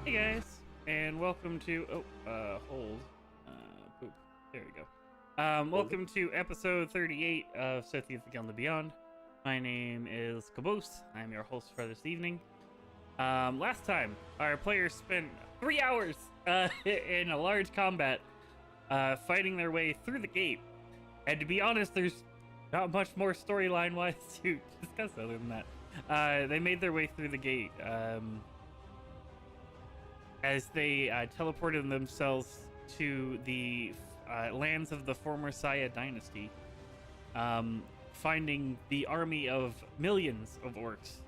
Hey guys, and welcome to hold poop. There we go. Welcome to episode 38 of Sothiath Beyond the Beyond. My name is Caboose. I'm your host for this evening. Last time our players spent 3 hours in a large combat fighting their way through the gate, and to be honest, there's not much more storyline wise to discuss other than that. They made their way through the gate. As they teleported themselves to the lands of the former Sothiath dynasty, finding the army of millions of orcs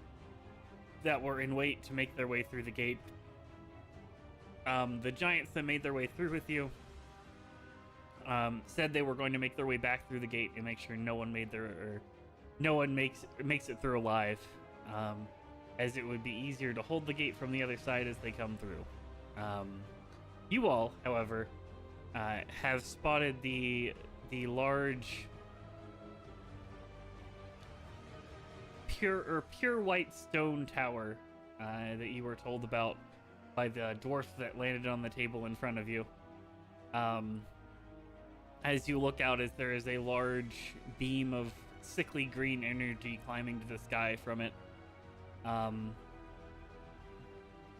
that were in wait to make their way through the gate. The giants that made their way through with you said they were going to make their way back through the gate and make sure no one makes it through alive, as it would be easier to hold the gate from the other side as they come through. You all, however, have spotted the large pure white stone tower that you were told about by the dwarf that landed on the table in front of you. As you look out, as there is a large beam of sickly green energy climbing to the sky from it.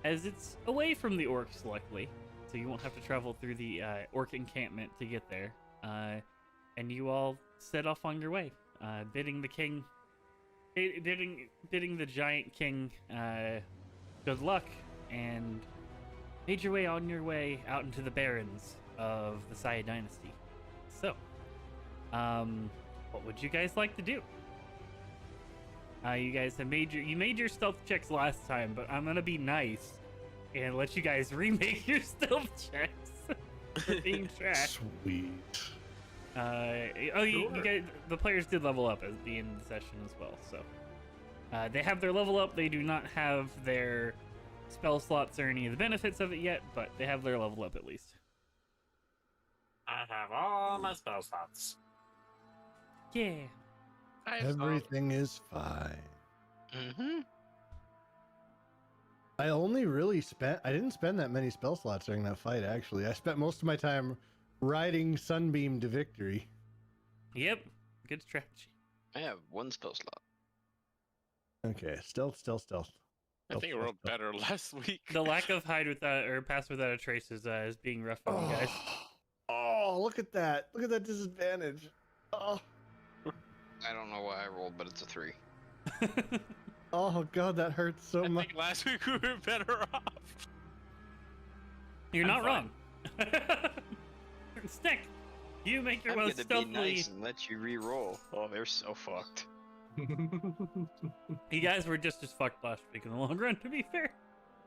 As it's away from the orcs, luckily, so you won't have to travel through the orc encampment to get there. And you all set off on your way, bidding the giant king good luck, and made your way on your way out into the Barrens of the Sothiath dynasty. So, what would you guys like to do? You guys have made your stealth checks last time, but I'm gonna be nice and let you guys remake your stealth checks for being trash. Sweet. You guys, the players did level up at the end of the session as well, so they have their level up. They do not have their spell slots or any of the benefits of it yet, but they have their level up at least. I have all my spell slots. Yeah. Everything is fine. Mm-hmm. I didn't spend that many spell slots during that fight, actually. I spent most of my time riding Sunbeam to victory. Yep. Good strategy. I have one spell slot. Okay, stealth. I think it rolled better last week. The lack of hide without or pass without a trace is being rough on you guys. Oh, look at that. Look at that disadvantage. Oh. I don't know why I rolled, but it's a 3. Oh, God, that hurts so I much. think last week we were better off. You're I'm not fine. wrong. Stick. You make your I'm way gonna stealthily. be nice and let you re-roll. Oh, they're so fucked. You guys were just as fucked last week in the long run, to be fair.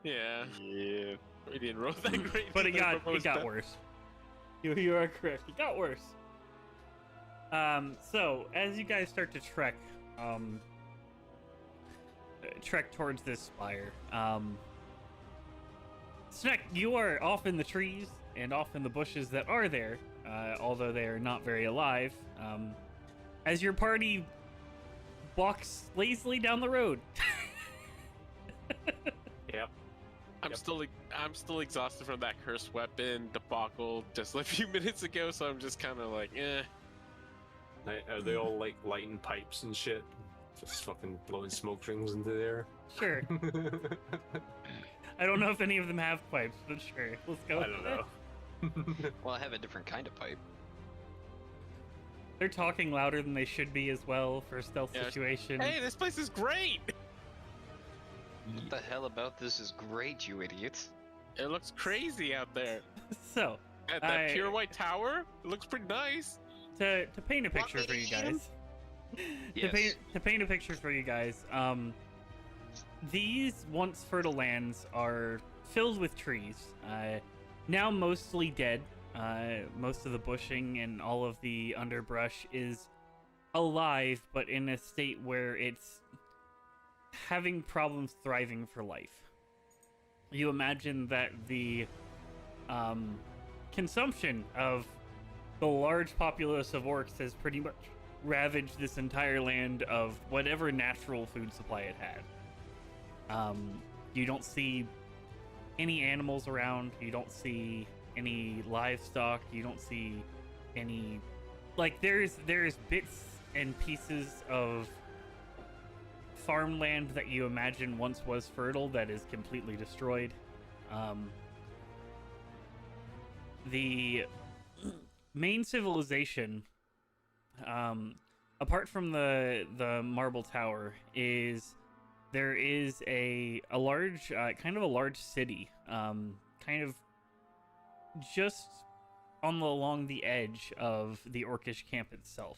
Yeah, Yeah. we didn't roll that great. But it either, got was better. worse. You are correct. It got worse. So as you guys start to trek towards this spire, Snack, you are off in the trees and off in the bushes that are there, although they are not very alive. As your party walks lazily down the road. Yep. I'm still exhausted from that cursed weapon debacle just a few minutes ago, so I'm just kind of like, eh. Are they all like lighting pipes and shit? Just fucking blowing smoke rings into the air? Sure. I don't know if any of them have pipes, but sure. Let's go. I don't know. Well, I have a different kind of pipe. They're talking louder than they should be as well for a stealth Yeah. situation. Hey, this place is great! What the hell about this is great, you idiots. It looks crazy out there. So, At that I- pure white tower, it looks pretty nice. to paint a Want picture me for to you eat 'em? guys. Yes. To paint a picture for you guys, these once fertile lands are filled with trees, now mostly dead. Most of the bushing and all of the underbrush is alive, but in a state where it's having problems thriving for life. You imagine that the consumption of the large populace of orcs has pretty much ravaged this entire land of whatever natural food supply it had. You don't see any animals around. You don't see any livestock. You don't see any, like, there's bits and pieces of farmland that you imagine once was fertile that is completely destroyed. The main civilization, apart from the marble tower, is there is a large kind of a large city, kind of just along the edge of the orcish camp itself,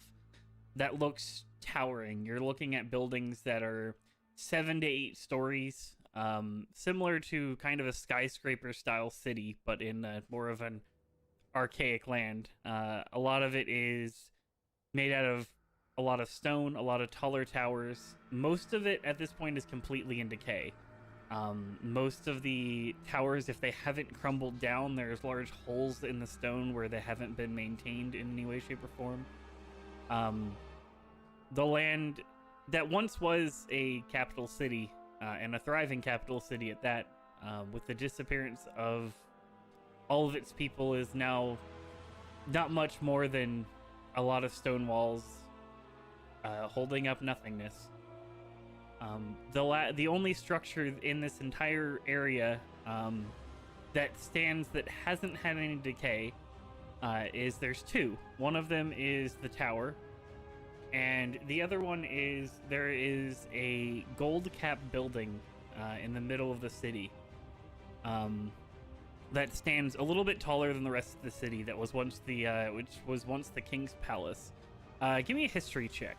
that looks towering. You're looking at buildings that are 7 to 8 stories, similar to kind of a skyscraper style city, but in more of an archaic land. A lot of it is made out of a lot of stone, a lot of taller towers. Most of it at this point is completely in decay. Most of the towers, if they haven't crumbled down, there's large holes in the stone where they haven't been maintained in any way, shape, or form. The land that once was a capital city, and a thriving capital city at that, with the disappearance of all of its people, is now not much more than a lot of stone walls holding up nothingness. The only structure in this entire area that stands that hasn't had any decay is there's two. One of them is the tower, and the other one is there is a gold cap building in the middle of the city that stands a little bit taller than the rest of the city. That was once which was once the king's palace. Give me a history check.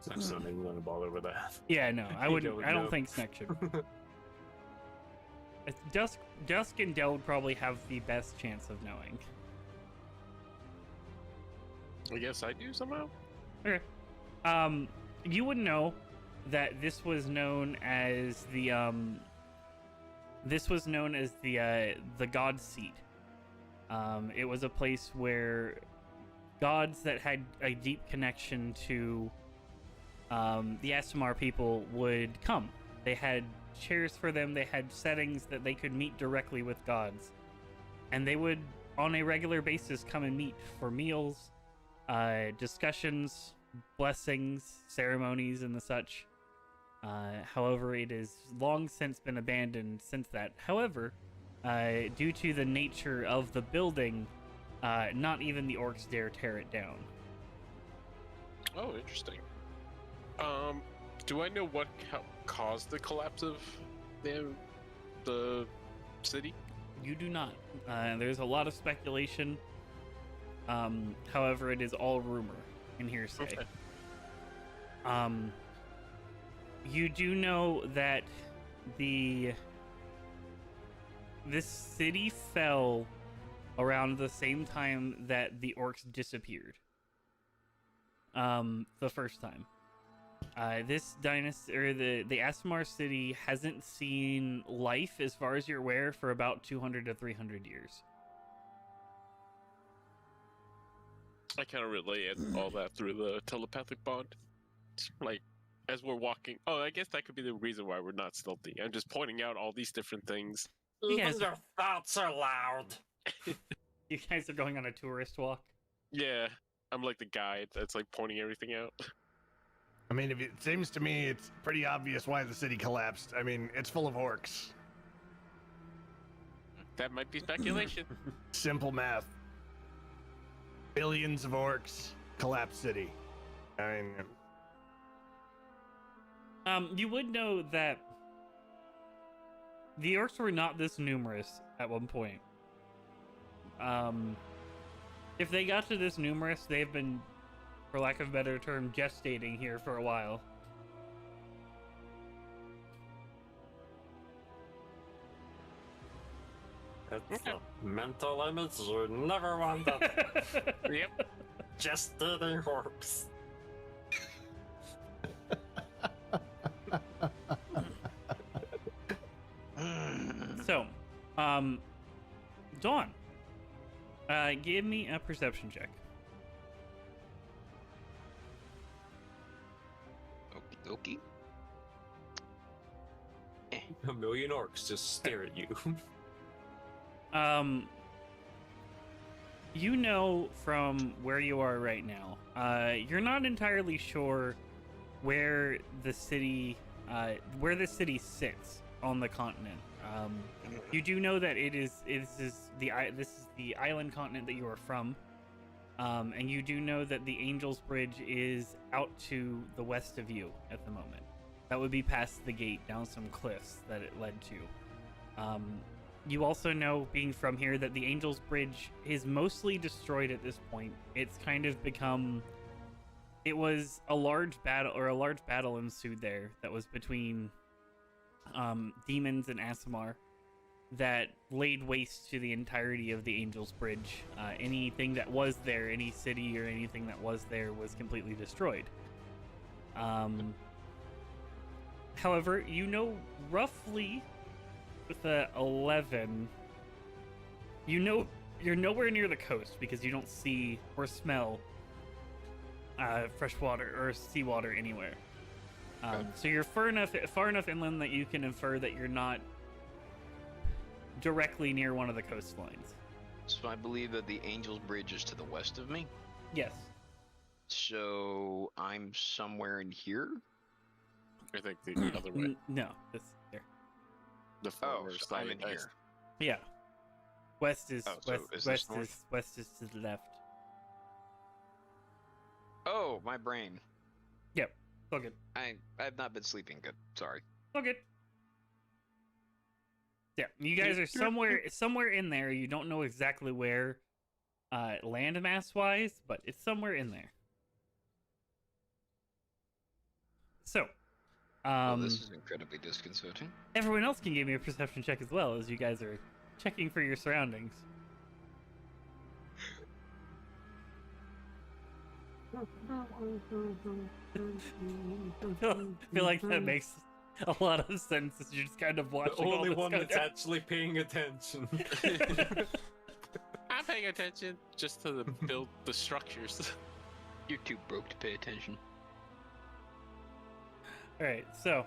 Snack's not even gonna bother with that. Yeah, no, I You wouldn't. don't I don't know. think Sneck should. Dusk and Dell would probably have the best chance of knowing. I guess I do somehow. Okay. You would know that this was known as the god seat. It was a place where gods that had a deep connection to the Aasimar people would come. They had chairs for them. They had settings that they could meet directly with gods, and they would, on a regular basis, come and meet for meals, discussions, blessings, ceremonies, and the such. However, it has long since been abandoned since that. However, due to the nature of the building, not even the orcs dare tear it down. Oh, interesting. Do I know what caused the collapse of the city? You do not. There's a lot of speculation. However, it is all rumor and hearsay. Okay. You do know that this city fell around the same time that the orcs disappeared. The first time. This dynasty, or the Aasimar city, hasn't seen life, as far as you're aware, for about 200 to 300 years. I kind of relay all that through the telepathic bond. Like, as we're walking. Oh, I guess that could be the reason why we're not stealthy. I'm just pointing out all these different things. Yes. Your thoughts are loud. You guys are going on a tourist walk? Yeah, I'm like the guide that's like pointing everything out. I mean, if it seems to me it's pretty obvious why the city collapsed. I mean, it's full of orcs. That might be speculation. Simple math. Billions of orcs, collapsed city. I mean, You would know that the orcs were not this numerous at one point. If they got to this numerous, they've been, for lack of a better term, gestating here for a while. It's a mental image you never wanted. Yep. Just eating orcs. So, Dawn, give me a perception check. Okie dokie. A million orcs just stare at you. You know from where you are right now, you're not entirely sure where the city sits on the continent. You do know that this is the island continent that you are from, and you do know that the Angel's Bridge is out to the west of you at the moment. That would be past the gate, down some cliffs that it led to. You also know, being from here, that the Angel's Bridge is mostly destroyed at this point. It's kind of become... It was a large battle ensued there that was between demons and Aasimar that laid waste to the entirety of the Angel's Bridge. Anything that was there, any city or anything that was there, was completely destroyed. However, you know roughly... with a 11, you know you're nowhere near the coast because you don't see or smell fresh water or seawater anywhere. So you're far enough inland that you can infer that you're not directly near one of the coastlines. So I believe that the Angel's Bridge is to the west of me. Yes. So I'm somewhere in here. I think the other way. No, this here. The former So side I'm in is- here. Yeah. West is Oh, so is this north? west is to the left. Oh, my brain. Yep. All good. I've not been sleeping good. Sorry. All good. Yeah, you guys are somewhere in there. You don't know exactly where, landmass wise, but it's somewhere in there. So, Well, this is incredibly disconcerting. everyone else can give me a perception check as well, as you guys are checking for your surroundings. I feel like that makes a lot of sense as you're just kind of The watching all only this one go that's down. actually paying attention. I'm paying attention just to the build the structures. You're too broke to pay attention. Alright, so,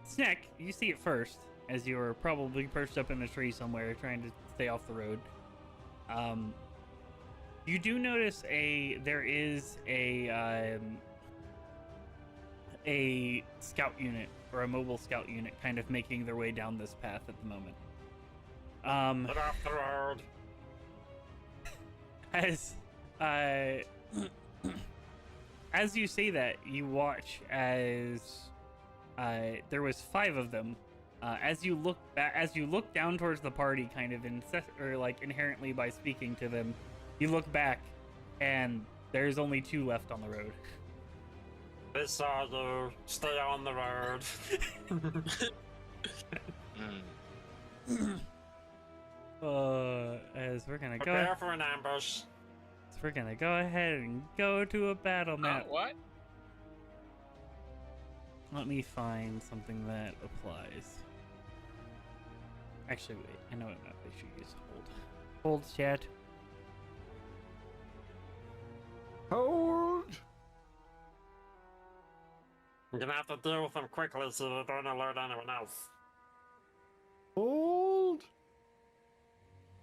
Snack, you see it first, as you're probably perched up in a tree somewhere trying to stay off the road. You do notice there is a scout unit, or a mobile scout unit, kind of making their way down this path at the moment. Get off the road. As you say that, you watch as there was 5 of them. As you look down towards the party, kind of inherently by speaking to them, you look back, and there's only 2 left on the road. We saw you. Stay on the road. As we're gonna Prepare for an ambush. we're gonna go ahead and go to a battle map. What? Let me find something that applies. Actually, wait. I know what map I should use. Hold, chat. Hold! You're gonna have to deal with them quickly so they don't alert anyone else. Hold!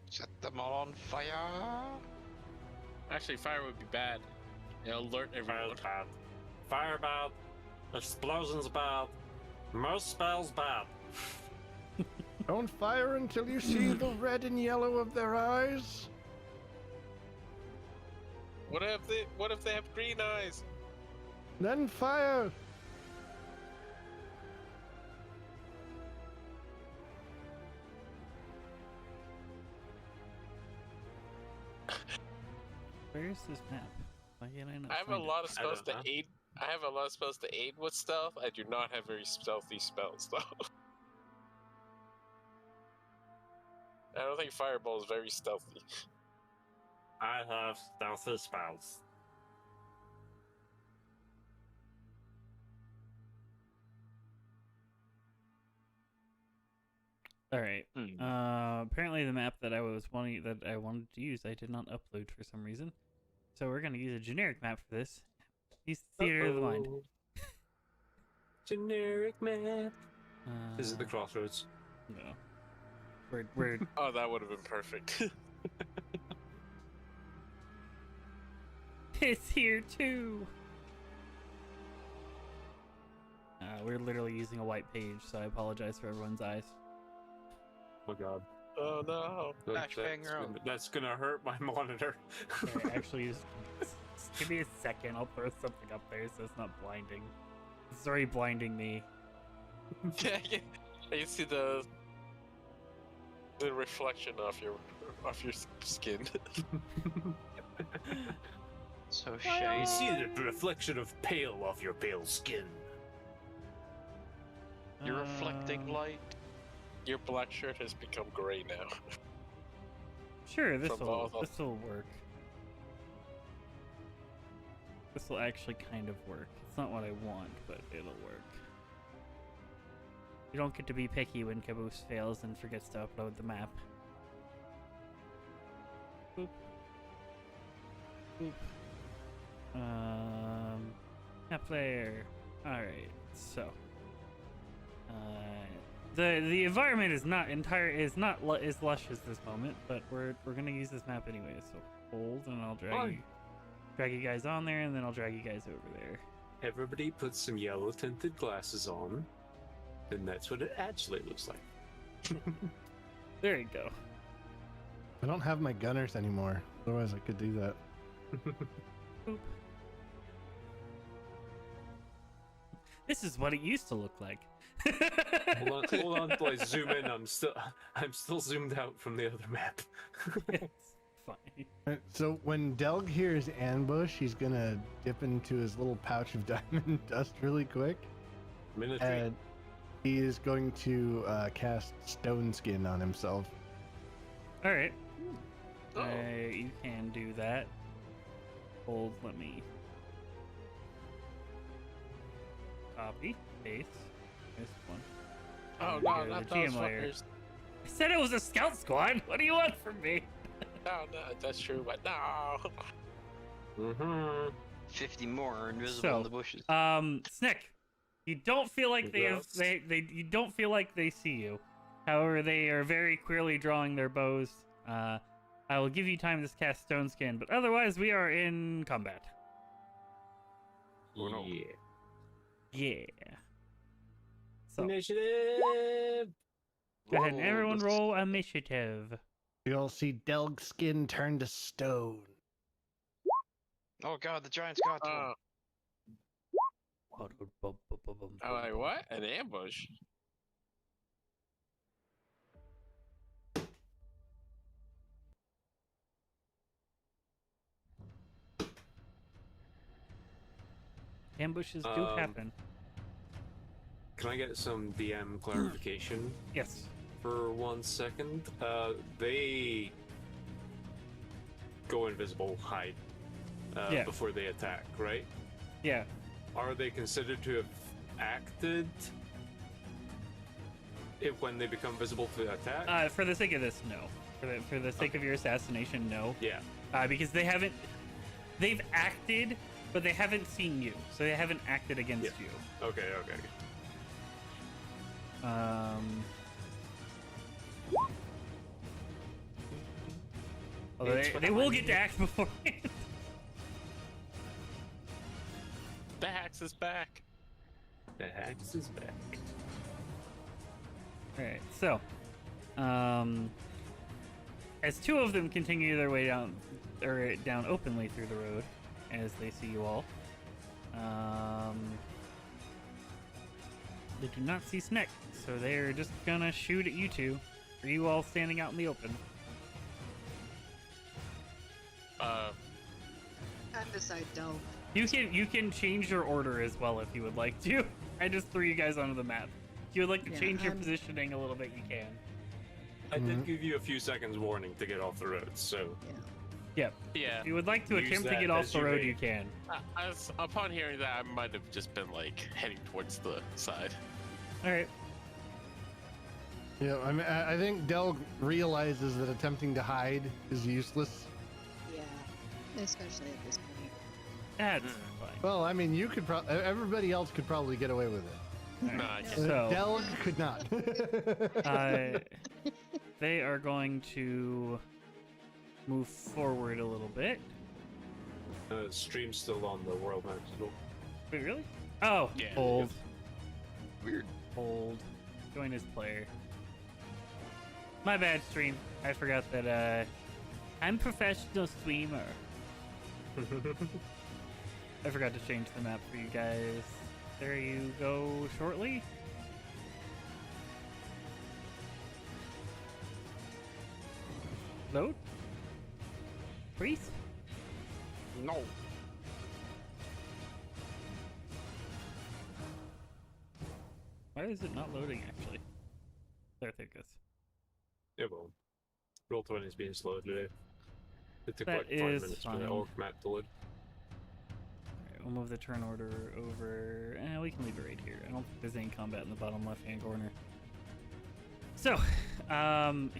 Set them all on fire. Actually, fire would be bad. It'll alert everyone. Fire's bad. Fire bad. Explosions bad. Most spells bad. Don't fire until you see the red and yellow of their eyes. What if they have green eyes? Then fire! Where is this map? Why can I not I have a find it? lot of spells don't to know. aid. I have a lot of spells to aid with stealth. I do not have very stealthy spells though. I don't think Fireball is very stealthy. I have stealthy spells. All right. Hmm. Apparently the map that I wanted to use, I did not upload for some reason. So we're gonna use a generic map for this. Use Theater of the Mind. Generic map. This is the Uh, crossroads. No. We're Oh, that would have been perfect. it's here too. We're literally using a white page, so I apologize for everyone's eyes. Oh god. Oh no. That's gonna hurt my monitor. Okay, actually, just give me a second. I'll throw something up there so it's not blinding. It's already blinding me. Yeah, I can see the reflection of your skin. So You shady. see the reflection of pale off your pale skin. You're reflecting light. Your black shirt has become gray now. Sure, this From will both of- work. This will actually kind of work. It's not what I want, but it'll work. You don't get to be picky when Caboose fails and forgets to upload the map. Boop. Boop. Map layer. Alright, so. The environment is not as lush as this moment, but we're gonna use this map anyway. So hold, and I'll drag you guys on there, and then I'll drag you guys over there. Everybody puts some yellow tinted glasses on, and that's what it actually looks like. There you go. I don't have my gunners anymore. Otherwise, I could do that. Boop. This is what it used to look like. Hold on till I zoom in. I'm still zoomed out from the other map. It's fine. So when Delg hears ambush, he's gonna dip into his little pouch of diamond dust really quick, and he is going to cast Stone Skin on himself. All right. Oh. You can do that. Hold. Let me copy, paste. This one. Oh Go no, to not the those GM layer. fuckers. I said it was a scout squad. What do you want from me? No, that's true, but no. Mm-hmm. 50 more are invisible So, in the bushes. Snick, you don't feel like Yes. you don't feel like they see you. However, they are very clearly drawing their bows. I will give you time to cast Stone Skin, but otherwise we are in combat. Oh, no. Yeah. Yeah. So Initiative. go ahead and Whoa, everyone this- roll initiative. You'll see Delg's skin turn to stone. Oh god, the giants got to him. I'm like, what? An ambush? Ambushes do happen. Can I get some DM clarification Yes. for 1 second? They go invisible, hide Yeah. before they attack, right? Yeah. Are they considered to have acted when they become visible to attack? For the sake of this, no. For the sake of your assassination, no. Yeah. Because they've acted, but they haven't seen you, so they haven't acted against Yeah. you. Okay. Although It's they will fine. get to act beforehand. The Hax is back. The Hax is back. Alright, so as two of them continue their way down openly through the road as they see you all, they do not see Snick, so they're just gonna shoot at you two. Are you all standing out in the open? Decide Delg. You can change your order as well if you would like to. I just threw you guys onto the map. If you would like to Yeah, change your positioning a little bit, you can. I Mhm. did give you a few seconds warning to get off the road, so Yep. Yeah. If you would like to Use attempt to that get off as the your road, aid. you can. Upon hearing that, I might have just been like heading towards the side. Alright. Yeah, I think Delg realizes that attempting to hide is useless. Yeah, especially at this point. That's Mm. fine. Well, I mean, you could everybody else could probably get away with it. Alright, Nah, I can't. So- Delg could not. They are going to move forward a little bit. Stream's still on the world map as well. Wait, really? Oh, Yeah. hold. Weird. Hold. Join as player. My bad, stream. I forgot that, I'm professional streamer. I forgot to change the map for you guys. There you go shortly. Load? Priest? No. Why is it not loading, actually? There it goes. Yeah, well, Roll20 is being slow today. It took That like 5 is minutes for fine. the orc map to load. Alright, we'll move the turn order over. We can leave it right here. I don't think there's any combat in the bottom left-hand corner. So,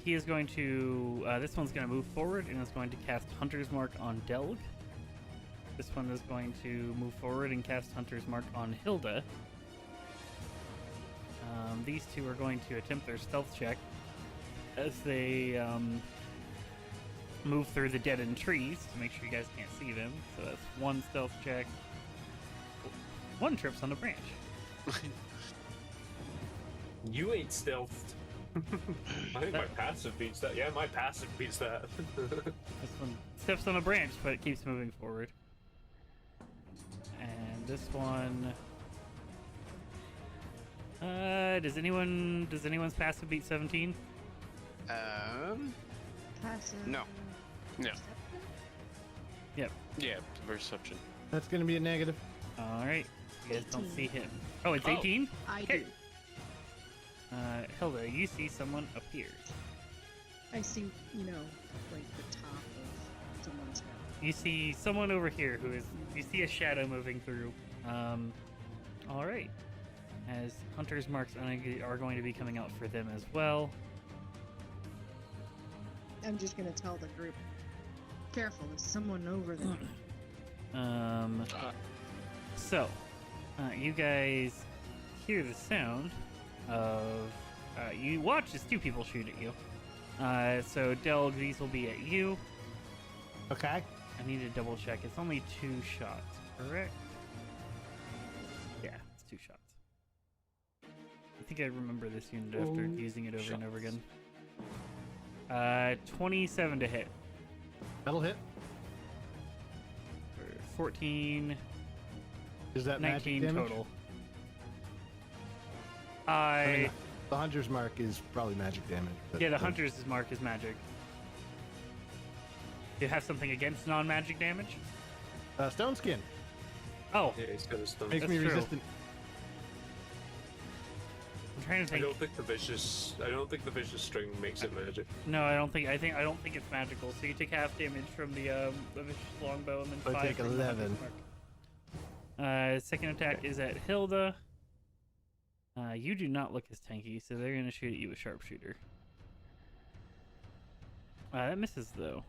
he is going to. This one's going to move forward and is going to cast Hunter's Mark on Delg. This one is going to move forward and cast Hunter's Mark on Hilda. These two are going to attempt their stealth check as they move through the dead-end trees to make sure you guys can't see them. So that's one stealth check. One trips on the branch. You ain't stealthed. I think my passive beats that. Yeah, my passive beats that. This one steps on a branch, but it keeps moving forward. And this one. Does anyone's passive beat 17? Passive. No. No. Yep. Yeah, perception. That's gonna be a negative. All right. You guys don't 18. see him. Oh, it's Oh. 18. I Okay. do. Hilda, you see someone appear. I see, like the top of someone's head. You see someone over here who is. You see a shadow moving through. All right. As Hunter's Marks are going to be coming out for them as well. I'm just gonna tell the group, careful, there's someone over there. So, you guys hear the sound of. You watch as two people shoot at you. So, Delg, these will be at you. Okay. I need to double check. It's only 2 shots, correct? Yeah, it's 2 shots. I think I remember this unit after using it over and over again. 27 to hit. That'll hit. For 14, Is that 19 magic damage? total. I mean, the hunter's mark is probably magic damage. But Yeah, the hunter's mark is magic. Do you have something against non-magic damage? Stone skin Oh, Yeah, he's got his thumb. makes That's me true. resistant. I'm trying to I think. don't think the vicious string makes it magic. No, I don't think it's magical. So you take half damage from the vicious longbow and then I 5 take from the hunter's 11. mark. Second attack is at Hilda. You do not look as tanky, so they're gonna shoot at you with sharpshooter. That misses though.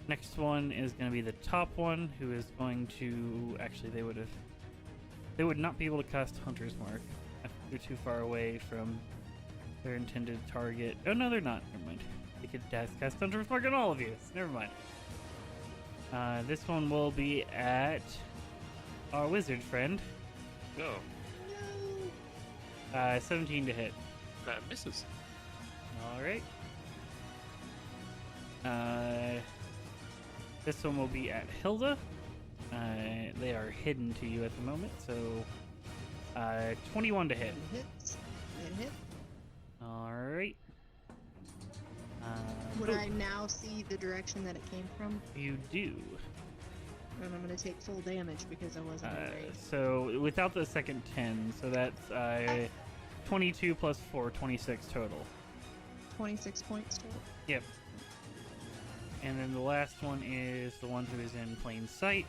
Next one is going to be the top one, who is going to actually they would not be able to cast Hunter's Mark. They're too far away from their intended target. Oh no, they're not. Never mind. They could cast Hunter's Mark on all of you. Never mind. This one will be at our wizard friend. No. 17 to hit. That misses. All right. This one will be at Hilda. They are hidden to you at the moment, so 21 to hit. It hits. It hit. All right. Would I now see the direction that it came from? You do. And I'm gonna take full damage because I wasn't away. So without the second 10, so that's 22 plus 4, 26 total. 26 points total. Yep. And then the last one is the one who is in plain sight,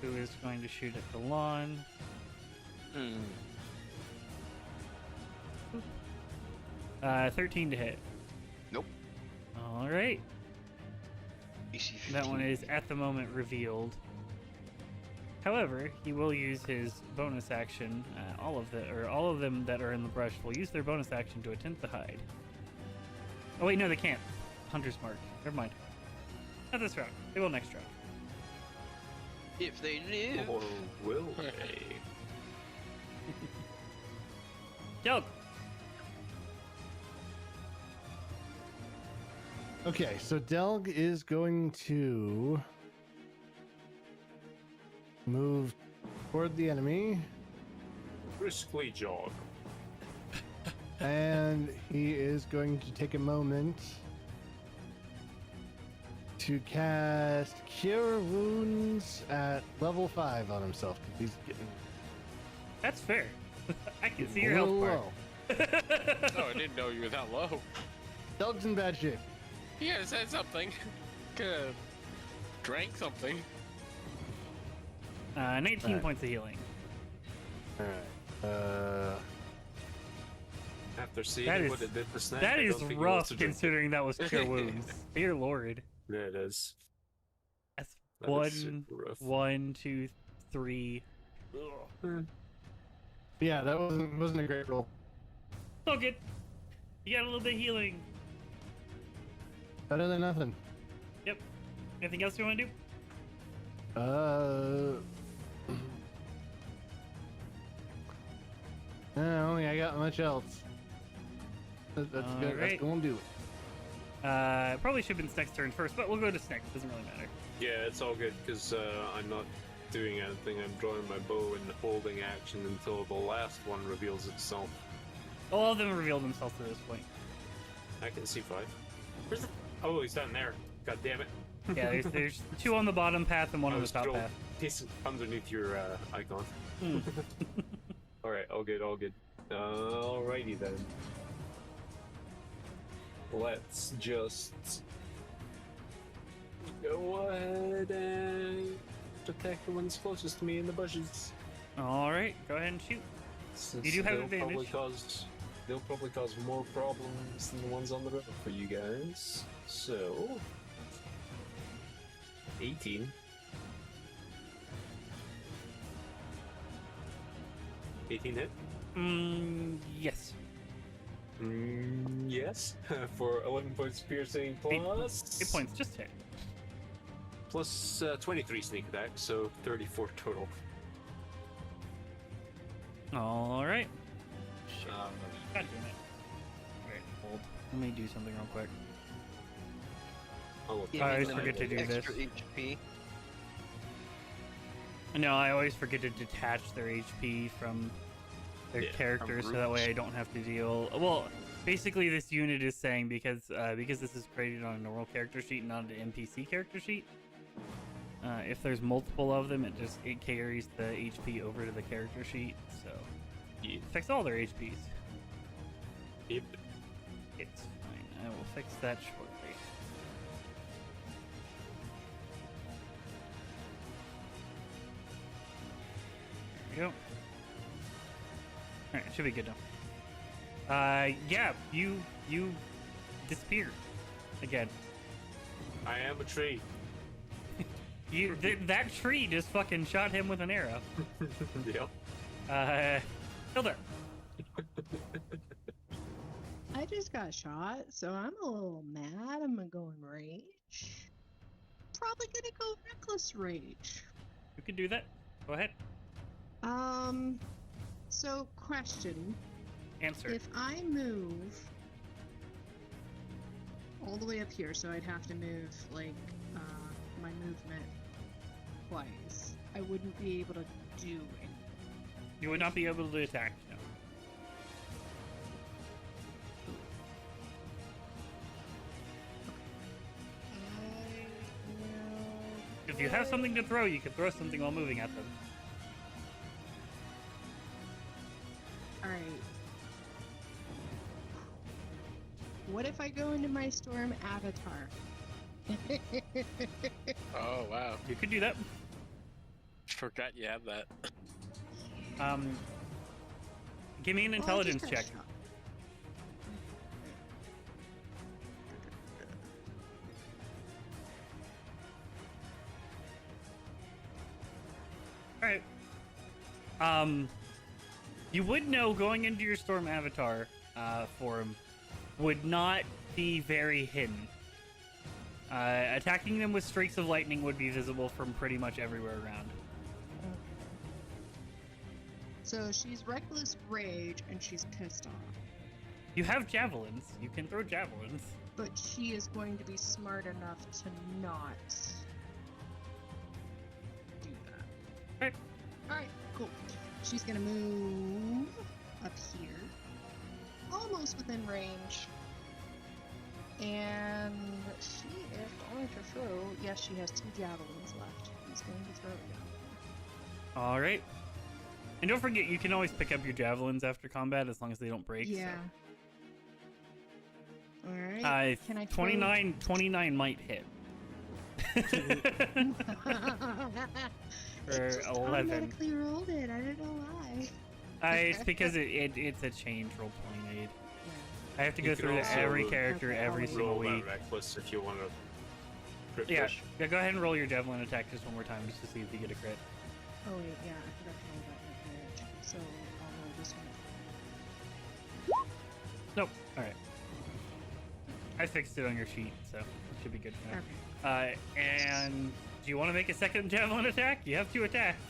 who is going to shoot at the lawn. 13 to hit. Nope. All right. DC 15. That one is at the moment revealed. However, he will use his bonus action. All of them that are in the brush will use their bonus action to attempt to hide. Oh wait, no, they can't. Hunter's mark. Never mind. Not this round. They will next round. If they live. Or will they? Delg. Okay, so Delg is going to move toward the enemy, Briskly jog. and he is going to take a moment to cast Cure Wounds at level 5 on himself because he's getting That's fair. I can see a your health little bar. low. Oh, I didn't know you were that low. Delg's in bad shape. You gotta say something. Could've drank something. 19 Alright. points of healing. All right. After seeing That is- what it did to Snack, That I is don't think he wants rough to drink it. considering that was Cure Wounds. Dear Lord. Yeah, it is. That's That is super rough. 1, 2, 3. Yeah, that wasn't a great roll. Oh, good. You got a little bit of healing. Better than nothing. Yep. Anything else you want to do? I don't think I got much else. That's good. That's Alright. gonna do it. Probably should have been Snake's turn first, but we'll go to Snake. Doesn't really matter. Yeah, it's all good because I'm not doing anything. I'm drawing my bow and holding action until the last one reveals itself. All of them revealed themselves to this point. I can see 5. Where's the... Oh, he's down there. God damn it. Yeah, there's 2 on the bottom path and 1 I on the was top still path. He's underneath your icon. Hmm. Alright, all good, all good. Alrighty then. Let's just go ahead and attack the ones closest to me in the bushes. All right, go ahead and shoot. Since You do have they'll advantage. They'll probably cause more problems than the ones on the river for you guys. So 18. 18 hit? Yes. Yes. For 11 points piercing plus 8 points, just hit. plus 23 sneak attack, so 34 total. All right. Um, God damn it. All right, hold. Let me do something real quick. I'll look I always at forget to do extra this. HP. No, I always forget to detach their HP from their Yeah, characters, so from that way I groups. don't have to deal. Well, basically, this unit is saying because this is created on a normal character sheet, not an NPC character sheet. If there's multiple of them, it carries the HP over to the character sheet, so Yeah. it affects all their HPs. Yep. It's fine. I will fix that shortly. There we go. Alright, should be good now. Yeah, you disappeared again. I am a tree. That tree just fucking shot him with an arrow. Yep. Hilda. I just got shot, so I'm a little mad. I'm gonna go in rage. Probably gonna go reckless rage. You can do that. Go ahead. So question. Answer. If I move all the way up here, so I'd have to move, like, my movement twice, I wouldn't be able to do anything. You would not be able to attack. No. If you have something to throw, you can throw something while moving at them. Alright. What if I go into my storm avatar? Oh wow, You could do that. forgot you have that. Give me an Well, I just intelligence got check. shot. Alright. You would know going into your Storm Avatar form would not be very hidden. Attacking them with streaks of lightning would be visible from pretty much everywhere around. So she's reckless rage and she's pissed off. You have javelins. You can throw javelins. But she is going to be smart enough to not do that. Right. Alright, cool. She's gonna move up here. Almost within range. And she is going to throw. Yes, she has 2 javelins left. She's going to throw a javelin. Alright. And don't forget, you can always pick up your javelins after combat as long as they don't break. Yeah. Alright. Can I 29 might hit. It just 11. automatically rolled it. I don't know why. It's because it's a change role playing aid. Yeah. I have to You go can through also every character Okay, every I'll single Roll week. that reckless if you want to crit Yeah, push. go ahead and roll your javelin attack just one more time just to see if you get a crit. Oh wait, yeah, I forgot to roll that with edge. So I'll roll this one. Nope. Alright. I fixed it on your sheet, so it should be good for now. Okay. And do you want to make a second javelin attack? You have 2 attacks.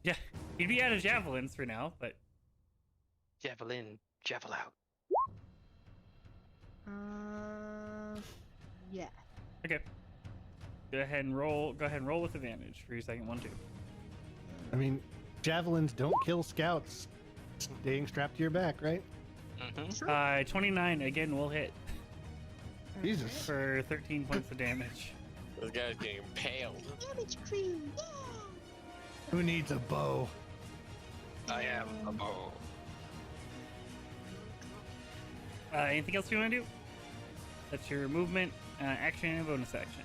Yeah, you'd be out of javelins for now, but Javelin, javel out. Yeah. okay. Go ahead and roll with advantage for your second one too. I mean, javelins don't kill scouts staying strapped to your back, right? Mm-hmm. Sure. 29 again will hit Jesus. for 13 points of damage. This guy's getting impaled. Damage cream. Yeah. Who needs a bow? I am a bow. Anything else you want to do? That's your movement, action, and bonus action.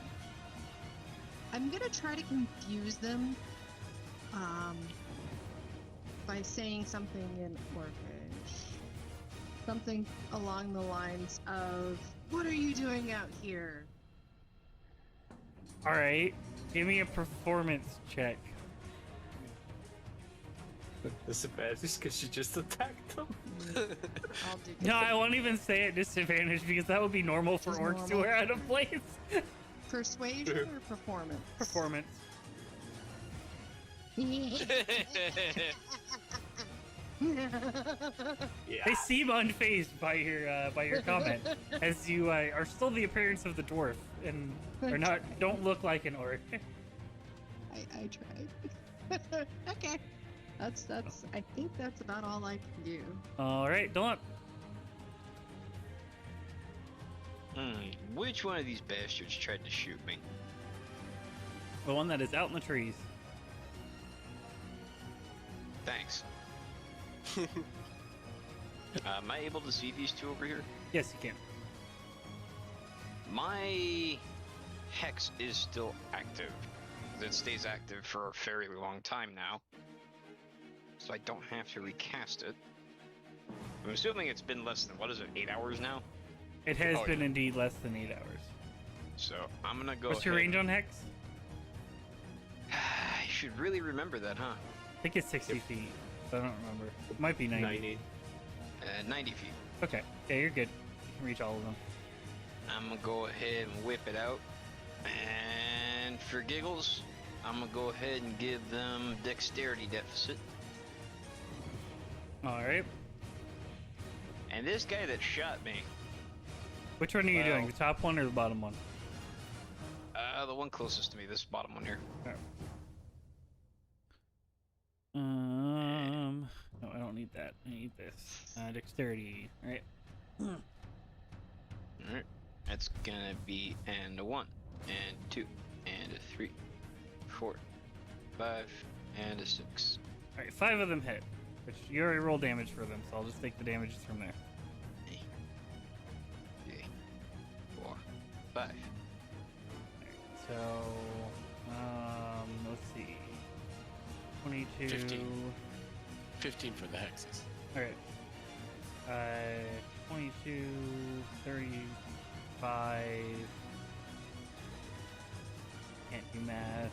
I'm gonna try to confuse them, by saying something in Orcish. Something along the lines of, "What are you doing out here?" All right, give me a performance check. Disadvantage because she just attacked them. I'll do No, I won't even say it disadvantage because that would be normal for Just orcs who normal. are out of place. persuasion or performance. Performance. Yeah. They seem unfazed by your comment, as you are still the appearance of the dwarf and don't look like an orc. I tried. Okay. That's I think that's about all I can do. All right, Dylan. Which one of these bastards tried to shoot me? The one that is out in the trees. Thanks. Am I able to see these 2 over here? Yes, you can. My hex is still active. It stays active for a fairly long time now. So I don't have to recast it. I'm assuming it's been less than, 8 hours now? It has Oh, been indeed less than 8 hours. So I'm gonna go What's your ahead range on Hex? I should really remember that, huh? I think it's 60 feet. I don't remember. It might be 90. 90. 90 feet. Okay. Yeah, you're good. You can reach all of them. I'm gonna go ahead and whip it out. And for giggles, I'm gonna go ahead and give them dexterity deficit. All right. And this guy that shot me, Which one are you doing? The top one or the bottom one? the one closest to me, this bottom one here. No, I don't need that. I need this. Dexterity. All right. Alright. That's gonna be and a 1, and 2, and a 3, 4, 5, and a 6. All right. 5 of them hit. Which you already roll damage for them, so I'll just take the damages from there. 3, 4, 5. So, let's see. 22. 15 for the hexes. Alright. 22, 35. Can't do math.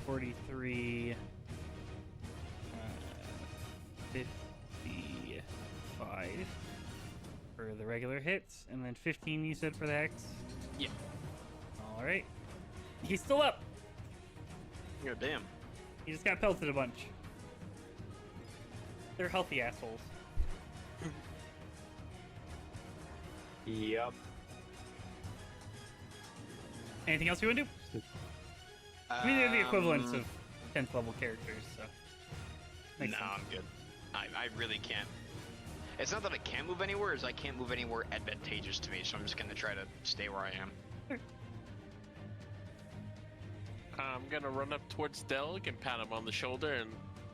43, 55 for the regular hits, and then 15 you said for the hex? Yeah. Alright. He's still up! God damn. He just got pelted a bunch. They're healthy assholes. Yep. Anything else you want to do? I mean, they're the equivalents of 10th level characters, so. No, Makes sense. I'm good. I really can't. It's not that I can't move anywhere, it's I can't move anywhere advantageous to me, so I'm just gonna try to stay where I am. I'm gonna run up towards Delg and pat him on the shoulder, and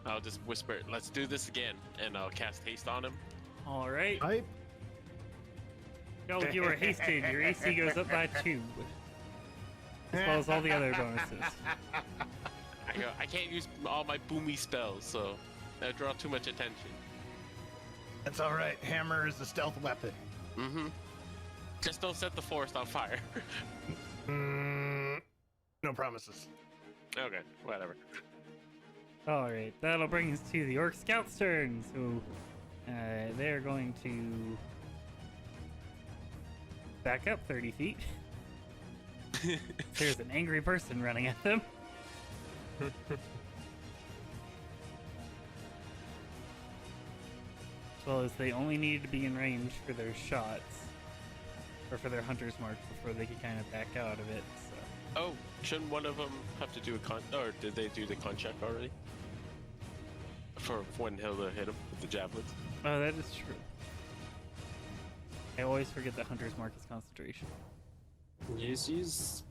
I'll just whisper, "Let's do this again," and I'll cast haste on him. Alright. Hype. Yo, you were hasted. Your AC goes up by 2. As well as all the other bonuses. I can't use all my boomy spells, so that draw too much attention. That's all right. Hammer is a stealth weapon. Mm-hmm. Just don't set the forest on fire. No promises. Okay, whatever. Alright, that'll bring us to the Orc Scouts' turn. So, they're going to back up 30 feet. There's an angry person running at them. As well as they only need to be in range for their shots, or for their hunter's mark before they can kind of back out of it. So. Oh, shouldn't one of them have to do a or did they do the con check already? For when Hilda hit him with the javelins? Oh, that is true. I always forget that hunter's mark is concentration. Yes. Yes.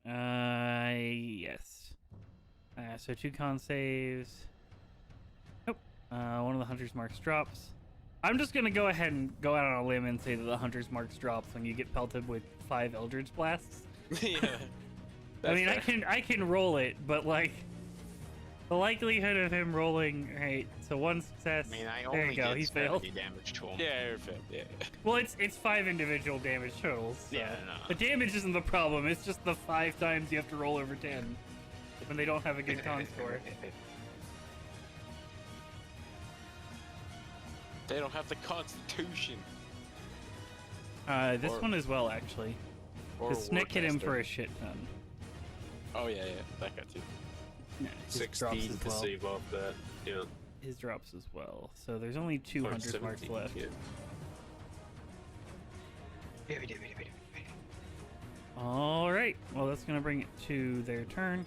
Alright. Yes. So 2 con saves. Nope. One of the hunter's marks drops. I'm just gonna go ahead and go out on a limb and say that the hunter's marks drops when you get pelted with 5 Eldritch Blasts. Yeah. I mean, fair. I can roll it, but like the likelihood of him rolling, right? So 1 success. I mean, I there only you go. did He failed. 70 damage to him. Yeah, it failed. Yeah. Well, it's 5 individual damage totals. So. Yeah, no. The damage isn't the problem. It's just the 5 times you have to roll over 10 when they don't have a good con score. They don't have the constitution. This Or- one as well, actually. Or The Snick hit him Warcaster. for a shit ton. Oh yeah, that guy too. Yeah, his drops 16 as to well. save off that. Yeah. His drops as well. So there's only 2 Or hunter's marks 17, left. Yeah. Alright, well that's going to bring it to their turn.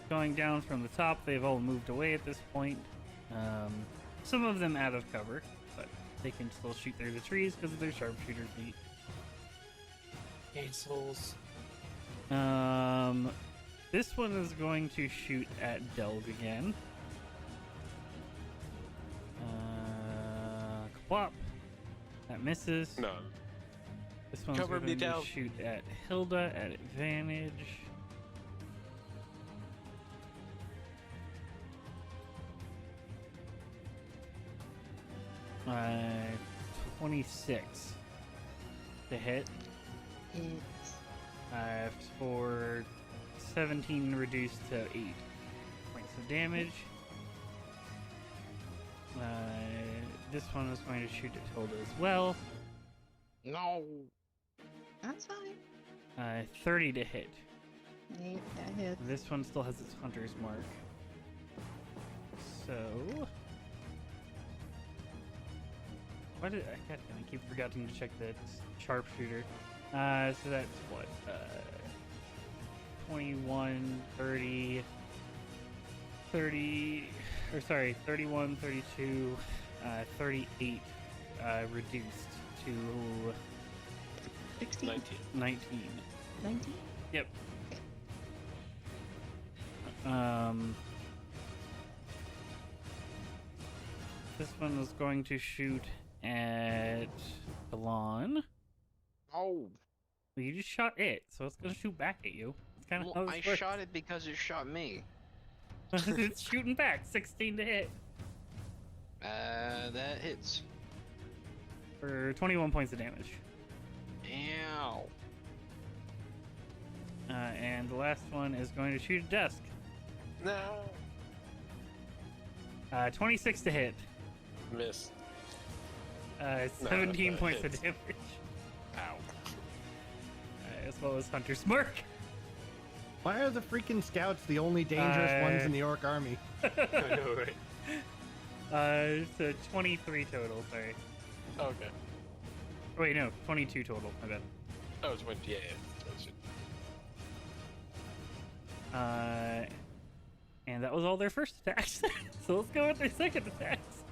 Going down from the top, they've all moved away at this point. Some of them out of cover, but they can still shoot through the trees because of their sharpshooter feet. Assholes. This one is going to shoot at Delg again. Kwop. That misses. No. This one's Cover me going to down. shoot at Hilda at advantage. Uh, 26 to hit. It's For 17 reduced to 8 points of damage. This one is going to shoot at Hilda as well. No. that's fine. 30 to hit. Yep, that hits. This one still has its hunter's mark. So. Why did I keep forgetting to check the sharpshooter. So that's what? 21, 30, 30, or sorry, 31, 32, 38 reduced to 16? 19. 19. 19? Yep. This one was going to shoot at Elon. Oh. Well, you just shot it, so it's gonna shoot back at you. It's kind of Well, how I this works. shot it because it shot me. It's shooting back, 16 to hit That hits. for 21 points of damage. Ow. And the last one is going to shoot a desk. No. 26 to hit. Miss. 17 that points of hits. damage. Ow. As well as Hunter Smirk. Why are the freaking scouts the only dangerous ones in the orc army? I know, right? So 23 total, sorry. Okay. Wait, no, 22 total, my bad. Oh, it's when, yeah. And that was all their first attacks. So let's go with their second attacks.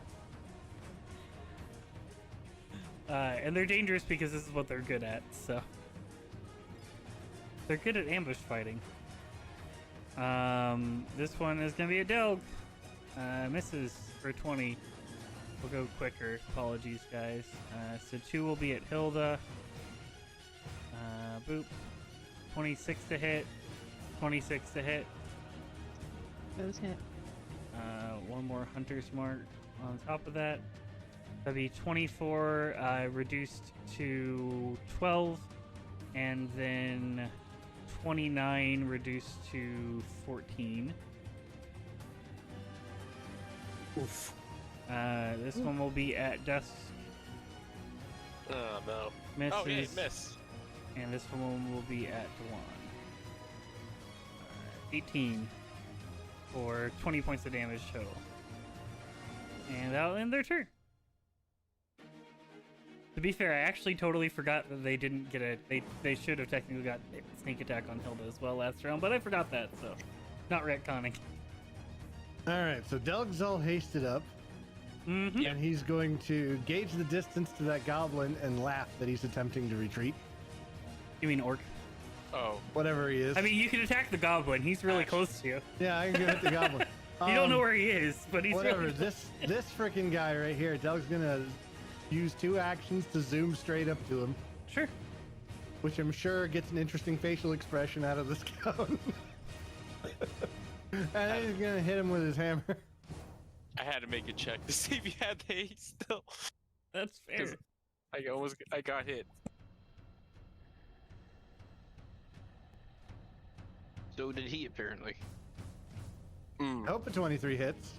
And they're dangerous because this is what they're good at, so. They're good at ambush fighting. This one is gonna be a Delg. Misses for 20. We'll go quicker. Apologies, guys. So 2 will be at Hilda. Boop. 26 to hit. 26 to hit. Those hit. One more Hunter's Mark on top of that. That'd be 24 reduced to 12. And then 29 reduced to 14. Oof. This one will be at Dusk. Oh, no. Misses. Oh, yeah, miss. And this one will be at Dewan. 18 for 20 points of damage total. And that'll end their turn. To be fair, I actually totally forgot that they didn't get a... They should have technically got a sneak attack on Hilda as well last round, but I forgot that, so... Not retconning. Alright, so Delg's all hasted up. Mm-hmm. And he's going to gauge the distance to that goblin and laugh that he's attempting to retreat. You mean orc? Oh. Whatever he is. I mean, you can attack the goblin. He's really close to you. Yeah, I can go hit the goblin. You don't know where he is, but he's Whatever. really close. This freaking guy right here, Delg's gonna use 2 actions to zoom straight up to him, Sure. which I'm sure gets an interesting facial expression out of the scout. And then he's gonna hit him with his hammer. I had to make a check to see if he had the haste still. That's fair. I got hit. So did he, apparently. I hope a 23 hits.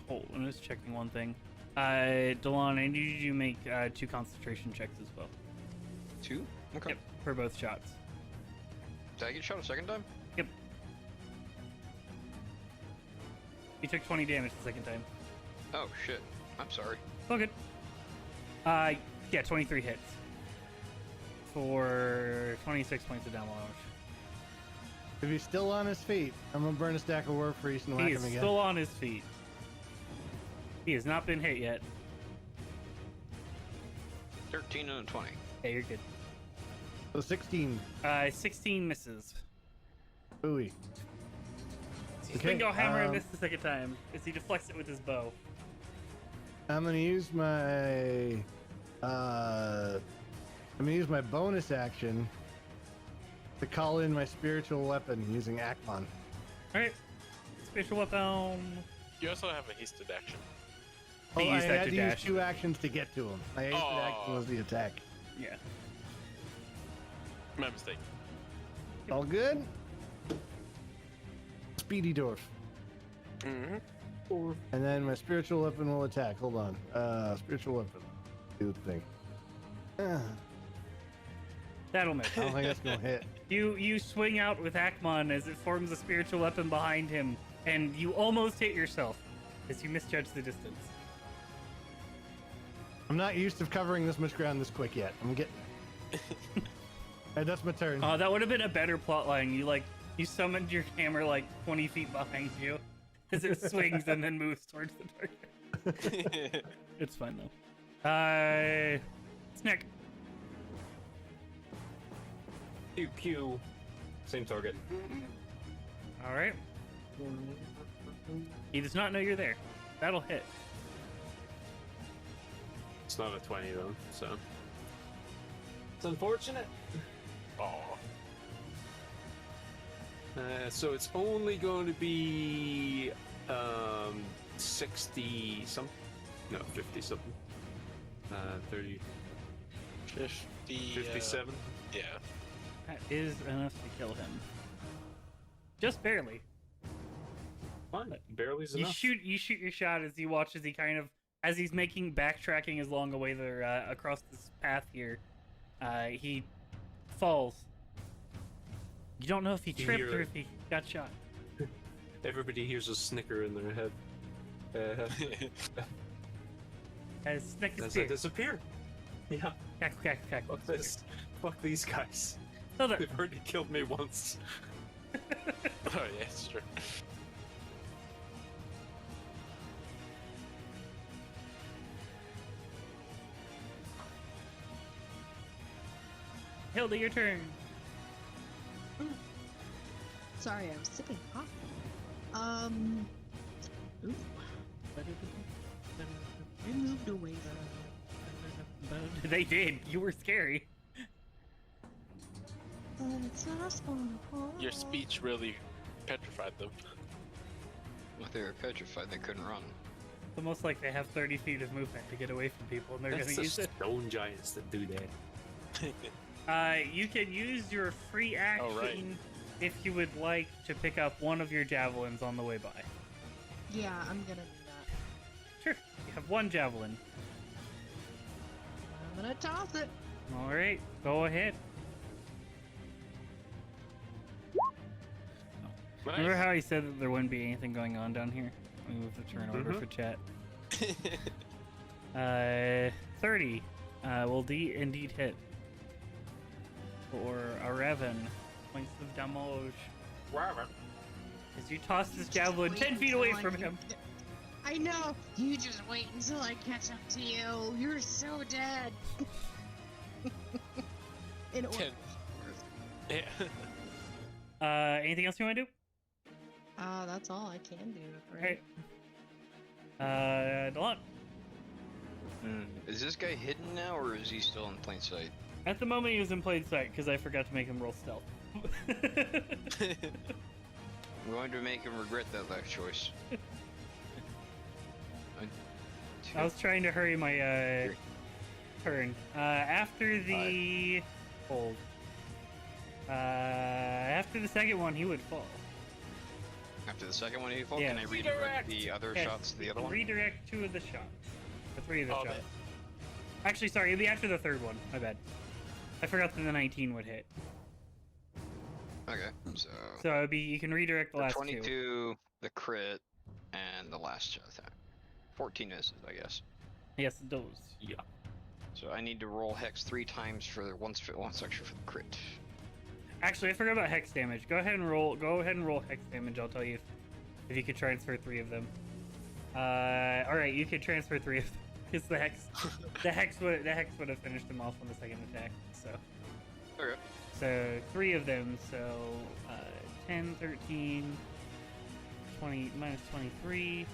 Hold, I'm just checking one thing. Delon, I need you to make 2 concentration checks as well. 2? Okay. Yep, for both shots. Did I get shot a second time? Yep. You took 20 damage the second time. Oh, shit. I'm sorry. Oh, good. Yeah, 23 hits. For 26 points of damage. If he's still on his feet, I'm gonna burn a stack of War Priest and whack He him is again. still on his feet. He has not been hit yet. 13 and a 20. Yeah, you're good. So 16. 16 misses. Ooey. Bingo hammer and missed the second time as he deflects it with his bow. I'm gonna use my bonus action to call in my spiritual weapon using Akmon. Alright. Spiritual weapon. You also have a hasted action. Oh, He I used that had to to use dash. 2 actions to get to him. My hasted action Oh. was the attack. Yeah. My mistake. All good? Speedy Dwarf. Mm-hmm. And then my spiritual weapon will attack. Hold on. Spiritual weapon. Do the thing. That'll miss. I don't think that's gonna hit. You swing out with Akmon as it forms a spiritual weapon behind him, and you almost hit yourself as you misjudge the distance. I'm not used to covering this much ground this quick yet. I'm getting. Hey, that's my turn. That would have been a better plot line. You summoned your hammer like 20 feet behind you as it swings and then moves towards the target. It's fine though. Snack. Pew pew. Same target. All right. He does not know you're there. That'll hit. It's not a 20 though, so. It's unfortunate. Oh. So it's only going to be 60 something. No, 50 something. 30. 50. 57. Yeah. That is enough to kill him. Just barely. Fine, barely's You enough. shoot your shot as you watch as he kind of, as he's backtracking as long a way there across this path here. He falls. You don't know if he tripped or if he got shot. Everybody hears a snicker in their head. As Snick is As I disappear. Yeah. Cack. Fuck this. Fuck these guys. So there. They've already killed me once. Oh, yeah, it's true. Hilda, your turn. Sorry, I was sipping coffee. Ooh. They moved away from me. They did. You were scary. It's us on the call. Your speech really petrified them. If they were petrified, they couldn't run. It's almost like they have 30 feet of movement to get away from people, and they're That's going the to use it. stone giants that do that. You can use your free action right. if you would like to pick up one of your javelins on the way by. Yeah, I'm gonna do that. Sure. You have one javelin. I'm gonna toss it. All right. Go ahead. Nice. Remember how he said that there wouldn't be anything going on down here? Let me move the turn order for chat. 30 will indeed hit. For 11 points of damage. As you toss this javelin 10 feet away from him. I know. You just wait until I catch up to you. You're so dead. In order. 10. Yeah. Anything else you want to do? That's all I can do. Right? Alright. Delon. Is this guy hidden now, or is he still in plain sight? At the moment, he was in plain sight because I forgot to make him roll stealth. I'm going to make him regret that last choice. I was trying to hurry my turn. After the hold. After the second one, he would fall. After the second one, he fall. Yeah. Can I redirect the other Yes, shots to the other one? Redirect 2 of the shots. The 3 of the Oh, shots. man. Actually, sorry, it'd be after the third one. My bad. I forgot that the 19 would hit. Okay, so So it'd be, you can redirect the the last 22, 2. the crit, and the last attack. 14 misses, I guess. Yes, those. Yeah. So I need to roll hex 3 times for the once extra for the crit. Actually, I forgot about hex damage. Go ahead and roll hex damage. I'll tell you if you could transfer 3 of them. All right, you could transfer 3 of them because the hex would have finished him off on the second attack. So Okay. so 3 of them. So 10, 13, 20 minus 23,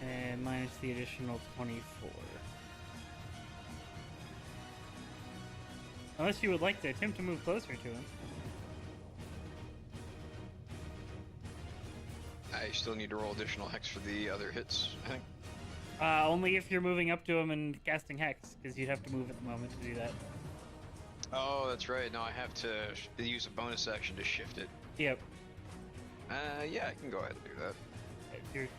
and minus the additional 24. Unless you would like to attempt to move closer to him. I still need to roll additional hex for the other hits, I think. Only if you're moving up to him and casting hex, because you'd have to move at the moment to do that. Oh, that's right. No, I have to use a bonus action to shift it. Yep. Yeah, I can go ahead and do that.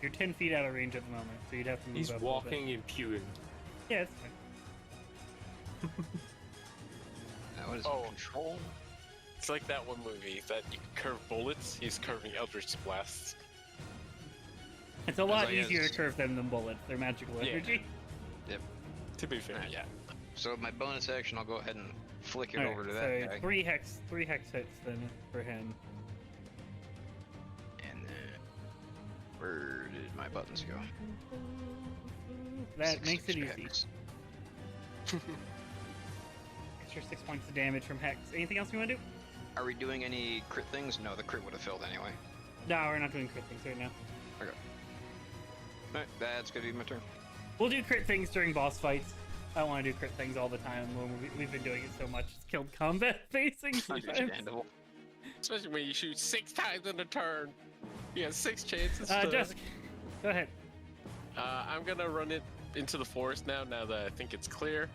You're 10 feet out of range at the moment, so you'd have to move He's up a little bit. walking and pewing. Yeah, it's fine. What is Oh. it? Control? It's like that one movie that you can curve bullets. He's curving Eldritch Blasts. It's a lot I easier guess- to curve them than bullets. They're magical Yeah. energy. To be fair, yeah. So my bonus action, I'll go ahead and flick it Alright, over to so that guy. three hex hits then for him. And then where did my buttons go? That Six makes it extra easy. hex. Extra 6 points of damage from hex. Anything else you want to do? Are we doing any crit things? No, the crit would have failed anyway. No, we're not doing crit things right now. Alright, that's gonna be my turn. We'll do crit things during boss fights. I want to do crit things all the time when we've been doing it so much. It's killed combat facing sometimes. Understandable. Especially when you shoot 6 times in a turn. You have 6 chances. to- Dusk, go ahead. I'm gonna run it into the forest now that I think it's clear.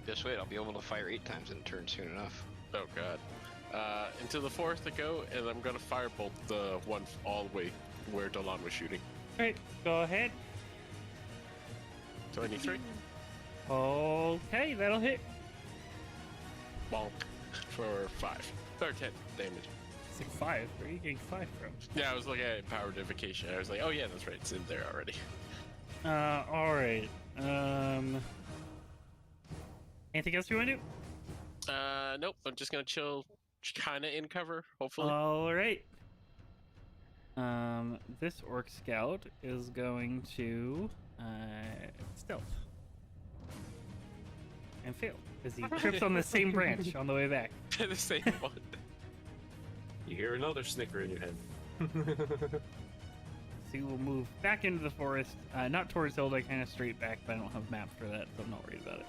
Just wait, I'll be able to fire 8 times in a turn soon enough. Oh god. Into the forest I go, and I'm gonna firebolt the one all the way where Dolan was shooting. Alright, go ahead. 23. Okay, that'll hit. Bonk. For 5. Or 10 damage. It's like 5. Where are you getting 5 from? Yeah, I was looking at power modification. I was like, oh yeah, that's right. It's in there already. Alright. Anything else you want to do? Nope. I'm just gonna chill, kind of in cover, hopefully. Alright. This Orc Scout is going to, stealth. And fail, because he trips on the same branch on the way back. The same one. You hear another snicker in your head. So he will move back into the forest, not towards Hilda, kind of straight back, but I don't have maps for that, so I'm not worried about it.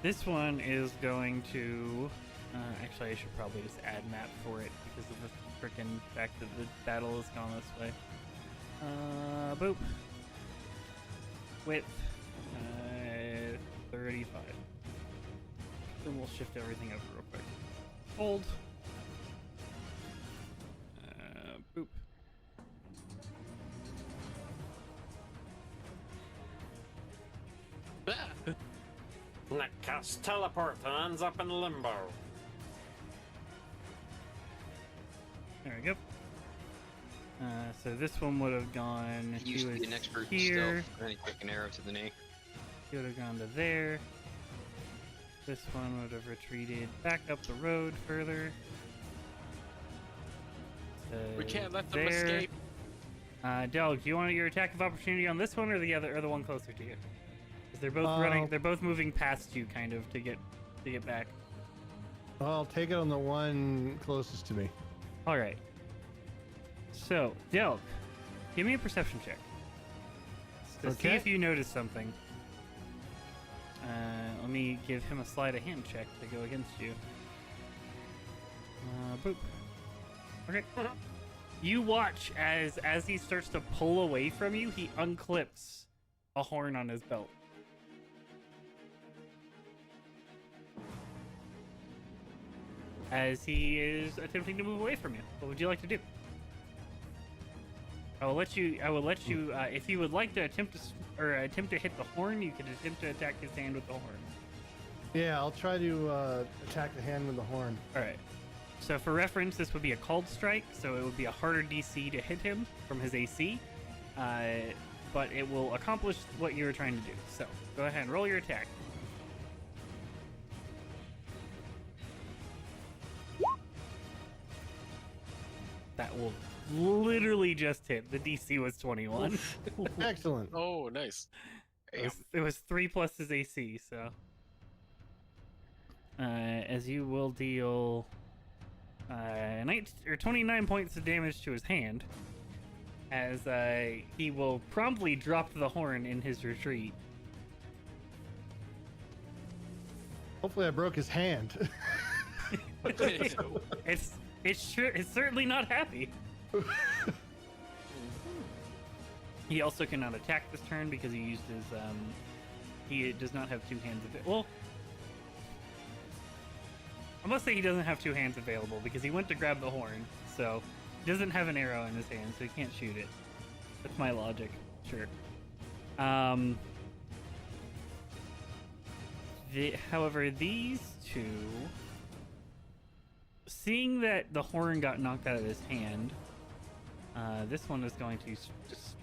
This one is going to... actually, I should probably just add map for it, because of the frickin' fact that the battle has gone this way. Boop. Width. 35. Then we'll shift everything over real quick. Hold. Boop. That casts teleport and ends up in limbo. There we go. So this one would have gone. He used to be an expert in here. stealth, and then he took an arrow to the knee. He would have gone to there. This one would have retreated back up the road further. We can't let them there. escape. Del, do you want your attack of opportunity on this one or the other, or the one closer to you? Because they're both running. They're both moving past you, kind of, to get back. I'll take it on the one closest to me. All right. So, Del, give me a perception check to see if you notice something. Let me give him a sleight of hand check to go against you. Boop. Okay. You watch as he starts to pull away from you, he unclips a horn on his belt. As he is attempting to move away from you. What would you like to do? I will let you. If you would like to attempt to hit the horn, you can attempt to attack his hand with the horn. Yeah, I'll try to attack the hand with the horn. All right. So for reference, this would be a called strike, so it would be a harder DC to hit him from his AC, but it will accomplish what you were trying to do. So go ahead and roll your attack. That will literally just hit. The DC was 21. Excellent. Oh, nice. It was 3 plus his AC, so. As you will deal 29 points of damage to his hand, as he will promptly drop the horn in his retreat. Hopefully I broke his hand. It's certainly not happy. He also cannot attack this turn because he used his he does not have 2 hands well, I must say he doesn't have 2 hands available because he went to grab the horn, so he doesn't have an arrow in his hand, so he can't shoot it. That's my logic. Sure. However, these two, seeing that the horn got knocked out of his hand, this one is going to just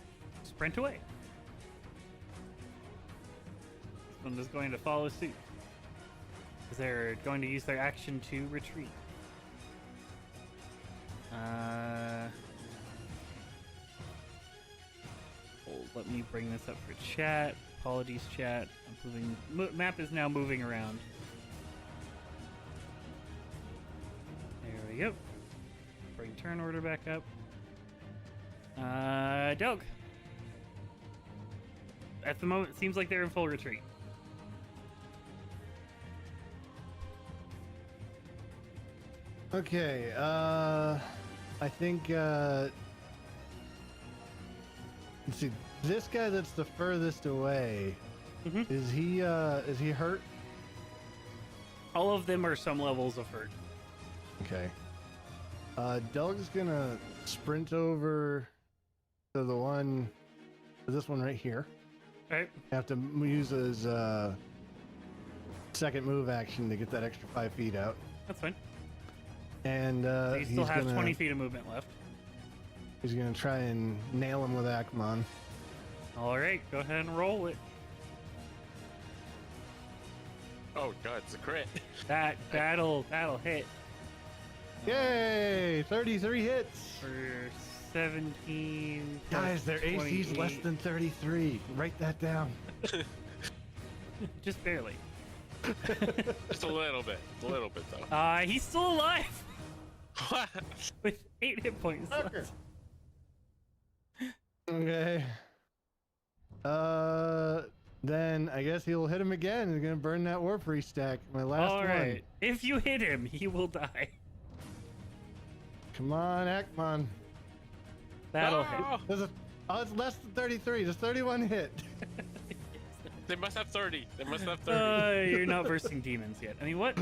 sprint away. This one is going to follow suit. They're going to use their action to retreat. Let me bring this up for chat. Apologies, chat. I'm moving. Map is now moving around. There we go. Bring turn order back up. Doug. At the moment, it seems like they're in full retreat. Okay, I think, let's see, this guy that's the furthest away, is he hurt? all of them are some levels of hurt. Okay. Doug's gonna sprint over to this one right here. All right. Have to use his second move action to get that extra 5 feet out. That's fine. And So you still he's have gonna, 20 feet of movement left. He's gonna try and nail him with Akmon. All right, go ahead and roll it. Oh god, it's a crit. That'll hit Yay! 33 hits. for 17. Guys, their plus AC's less 28. than 33. Write that down. Just barely. Just a little bit though. He's still alive What? with 8 hit points left. Okay. Then I guess he'll hit him again. He's gonna burn that War Priest stack. My last All one. right. If you hit him, he will die. Come on, Akmon. That'll hit. It's less than 33. Just 31 hit. They must have 30. They must have 30. You're not versing demons yet. I mean, what?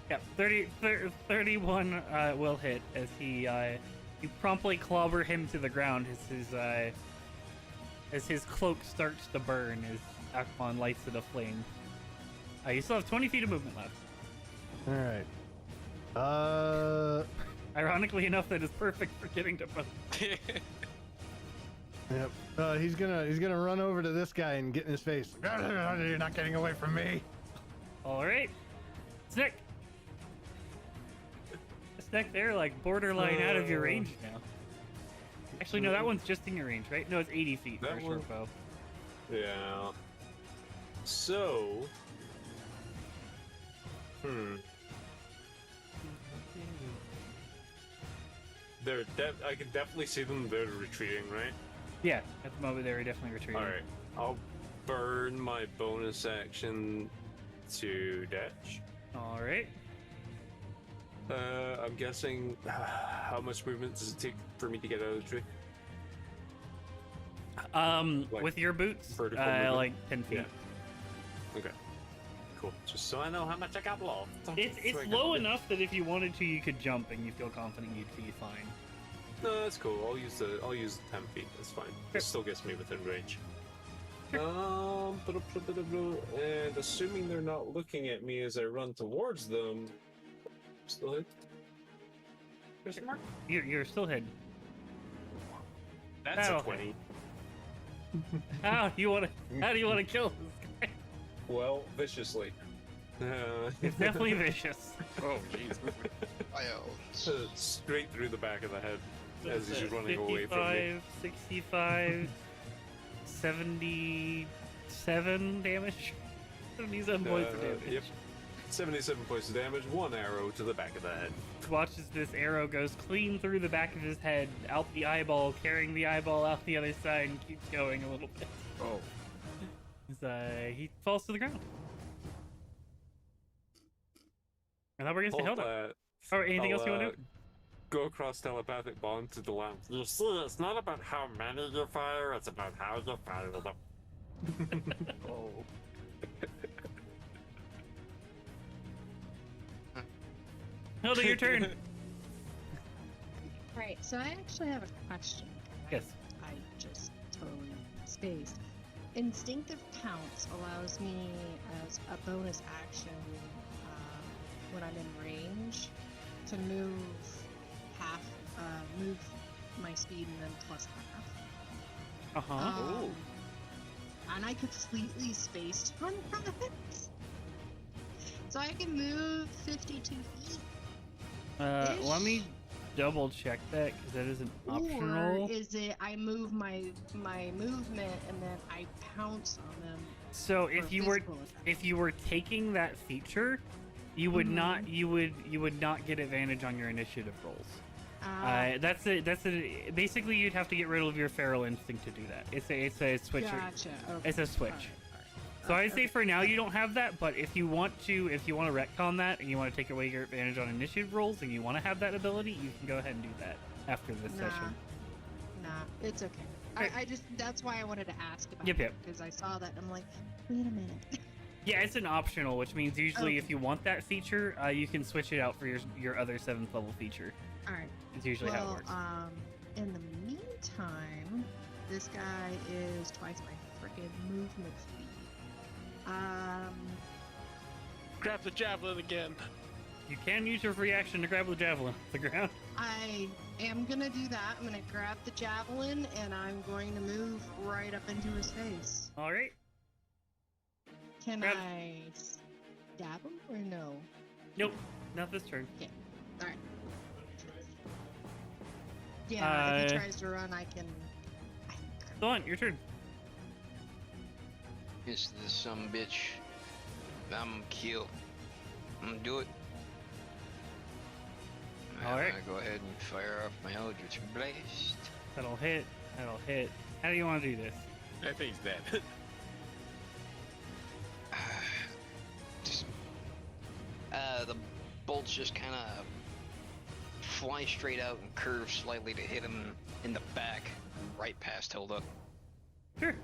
Yeah, 31 will hit as you promptly clobber him to the ground as his cloak starts to burn as Akmon lights it aflame. You still have 20 feet of movement left. All right. Ironically enough, that is perfect for getting to both. Yep. He's gonna run over to this guy and get in his face. You're not getting away from me. All right, Snick. Snick, they're like borderline out of your range now. Actually, no, that one's just in your range, right? No, it's 80 feet for That a short one- bow. Yeah. So. I can definitely see them. They're retreating, right? Yeah, at the moment they were definitely retreating. All right. I'll burn my bonus action to dash. All right. I'm guessing how much movement does it take for me to get out of the tree? Like, With your boots, vertical movement? like 10 feet. Yeah. Okay. Cool. Just so I know how much I got left. It's So I can- low enough that if you wanted to, you could jump, and you feel confident you'd be fine. No, that's cool. I'll use the 10 feet. That's fine. Sure. It still gets me within range. Sure. And assuming they're not looking at me as I run towards them, still hit. Question mark? You're still hidden. That's That'll a 20. How do you want to kill this guy? Well, viciously. It's definitely vicious. Oh jeez. Straight through the back of the head as he's running away from me. 65, 77 damage. 77 points of damage. Yep. 77 points of damage, 1 arrow to the back of the head. Watches this arrow goes clean through the back of his head, out the eyeball, carrying the eyeball out the other side, and keeps going a little bit. Oh. He falls to the ground. And that we're against the held up. Oh, anything else you want to do? Go across telepathic bond to the lamp. You see, it's not about how many you fire, it's about how you fire them. Oh. Hilda, your turn. Right, so I actually have a question. Yes. I just totally spaced. Instinctive Pounce allows me as a bonus action when I'm in range to move move my speed and then plus half. Uh-huh. And I completely spaced on that. So I can move 52 feet. Let me double check that because that isn't optional. Or is it I move my movement and then I pounce on them? So if for you were physical effect? if you were taking that feature, you would not get advantage on your initiative rolls. That's it. Basically, you'd have to get rid of your feral instinct to do that. It's a switch. Gotcha. Okay. It's a switch. Alright. So I'd say for now you don't have that, but if you want to retcon that and you want to take away your advantage on initiative rolls and you want to have that ability, you can go ahead and do that after this session. Nah, it's okay. I just, that's why I wanted to ask about Yep, it, yep. because I saw that and I'm like, wait a minute. Yeah, it's an optional, which means usually if Okay. you want that feature, you can switch it out for your other 7th level feature. Alright. It's usually how it Well, works. in the meantime, this guy is twice my freaking movement speed. Grab the javelin again. You can use your free action to grab the javelin off the ground. I am gonna do that. I'm gonna grab the javelin and I'm going to move right up into his face. All right. Can Grab- I stab him or no? Nope. Not this turn. Alright. Yeah, if he Uh, tries to run, I can. Go on, your turn. Is this some bitch? I'm kill. I'm gonna do it. I'm Alright. gonna go ahead and fire off my Eldritch Blast. That'll hit. That'll hit. How do you want to do this? I think he's dead. Just, the bolts just kind of fly straight out and curve slightly to hit him in the back, right past Hilda. Sure. You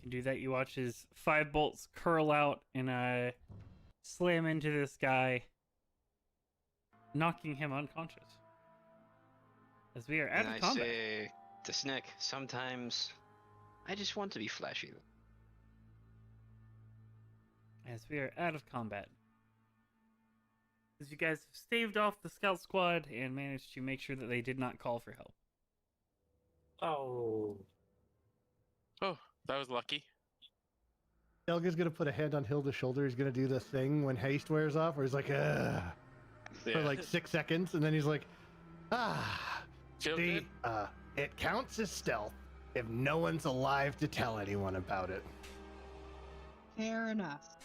can do that. You watch his 5 bolts curl out and slam into this guy, knocking him unconscious. As we are out And of I combat. say to Snick, sometimes I just want to be flashy. As we are out of combat. As you guys have staved off the scout squad and managed to make sure that they did not call for help. Oh. Oh, that was lucky. Helga's gonna put a hand on Hilda's shoulder. He's gonna do the thing when haste wears off, where he's like, ugh, for Yeah. like 6 seconds, and then he's like, ah. Feel See, good? it counts as stealth if no one's alive to tell anyone about it. Fair enough.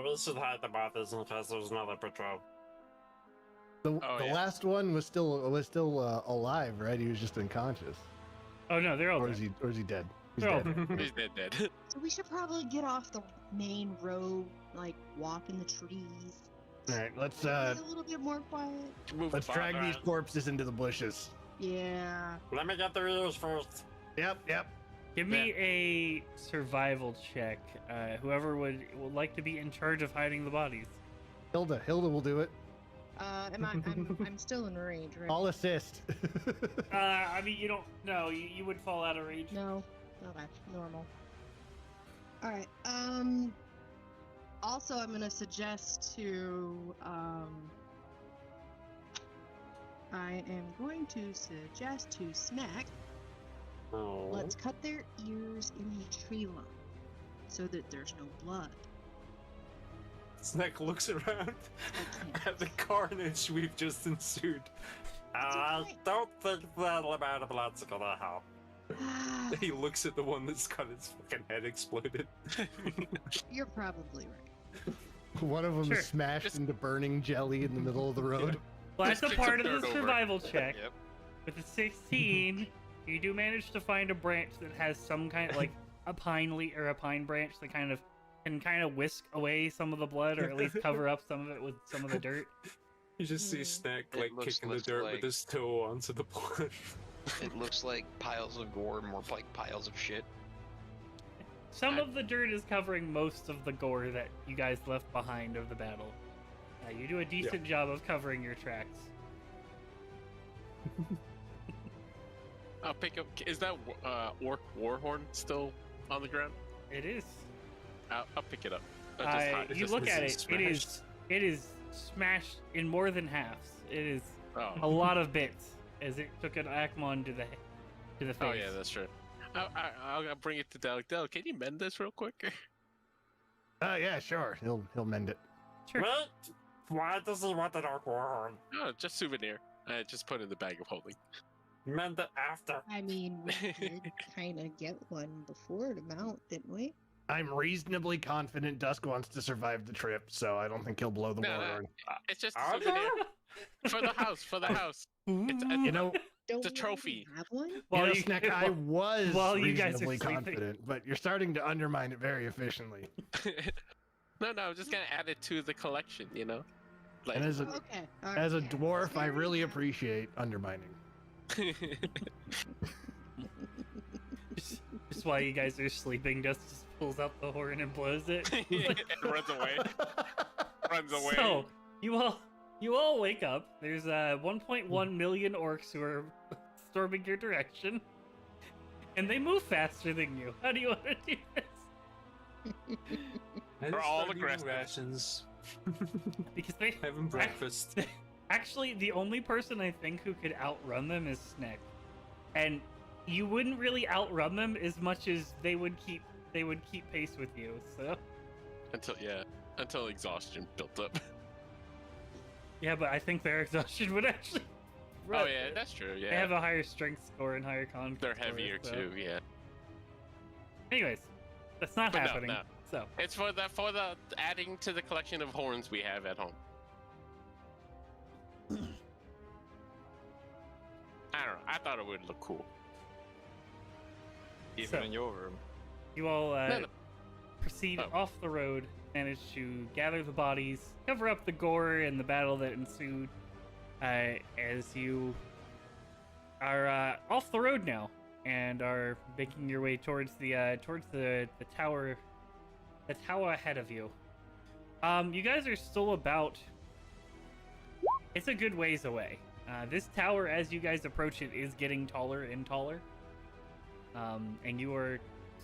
We should hide the bodies in case there's another patrol. The Oh, yeah. last one was still alive, right? He was just unconscious, Oh no, they're all or dead. is he dead? He's They're all dead. He's dead. So we should probably get off the main road, like walk in the trees. All right, let's Be a little bit more quiet. Move let's drag farther these out. corpses into the bushes. Yeah. Let me get the ears first. Yep. Give me a survival check. Whoever would like to be in charge of hiding the bodies. Hilda will do it. I'm still in range, right? I'll assist. I mean, you don't. No, you would fall out of range. No. Okay. Normal. All right. Also, I'm gonna suggest to I am going to suggest to Snack. Oh. Let's cut their ears in a tree line, so that there's no blood. Snack looks around can't. at the carnage we've just ensued. I okay. don't think that amount of blood's gonna help. He looks at the one that's got his fucking head exploded. You're probably right. One of them Sure. is smashed Just- into burning jelly in the middle of the road. Well, that's a Just part kick of some the dirt over. survival check. Yep. With a 16, you do manage to find a branch that has some kind of like a pine or a pine branch that can whisk away some of the blood, or at least cover up some of it with some of the dirt. You just see Hmm. Snack It like looks kicking the less dirt like- with his toe onto the blood. It looks like piles of gore, more like piles of shit. Some of the dirt is covering most of the gore that you guys left behind of the battle. You do a decent job of covering your tracks. I'll pick up. Is that orc warhorn still on the ground? It is. I'll pick it up. I'll just hide it. You look at it. smashed. It is smashed in more than halves. It is a Oh. lot of bits as it took an Akmon to the face. Oh yeah, that's true. I'll bring it to Del. Del, can you mend this real quick? Yeah, sure. He'll mend it. Sure. What? Why does he want an orc warhorn? Oh, just souvenir. Just put it in the bag of holding. Mend it after. I mean, we did kind of get one before to mount, didn't we? I'm reasonably confident Dusk wants to survive the trip, so I don't think he'll blow the No, no. warhorn. It's just a Are souvenir there? for the house. For the house. It's You know, Don't The we already trophy. have one? While you you- Snack, I was while you guys are reasonably sleeping. confident, but you're starting to undermine it very efficiently. no, I'm just gonna add it to the collection. You know. Like, And as a Okay. all right. as a Yeah, dwarf, I fair really enough. appreciate undermining. Just while you guys are sleeping, Dust just pulls out the horn and blows it. And runs away. Runs away. So you all wake up. There's 1.1 million orcs who are storming your direction, and they move faster than you. How do you want to do this? We're all aggressive. Rations. Because they Having breakfast. Actually, the only person I think who could outrun them is Sneck, and you wouldn't really outrun them as much as they would keep pace with you. So until exhaustion built up. yeah, but I think their exhaustion would actually. Oh yeah, that's true. Yeah, They have a higher strength score and higher con. they're score, heavier so. too. Yeah. Anyways, that's not But no, happening. no. So It's for the adding to the collection of horns we have at home. I don't know. I thought it would look cool. Even So- in your room. you all No. proceed Oh. off the road, manage to gather the bodies, cover up the gore and the battle that ensued, as you are off the road now and are making your way towards the tower, the tower ahead of you. You guys are still about. It's a good ways away. This tower, as you guys approach it, is getting taller and taller. And you are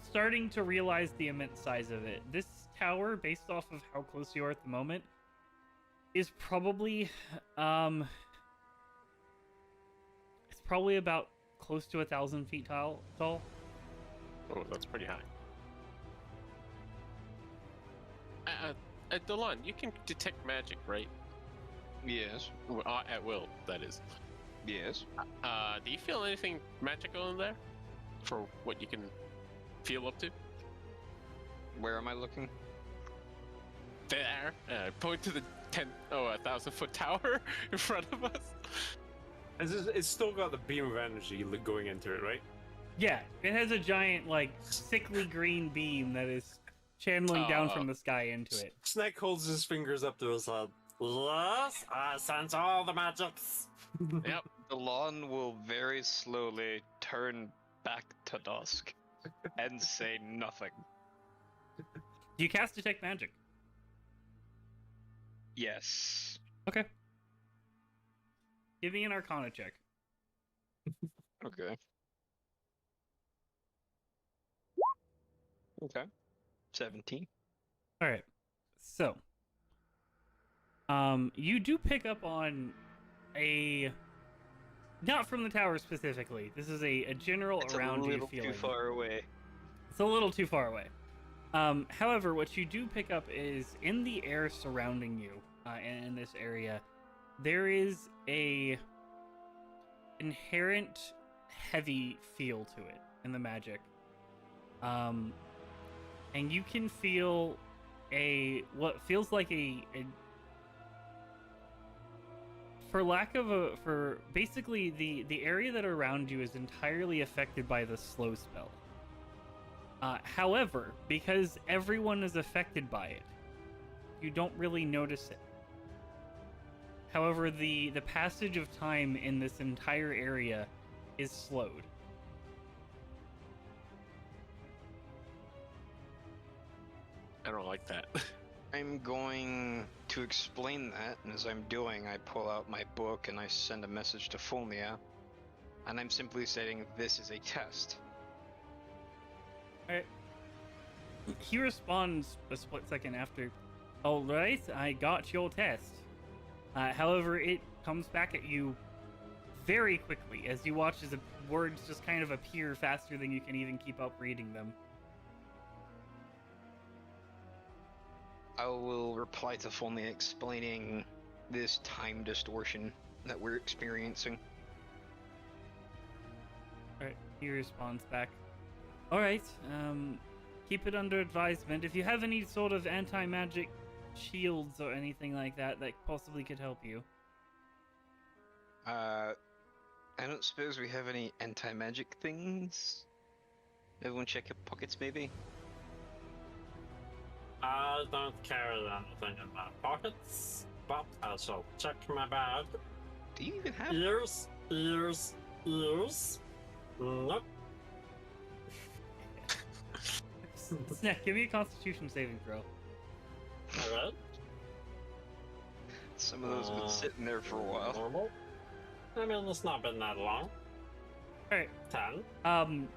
starting to realize the immense size of it. This tower, based off of how close you are at the moment, is probably it's probably about close to 1,000 feet tall. Oh, that's pretty high. Dolan, you can detect magic, right? Yes. At will, that is. Yes. Do you feel anything magical in there? For what you can feel up to? Where am I looking? There. Point to the 1,000-foot tower in front of us. It's still got the beam of energy going into it, right? Yeah, it has a giant, like, sickly green beam that is channeling down from the sky into it. Snake holds his fingers up to his head. Yes, I sense all the magics. Yep. The lawn will very slowly turn back to dusk and say nothing. Do you cast Detect Magic? Yes. Okay. Give me an Arcana check. Okay. Okay. 17. All right. So, you do pick up on not from the tower specifically. This is a general It's around a you little feeling. too far away. It's a little too far away. However, what you do pick up is in the air surrounding you, and in this area, there is a inherent heavy feel to it in the magic. And you can feel what feels like for basically the area that around you is entirely affected by the slow spell. However, because everyone is affected by it, you don't really notice it. However, the passage of time in this entire area is slowed. I don't like that. I'm going to explain that, and as I'm doing, I pull out my book and I send a message to Fulnia, and I'm simply stating this is a test. Alright. He responds a split second after, "Alright, I got your test." However, it comes back at you very quickly as you watch as the words just kind of appear faster than you can even keep up reading them. I will reply to Fulnia explaining this time distortion that we're experiencing. Alright, he responds back, "Alright, keep it under advisement. If you have any sort of anti-magic shields or anything like that possibly could help you." I don't suppose we have any anti-magic things? Everyone check your pockets, maybe? I don't carry anything in my pockets, but I shall check my bag. Do you even have... Ears, Ears? Nope. Snack, give me a Constitution saving throw. Alright. Some of those have been sitting there for a while. Normal. I mean, it's not been that long. All right. 10.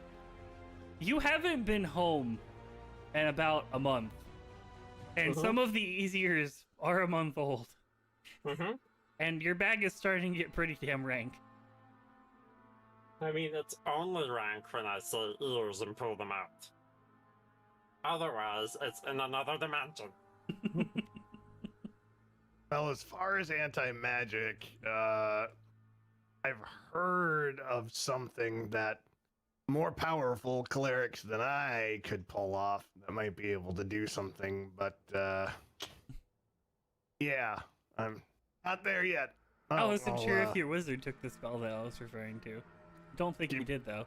You haven't been home in about a month, and some of the easiers are a month old. Mm-hmm. And your bag is starting to get pretty damn rank. I mean, it's only rank when I say ears and pull them out. Otherwise, it's in another dimension. Well, as far as anti-magic, I've heard of something that more powerful clerics than I could pull off that might be able to do something, but yeah, I'm not there yet. I wasn't sure if your wizard took the spell that I was referring to. Don't think you did though.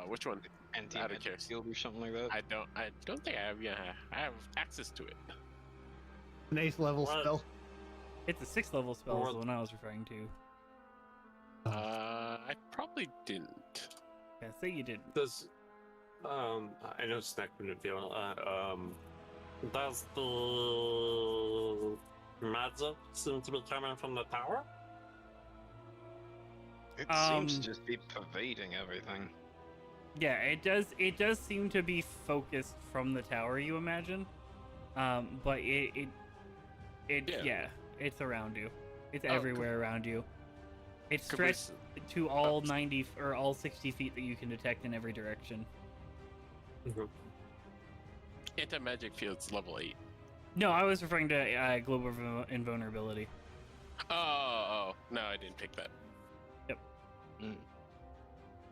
Which one? Anti-magic shield or something like that. I don't think I have. Yeah, I have access to it. An 8th level What? spell. It's a 6th level spell is the one I was referring to. I probably didn't. Yeah, say you didn't. Does I know Snack wouldn't feel does the magic seem to be coming from the tower? It seems to just be pervading everything. Yeah, it does. It does seem to be focused from the tower. You imagine, but yeah, it's around you. It's everywhere around you. It's stretched to all 90 or all 60 feet that you can detect in every direction. Mm-hmm. Anti-magic field's level 8. No, I was referring to global invulnerability. Oh, no, I didn't pick that. Yep.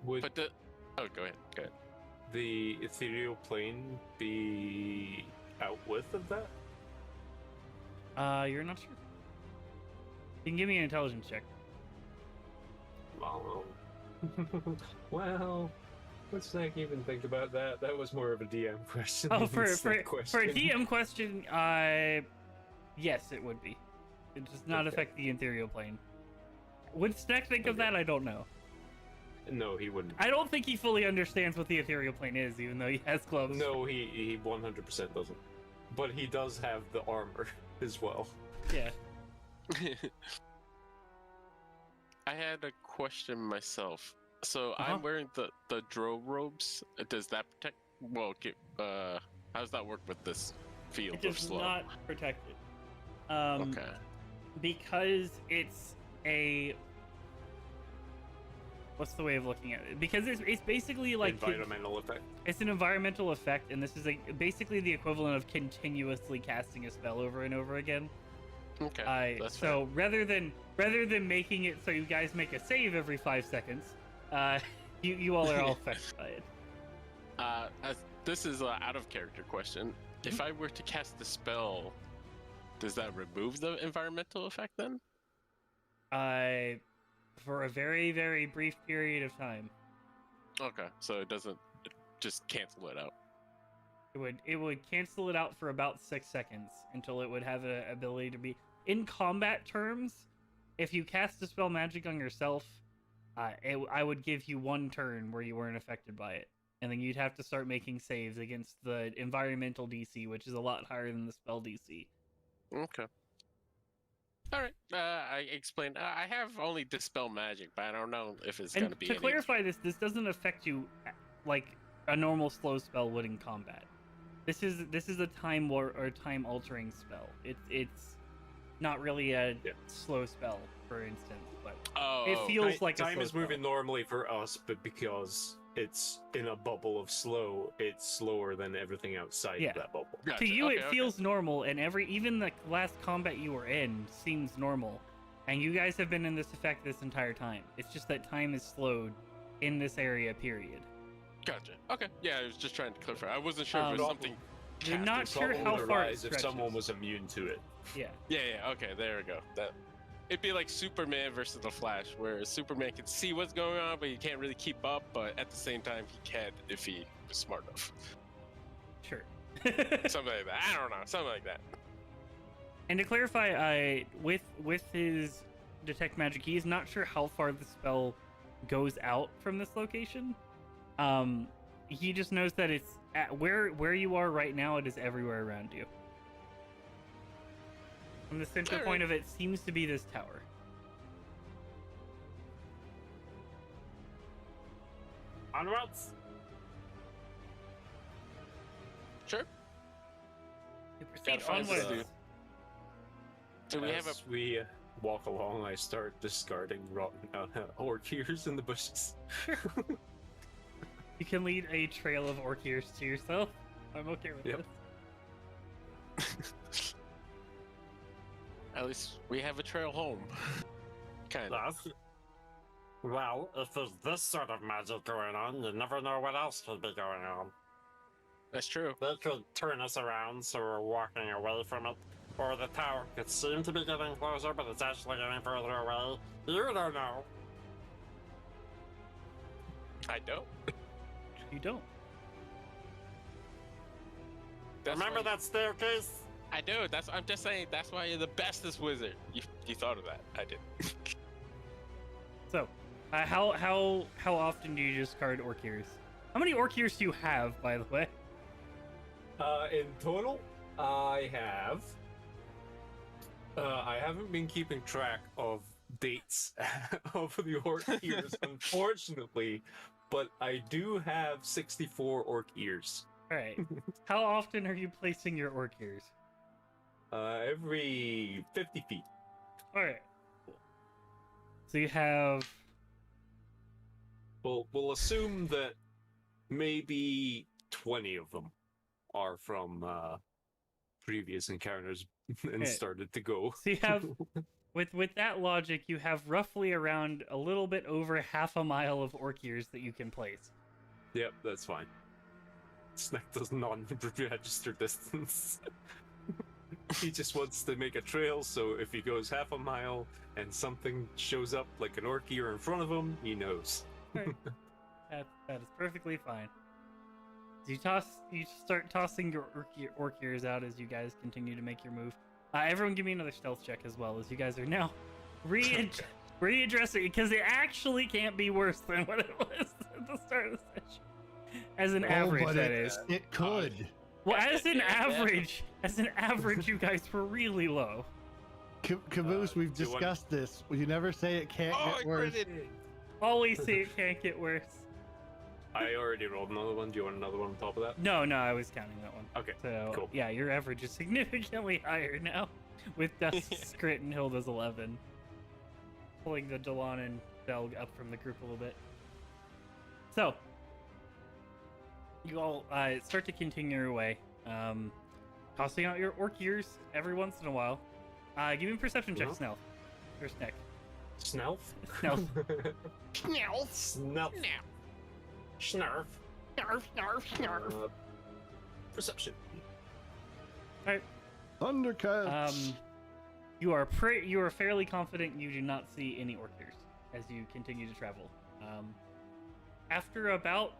Would But go ahead. the ethereal plane be outwith of that? You're not sure. You can give me an intelligence check. Well, let's not even think about that. That was more of a DM question. Oh, than for a a Snack question. DM question, yes, it would be. It does not affect the ethereal plane. Would Snack think of that? I don't know. No, he wouldn't. I don't think he fully understands what the ethereal plane is, even though he has gloves. No, he 100% doesn't. But he does have the armor as well. Yeah. I had a question myself. So I'm wearing the drow robes. Does that protect? Well, how does that work with this field It of does slow? not protect it. Okay. Because it's a... What's the way of looking at it? Because it's basically like... Environmental effect. It's an environmental effect, and this is basically the equivalent of continuously casting a spell over and over again. Okay. That's so rather than making it so you guys make a save every 5 seconds, you all are all affected by it. This is an out of character question. If I were to cast the spell, does that remove the environmental effect then? For a very, very brief period of time. Okay, so it doesn't just cancel it out. It would cancel it out for about 6 seconds until it would have an ability to be in combat terms. If you cast a spell magic on yourself, I would give you 1 turn where you weren't affected by it, and then you'd have to start making saves against the environmental DC, which is a lot higher than the spell DC. Okay. All right. I explained. I have only dispel magic, but I don't know if it's going to be. To clarify this doesn't affect you like a normal slow spell would in combat. This is a time war or time altering spell. It's not really a slow spell, for instance, but it feels like time is moving spell. normally for us, but because it's in a bubble of slow, it's slower than everything outside of that bubble. Gotcha. To you, it feels normal, and even the last combat you were in seems normal, and you guys have been in this effect this entire time. It's just that time is slowed in this area, period. Gotcha. Okay. Yeah, I was just trying to clarify. I wasn't sure if it was something. You're not sure Problem how would far it arise if stretches. someone was immune to it. Yeah. Yeah. Okay. There we go. It'd be like Superman versus the Flash, where Superman can see what's going on, but he can't really keep up. But at the same time, he can if he was smart enough. Sure. Something like that. I don't know. Something like that. And to clarify, with his detect magic, he is not sure how far the spell goes out from this location. He just knows that it's at where you are right now. It is everywhere around you. And the center point of it seems to be this tower. Onwards. Sure. You proceed find onwards. this dude. Do we have a? As we walk along, I start discarding rotten orc ears in the bushes. You can lead a trail of orc ears to yourself. I'm okay with Yep. this. At least we have a trail home. Kind of. Well, if there's this sort of magic going on, you never know what else could be going on. That's true. They could turn us around so we're walking away from it, or the tower could seem to be getting closer, but it's actually getting further away. You don't know. I don't. You don't. Remember that staircase? I do. I'm just saying. That's why you're the bestest wizard. You thought of that. I did. So, how often do you discard orc ears? How many orc ears do you have, by the way? In total, I have. I haven't been keeping track of dates of the orc ears, unfortunately, but I do have 64 orc ears. All right. How often are you placing your orc ears? Every 50 feet. All right. Cool. So you have. We'll assume that maybe 20 of them are from previous encounters and Okay. started to go. So you have, with that logic, you have roughly around a little bit over half a mile of orc ears that you can place. Yep, that's fine. Snack does not register distance. He just wants to make a trail, so if he goes half a mile and something shows up like an orc ear in front of him, he knows. Right. That is perfectly fine. So you start tossing your orc ears out as you guys continue to make your move. Everyone give me another stealth check as well, as you guys are now readdressing, because it actually can't be worse than what it was at the start of the session. As an average, but that is. It could. Well, as an average, you guys were really low. Caboose, we've do you want- discussed this. You never say it can't get worse. Always say it can't get worse. I already rolled another one. Do you want another one on top of that? No, I was counting that one. Okay, So, cool. yeah, your average is significantly higher now, with Dust's crit and Hilda's 11. Pulling the Delon and Delg up from the group a little bit. So, you all start to continue your way, tossing out your orc ears every once in a while. Give me a perception check, Yeah. Snell. Or Sneck. Snelf? Snelf. Snelf. Snarf. Perception. Alright. Thundercats. You are fairly confident you do not see any orc ears as you continue to travel. After about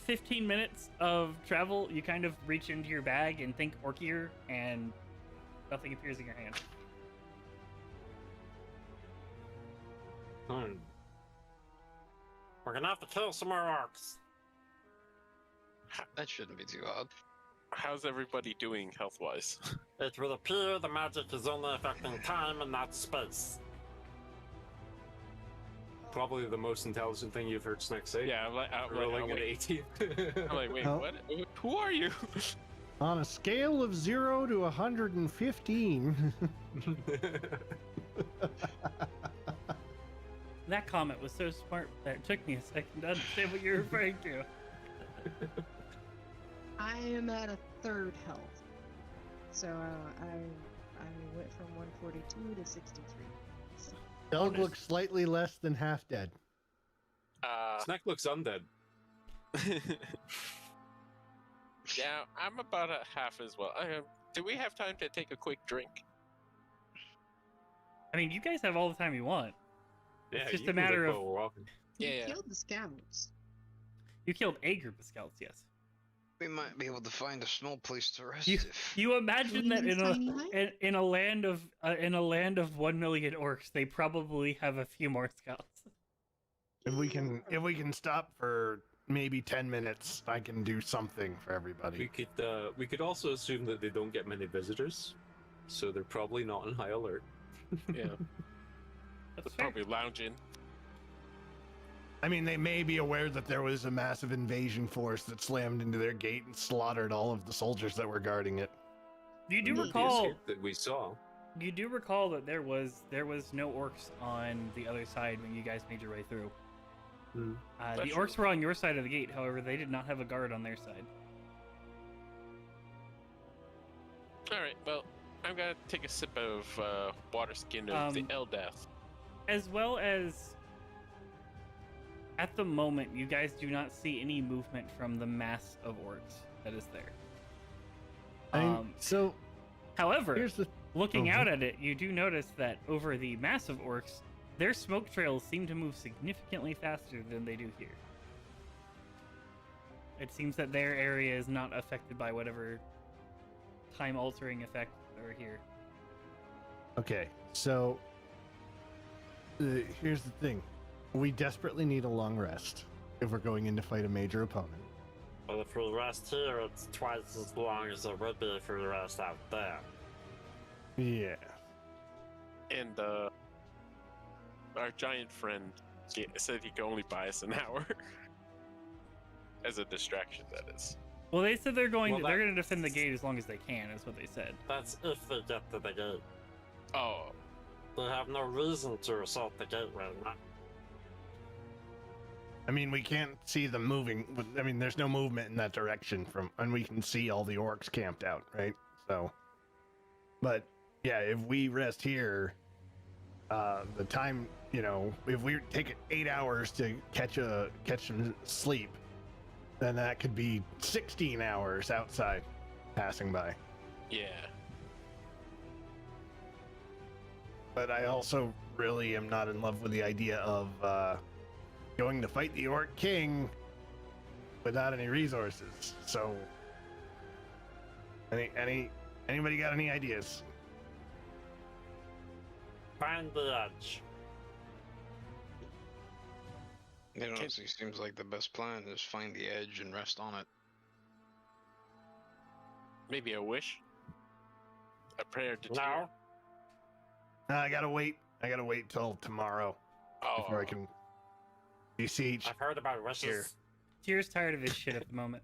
15 minutes of travel, you kind of reach into your bag and think orc ear, and nothing appears in your hand. We're gonna have to kill some more orcs. That shouldn't be too hard. How's everybody doing health-wise? It will appear the magic is only affecting time and not space. Probably the most intelligent thing you've heard Snack say. Yeah, I'm like, Rolling an 18. I'm like, wait, Oh. what? Who are you? On a scale of 0 to 115. That comment was so smart that it took me a second to understand what you're referring to. I am at a third health, so I went from 142 to 63. So, Doug looks slightly less than half dead. Snack looks undead. Yeah, I'm about at half as well. Do we have time to take a quick drink? I mean, you guys have all the time you want. Yeah, just you a can matter look of- while we're walking. you Yeah. killed the scouts. You killed a group of scouts, yes. We might be able to find a small place to rest You if... you imagine that Teeny tiny hut? in a land of 1 million orcs, they probably have a few more scouts. If we can stop for maybe 10 minutes, I can do something for everybody. We could also assume that they don't get many visitors, so they're probably not on high alert. Yeah. That's They're fair. probably lounging. I mean, they may be aware that there was a massive invasion force that slammed into their gate and slaughtered all of the soldiers that were guarding it. You do Not the recall. escape that we saw. You do recall that there was no orcs on the other side when you guys made your way through. Hmm. The That's orcs true. were on your side of the gate, however, they did not have a guard on their side. All right. Well, I'm gonna take a sip of water skin of the Eldath. As well as, at the moment, you guys do not see any movement from the mass of orcs that is there. I mean, so However, here's the looking out at it, you do notice that over the massive orcs, their smoke trails seem to move significantly faster than they do here. It seems that their area is not affected by whatever time-altering effects are here. Okay, so here's the thing. We desperately need a long rest if we're going in to fight a major opponent. But if we rest here, it's twice as long as it would be if we rest out there. Yeah. And our giant friend said he could only buy us an hour. As a distraction, that is. Well, they said they're going Well, to defend the gate as long as they can, is what they said. That's if they get to the gate. Oh, They have no reason to assault the gate right now. I mean, we can't see them moving. I mean, there's no movement in that direction and we can see all the orcs camped out, right? So, but yeah, if we rest here, the time, if we take 8 hours to catch some sleep, then that could be 16 hours outside passing by. yeah. But I also really am not in love with the idea of going to fight the Orc King without any resources. So, anybody got any ideas? Find the edge. It honestly seems like the best plan is find the edge and rest on it. Maybe a wish? A prayer to No. I gotta wait. I gotta wait till tomorrow before I can beseech. I've heard about wishes. Here. Tyr's tired of his shit at the moment.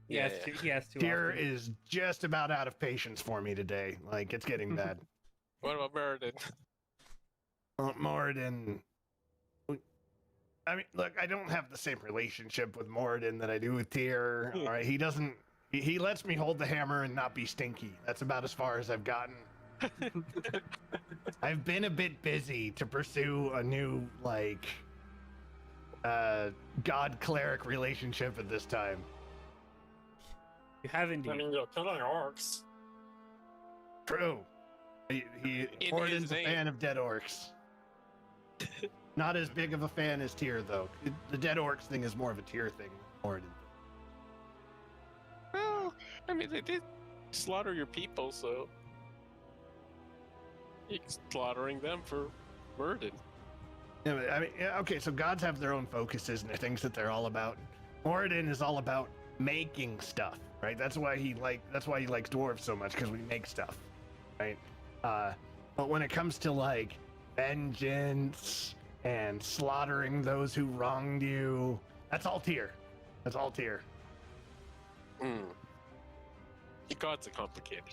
He Yeah, has to. Tyr often. is just about out of patience for me today. Like, it's getting bad. What about Meriden? Moradin. I mean, look, I don't have the same relationship with Moradin that I do with Tyr. All right, he doesn't. He lets me hold the hammer and not be stinky. That's about as far as I've gotten. I've been a bit busy to pursue a new, god cleric relationship at this time. You have indeed. I mean, you're killing orcs. True. In Moradin's his a name. fan of dead orcs. Not as big of a fan as Tyr, though. The dead orcs thing is more of a Tyr thing. Moradin. Well, I mean, they did slaughter your people, so you're slaughtering them for Meriden. Yeah, but, I mean, yeah, okay, so gods have their own focuses and their things that they're all about. Moradin is all about making stuff, right? That's why he likes dwarves so much, because we make stuff, right? But when it comes to vengeance and slaughtering those who wronged you, that's all Tyr. That's all Tyr. The gods are complicated.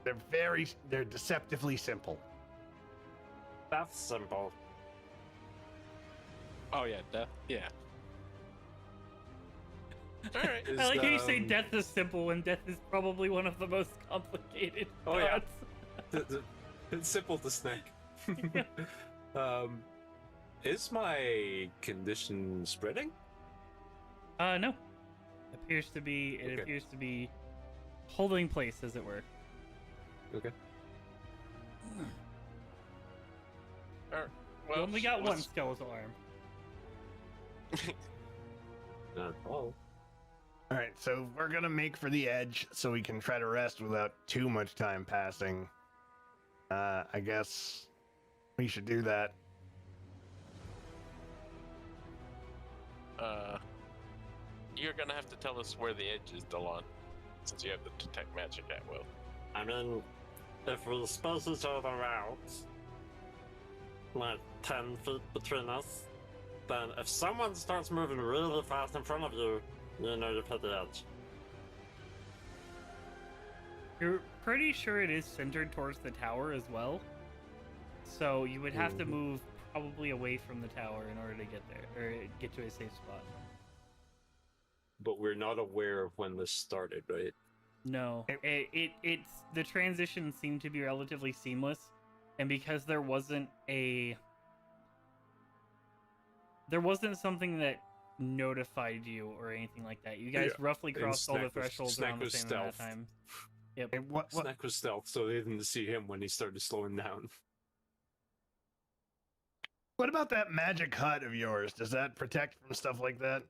They're deceptively simple. That's simple. Oh yeah, death. Yeah. All right. I like how you say death is simple when death is probably one of the most complicated. Oh, yeah. gods. It's simple to snack. Is my condition spreading? No. It appears to be holding place, as it were. Okay. Well, We only got one what's- skeletal arm. Oh. All right, so we're gonna make for the edge so we can try to rest without too much time passing. I guess we should do that. you're gonna have to tell us where the edge is, Delon, since you have the detect magic at will. I mean, if we space each other out, like 10 feet between us, then if someone starts moving really fast in front of you, you know you've hit the edge. You're pretty sure it is centered towards the tower as well. So you would have to move probably away from the tower in order to get there, or get to a safe spot. But we're not aware of when this started, right? No, it's the transition seemed to be relatively seamless, and because there wasn't something that notified you or anything like that. You guys roughly crossed all the thresholds around the same amount of time. Yep. And what Snack was stealth, so they didn't see him when he started slowing down. what about that magic hut of yours? Does that protect from stuff like that?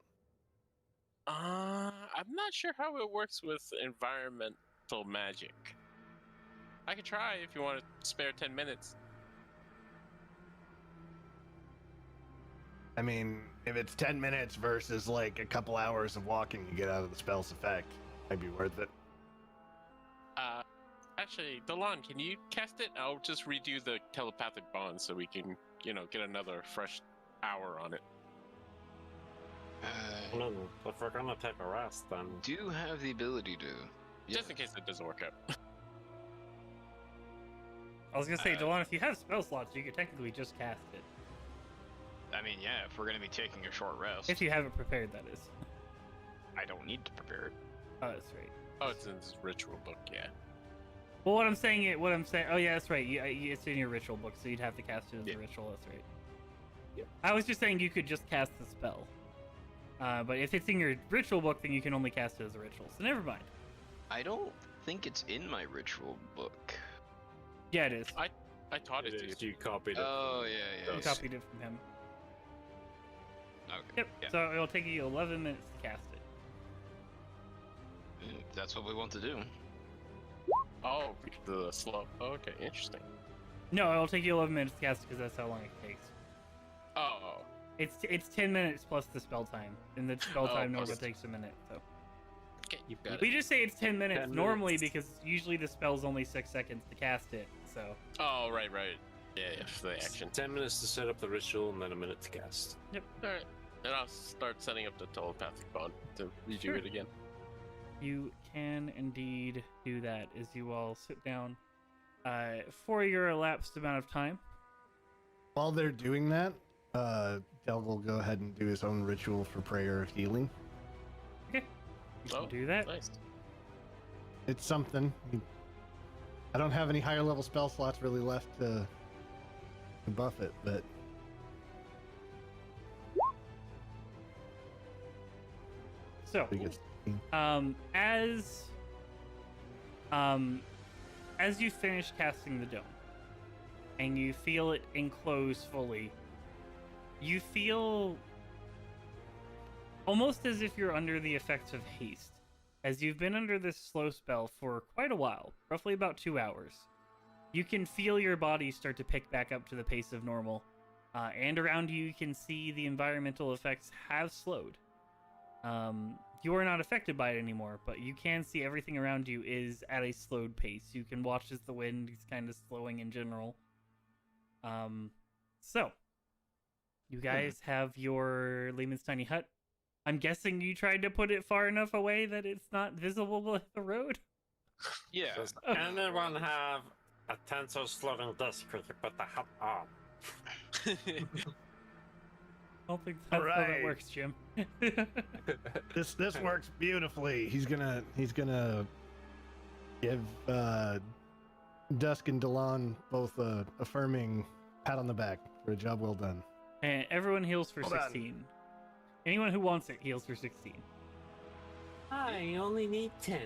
I'm not sure how it works with environmental magic. I could try if you want to spare 10 minutes. I mean, if it's 10 minutes versus like a couple hours of walking to get out of the spell's effect, might be worth it. Actually, Delon, can you cast it? I'll just redo the telepathic bond so we can, get another fresh hour on it. I mean, if we're gonna take a rest, then... Do have the ability to. Just in case it doesn't work out. I was gonna say, Delon, if you have spell slots, you could technically just cast it. I mean, yeah, if we're gonna be taking a short rest. If you have it prepared, that is. I don't need to prepare it. Oh, that's right. Oh, it's in this ritual book, yeah. Well, what I'm saying, oh yeah, that's right. It's in your ritual book, so you'd have to cast it as a ritual. That's right. Yeah. I was just saying you could just cast the spell. But if it's in your ritual book, then you can only cast it as a ritual. So never mind. I don't think it's in my ritual book. Yeah, it is. I taught it to you. You copied it. Oh, yeah. You copied it from him. Okay. Yep. Yeah. So it'll take you 11 minutes to cast it. If that's what we want to do. Oh, the slow. Okay, interesting. No, it'll take you 11 minutes to cast it because that's how long it takes. Oh. It's 10 minutes plus the spell time, and the spell time normally okay. takes a minute. So Okay, you've got we it. just say it's 10 minutes 10 normally minutes. because usually the spell's only 6 seconds to cast it. So Oh, right. Yeah, for the action. 10 minutes to set up the ritual and then a minute to cast. Alright. And I'll start setting up the telepathic bond to redo Sure. it again. you can indeed do that as you all sit down for your elapsed amount of time. While they're doing that, Del will go ahead and do his own ritual for prayer of healing. You Oh, can do that. nice. It's something. I don't have any higher level spell slots really left to buff it, but So he gets. as you finish casting the dome and you feel it enclose fully, you feel almost as if you're under the effects of haste, as you've been under this slow spell for quite a while, roughly about 2 hours. You can feel your body start to pick back up to the pace of normal, and around you can see the environmental effects have slowed. You are not affected by it anymore, but you can see everything around you is at a slowed pace. You can watch as the wind is kind of slowing in general. So, you guys have your Lehman's tiny hut. I'm guessing you tried to put it far enough away that it's not visible with the road? Yeah. Does anyone have a tensor floating disc we could put the hut on? I don't think that's how that Alright. works, Jim. This works beautifully. He's gonna give Dusk and Delon both a affirming pat on the back for a job well done. And everyone heals for Hold on. 16. Anyone who wants it heals for 16. I only need 10.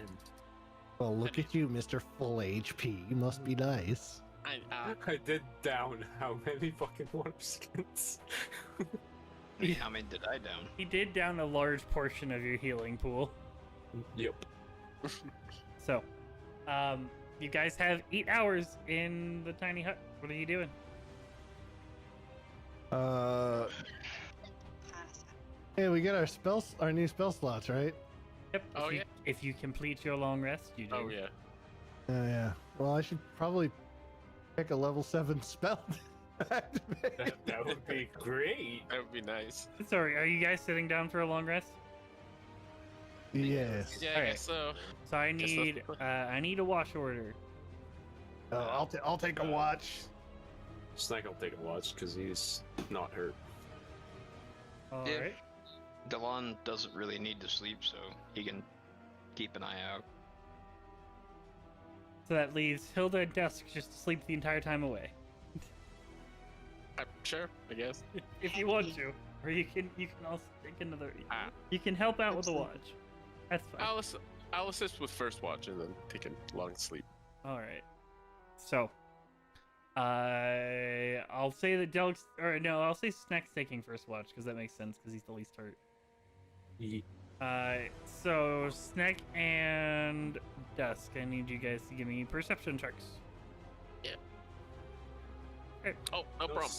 Well, look at you, Mr. Full HP. You must be nice. I did down how many fucking water skins? How many did I down? He did down a large portion of your healing pool. Yep. So, you guys have 8 hours in the tiny hut. What are you doing? Pass. Hey, we get our new spell slots, right? Yep. Oh, yeah. If you complete your long rest, you do. Oh yeah. Oh yeah. Well, I should probably pick a level 7 spell. to activate. That would be great. That would be nice. Sorry, are you guys sitting down for a long rest? Yes. Yeah, I Alright. guess so. So I Guess need I need a watch order. I'll take a watch. Snack will take a watch because he's not hurt. All Yeah. right. Delon doesn't really need to sleep, so he can keep an eye out. So that leaves Hilda and Dusk just to sleep the entire time away, Sure, I guess. if you want to, or you can also take another. Ah. You can help out with the Absolutely. watch. That's fine. I'll assist with first watch and then take a long sleep. All right. So, I'll say that Delg's, or no, I'll say Snack's taking first watch because that makes sense because he's the least hurt. So Snack and Dusk, I need you guys to give me perception checks. Oh, no problem.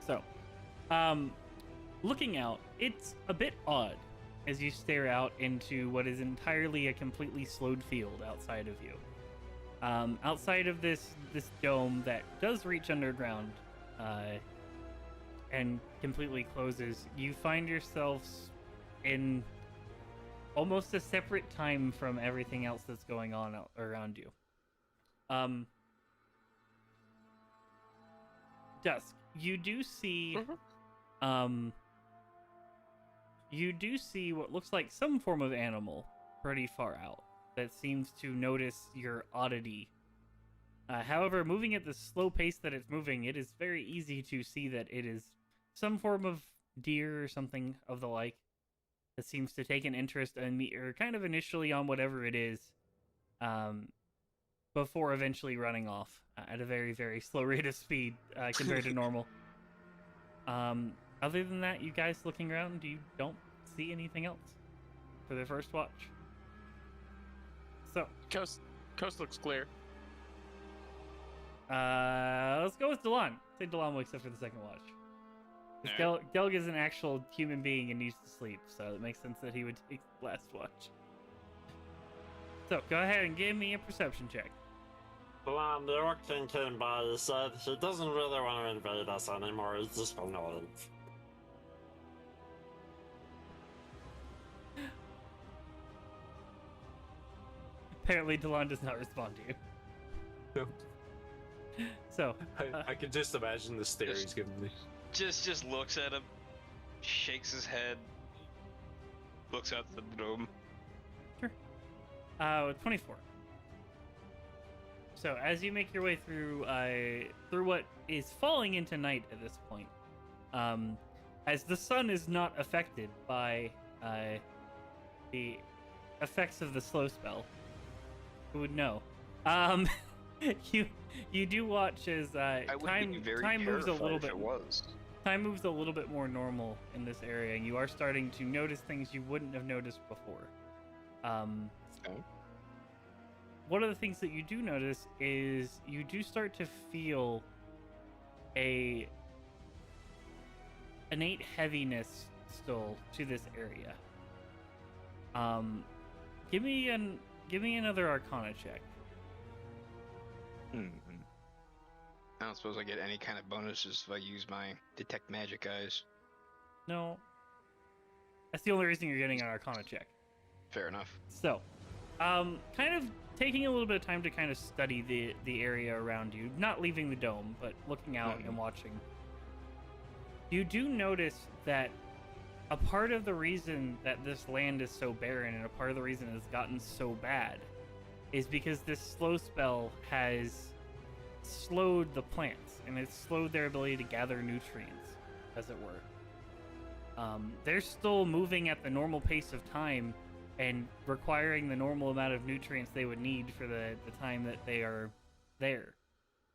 So, looking out, it's a bit odd as you stare out into what is entirely a completely slowed field outside of you. Outside of this dome that does reach underground, and completely closes, you find yourselves in almost a separate time from everything else that's going on around you. Dusk, you do see you do see what looks like some form of animal pretty far out that seems to notice your oddity. However, moving at the slow pace that it's moving, it is very easy to see that it is some form of deer or something of the like that seems to take an interest in me, or kind of initially on whatever it is, before eventually running off at a very, very slow rate of speed compared to normal. Other than that, you guys looking around, you don't see anything else for the first watch. So, Coast looks clear. let's go with Delon. Say Delon wakes up for the second watch. 'Cause Delg is an actual human being and needs to sleep, so it makes sense that he would take the last watch. So, go ahead and give me a perception check. Blonde, the Orc King came by, he said he doesn't really want to invade us anymore, he's just annoyed. Apparently, Delon does not respond to you. No. So, I can just imagine the stare he's giving me. Just looks at him, shakes his head, looks out the dome. 24. So, as you make your way through what is falling into night at this point, as the sun is not affected by the effects of the slow spell, who would know? You do watch as I would be very time moves a terrified little if bit. it was. Time moves a little bit more normal in this area, and you are starting to notice things you wouldn't have noticed before. Okay. One of the things that you do notice is you do start to feel a innate heaviness still to this area. Give me another Arcana check. I don't suppose I get any kind of bonuses if I use my detect magic eyes. No, that's the only reason you're getting an Arcana check. Fair enough. So, kind of taking a little bit of time to kind of study the area around you, not leaving the dome, but looking out and watching. You do notice that a part of the reason that this land is so barren and a part of the reason it's gotten so bad is because this slow spell has slowed the plants and it's slowed their ability to gather nutrients, as it were. They're still moving at the normal pace of time and requiring the normal amount of nutrients they would need for the time that they are there.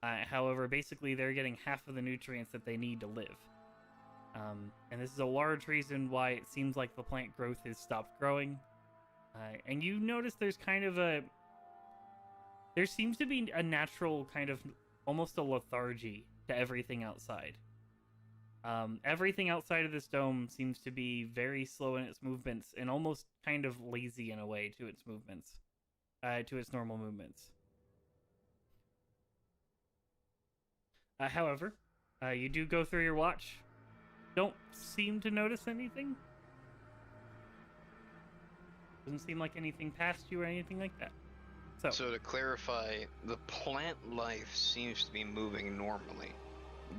However, basically they're getting half of the nutrients that they need to live. And this is a large reason why it seems like the plant growth has stopped growing. And you notice there's kind of there seems to be a natural kind of almost a lethargy to everything outside. Everything outside of this dome seems to be very slow in its movements and almost kind of lazy in a way to its movements, to its normal movements. However, you do go through your watch. Don't seem to notice anything. Doesn't seem like anything passed you or anything like that. So to clarify, the plant life seems to be moving normally,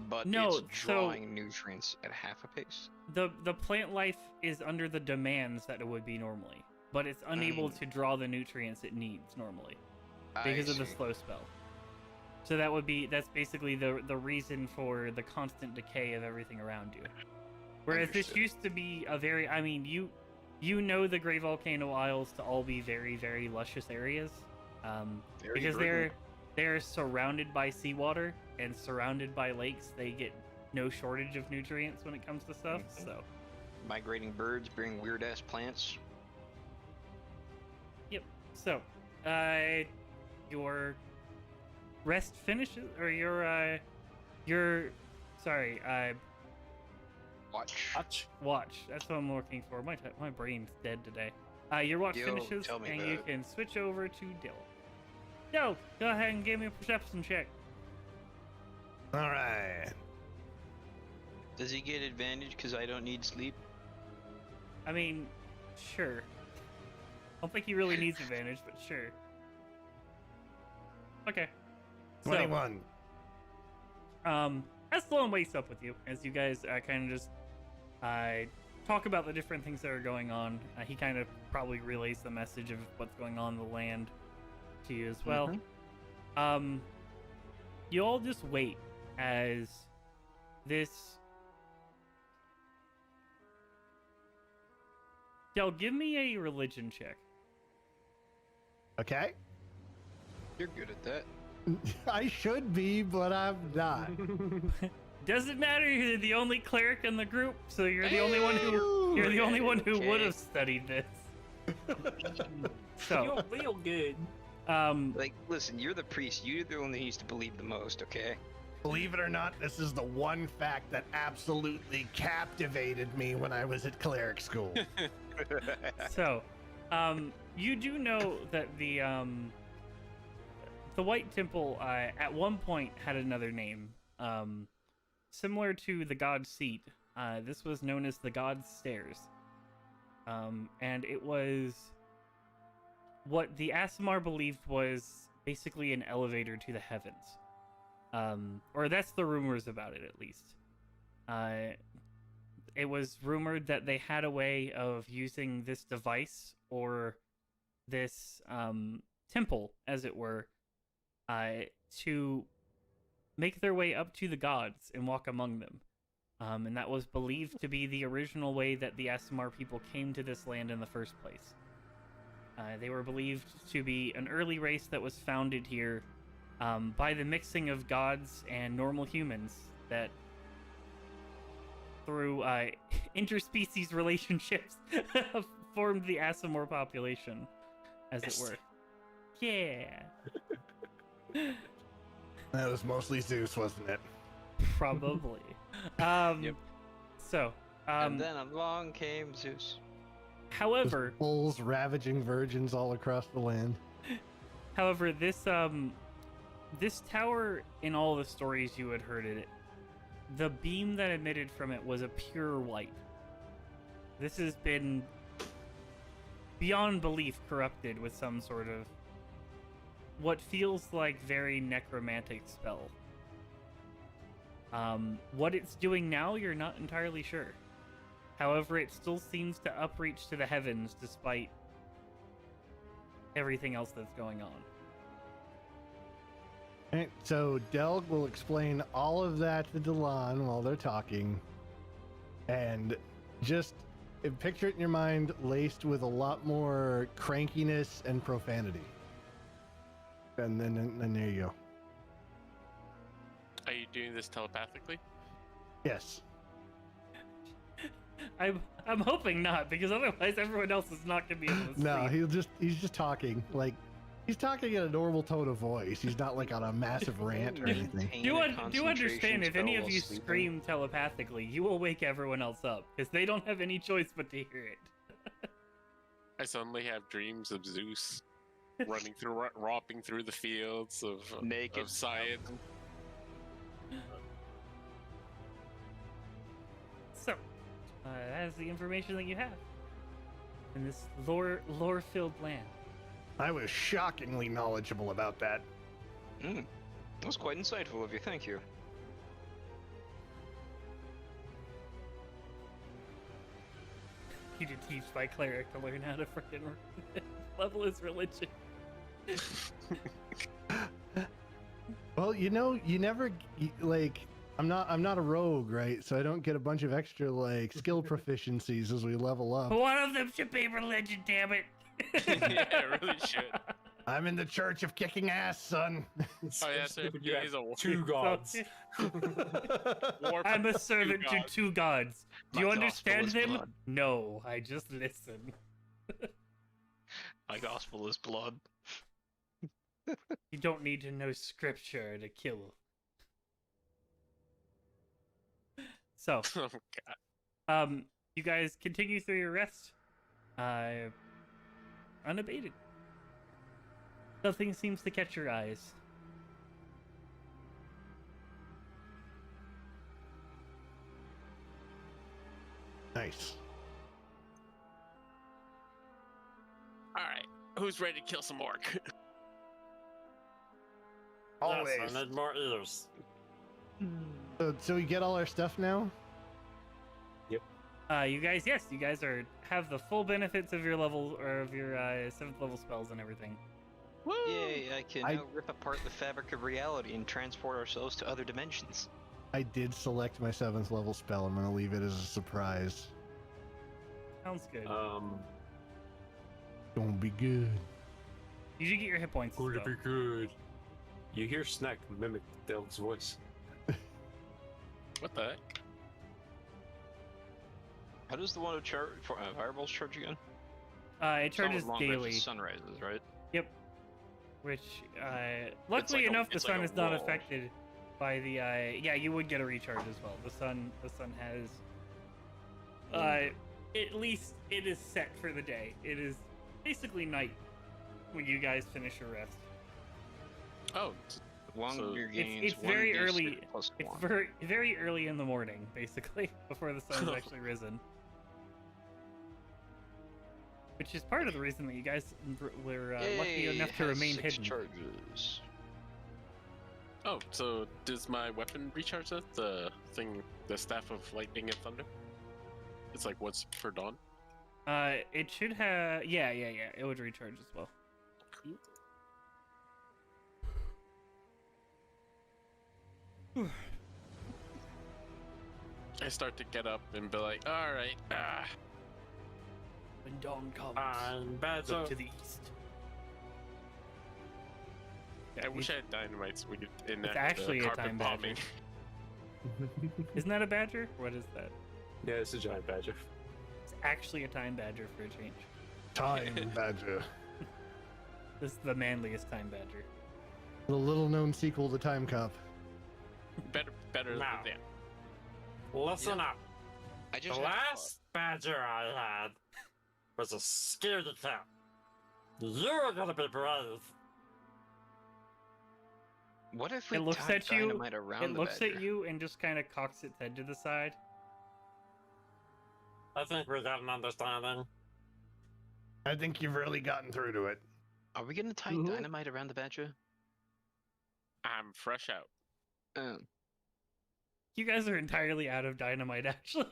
but it's drawing nutrients at half a pace. The plant life is under the demands that it would be normally, but it's unable to draw the nutrients it needs normally because of the slow spell. So that's basically the reason for the constant decay of everything around you. Whereas this used to be a very, I mean, you know the Grey Volcano Isles to all be very, very luscious areas. Because they're surrounded by seawater and surrounded by lakes. They get no shortage of nutrients when it comes to stuff. So migrating birds bring weird ass plants. Yep. So your rest finishes, or your watch. That's what I'm looking for. My brain's dead today. Your watch finishes, and you can switch over to Dill. Yo, go ahead and give me a perception check. All right. Does he get advantage because I don't need sleep? I mean, sure. I don't think he really needs advantage, but sure. Okay. 21. As Sloan wakes up with you, as you guys kind of just talk about the different things that are going on, he kind of probably relays the message of what's going on in the land to you as well. You all just wait as this... Del, give me a religion check. Okay. You're good at that. I should be, but I'm not. Doesn't matter. You're the only cleric in the group, so you're the only one who would have studied this. So you're real good. Like, listen, you're the priest. You're the one that needs to believe the most, okay? Believe it or not, this is the one fact that absolutely captivated me when I was at cleric school. So, you do know that the White Temple at one point had another name, similar to the God's Seat. This was known as the God's Stairs, and it was what the Aasimar believed was basically an elevator to the heavens, or that's the rumors about it, at least. It was rumored that they had a way of using this device, or this temple, as it were, to make their way up to the gods and walk among them. And that was believed to be the original way that the Aasimar people came to this land in the first place. They were believed to be an early race that was founded here by the mixing of gods and normal humans that, through interspecies relationships, formed the Aasimar population, as it were. Yeah. That was mostly Zeus, wasn't it? Probably. Yep. So, and then along came Zeus. However, bulls ravaging virgins all across the land. However, this tower, in all the stories you had heard it, the beam that emitted from it was a pure white. This has been beyond belief corrupted with some sort of what feels like very necromantic spell. What it's doing now, you're not entirely sure. However, it still seems to upreach to the heavens despite everything else that's going on. Alright, so Delg will explain all of that to Delan while they're talking. And just picture it in your mind, laced with a lot more crankiness and profanity. And then there you go. Are you doing this telepathically? Yes. I'm hoping not, because otherwise everyone else is not gonna be able to No, sleep. he's just talking like He's talking in a normal tone of voice. He's not like on a massive rant or anything. Do understand if any of you scream telepathically, you will wake everyone else up because they don't have any choice but to hear it. I suddenly have dreams of Zeus running through, romping through the fields of Naked. science. So, that is the information that you have in this lore-filled land. I was shockingly knowledgeable about that. That was quite insightful of you. Thank you. You did teach my cleric to learn how to freaking level his religion. Well, you know, you never like. I'm not a rogue, right? So I don't get a bunch of extra like skill proficiencies as we level up. One of them should be religion, damn it. Yeah, it really should. I'm in the church of kicking ass, son. Oh yeah, so You have he's a two gods. war. I'm a servant to gods. two gods. Do My you gospel understand is them? blood. No, I just listen. My gospel is blood. You don't need to know scripture to kill. So, Oh god. you guys continue through your rest, unabated. Nothing seems to catch your eyes. Nice. All right, who's ready to kill some orc? Always. Yes, I need more ears. So we get all our stuff now? You guys, yes, you guys have the full benefits of your level or of your 7th level spells and everything. Yay, I can now rip apart the fabric of reality and transport ourselves to other dimensions. I did select my 7th level spell. I'm gonna leave it as a surprise. Sounds good. Gonna be good. You should get your hit points. Going to though. be good. You hear Snack mimic Del's voice. What the heck? How does the one of fireballs charge again? It charges Somewhat long daily. after sunrises, right? Yep. Which, luckily like a- enough, the it's like sun a is not wall. affected by the. Yeah, you would get a recharge as well. The sun has. At least it is set for the day. It is basically night when you guys finish your rest. Oh, Longer So- gains. it's very one early. D6 plus It's one. very early in the morning, basically, before the sun has actually risen. Which is part of the reason that you guys were lucky Yay, enough to has remain 6 hidden. charges. oh, so does my weapon recharge that? The thing, the staff of lightning and thunder? It's like what's for dawn? It should have. Yeah. It would recharge as well. I start to get up and be like, all right, When dawn comes, I'm bad. look to the east. I wish I had dynamite so we could enact actually a carpet time badger. bombing. Isn't that a badger? What is that? Yeah, it's a giant badger. It's actually a time badger for a change. Time Badger. This is the manliest time badger. The little known sequel to Time Cop. Better than Now. that. Listen up. I The just last badger I had was a scaredy cat. You're gonna be brave. What if we It looks tied at you. dynamite around It the looks badger? at you and just kind of cocks its head to the side. I think we got an understanding. I think you've really gotten through to it. Are we gonna tie Mm-hmm. dynamite around the badger? I'm fresh out. You guys are entirely out of dynamite, actually.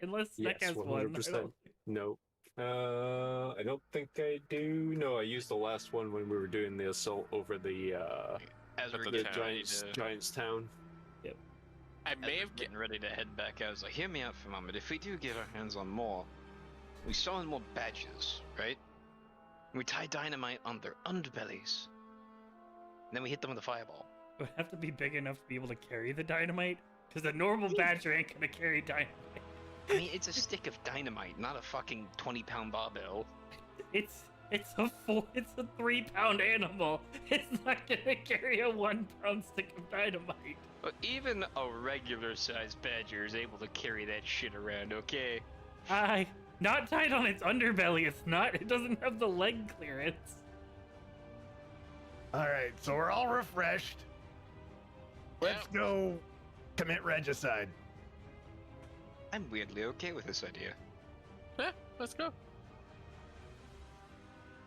Unless Nick Yes, has one. I 100%. don't- No. I don't think I do. No, I used the last one when we were doing the assault over the As At we're the getting town. ready to, Giants town. I as may we're have getting ready to head back, I was like, hear me out for a moment. If we do get our hands on more, we summon more badgers, right? We tie dynamite on their underbellies. And then we hit them with a fireball. It would have to be big enough to be able to carry the dynamite, because a normal badger ain't gonna carry dynamite. I mean, it's a stick of dynamite, not a fucking 20-pound barbell. It's It's a 3-pound animal. It's not gonna carry a 1-pound stick of dynamite. But even a regular-sized badger is able to carry that shit around, okay? Not tied on its underbelly. It's not. It doesn't have the leg clearance. All right, so we're all refreshed. Let's go commit regicide. I'm weirdly okay with this idea. Yeah, let's go.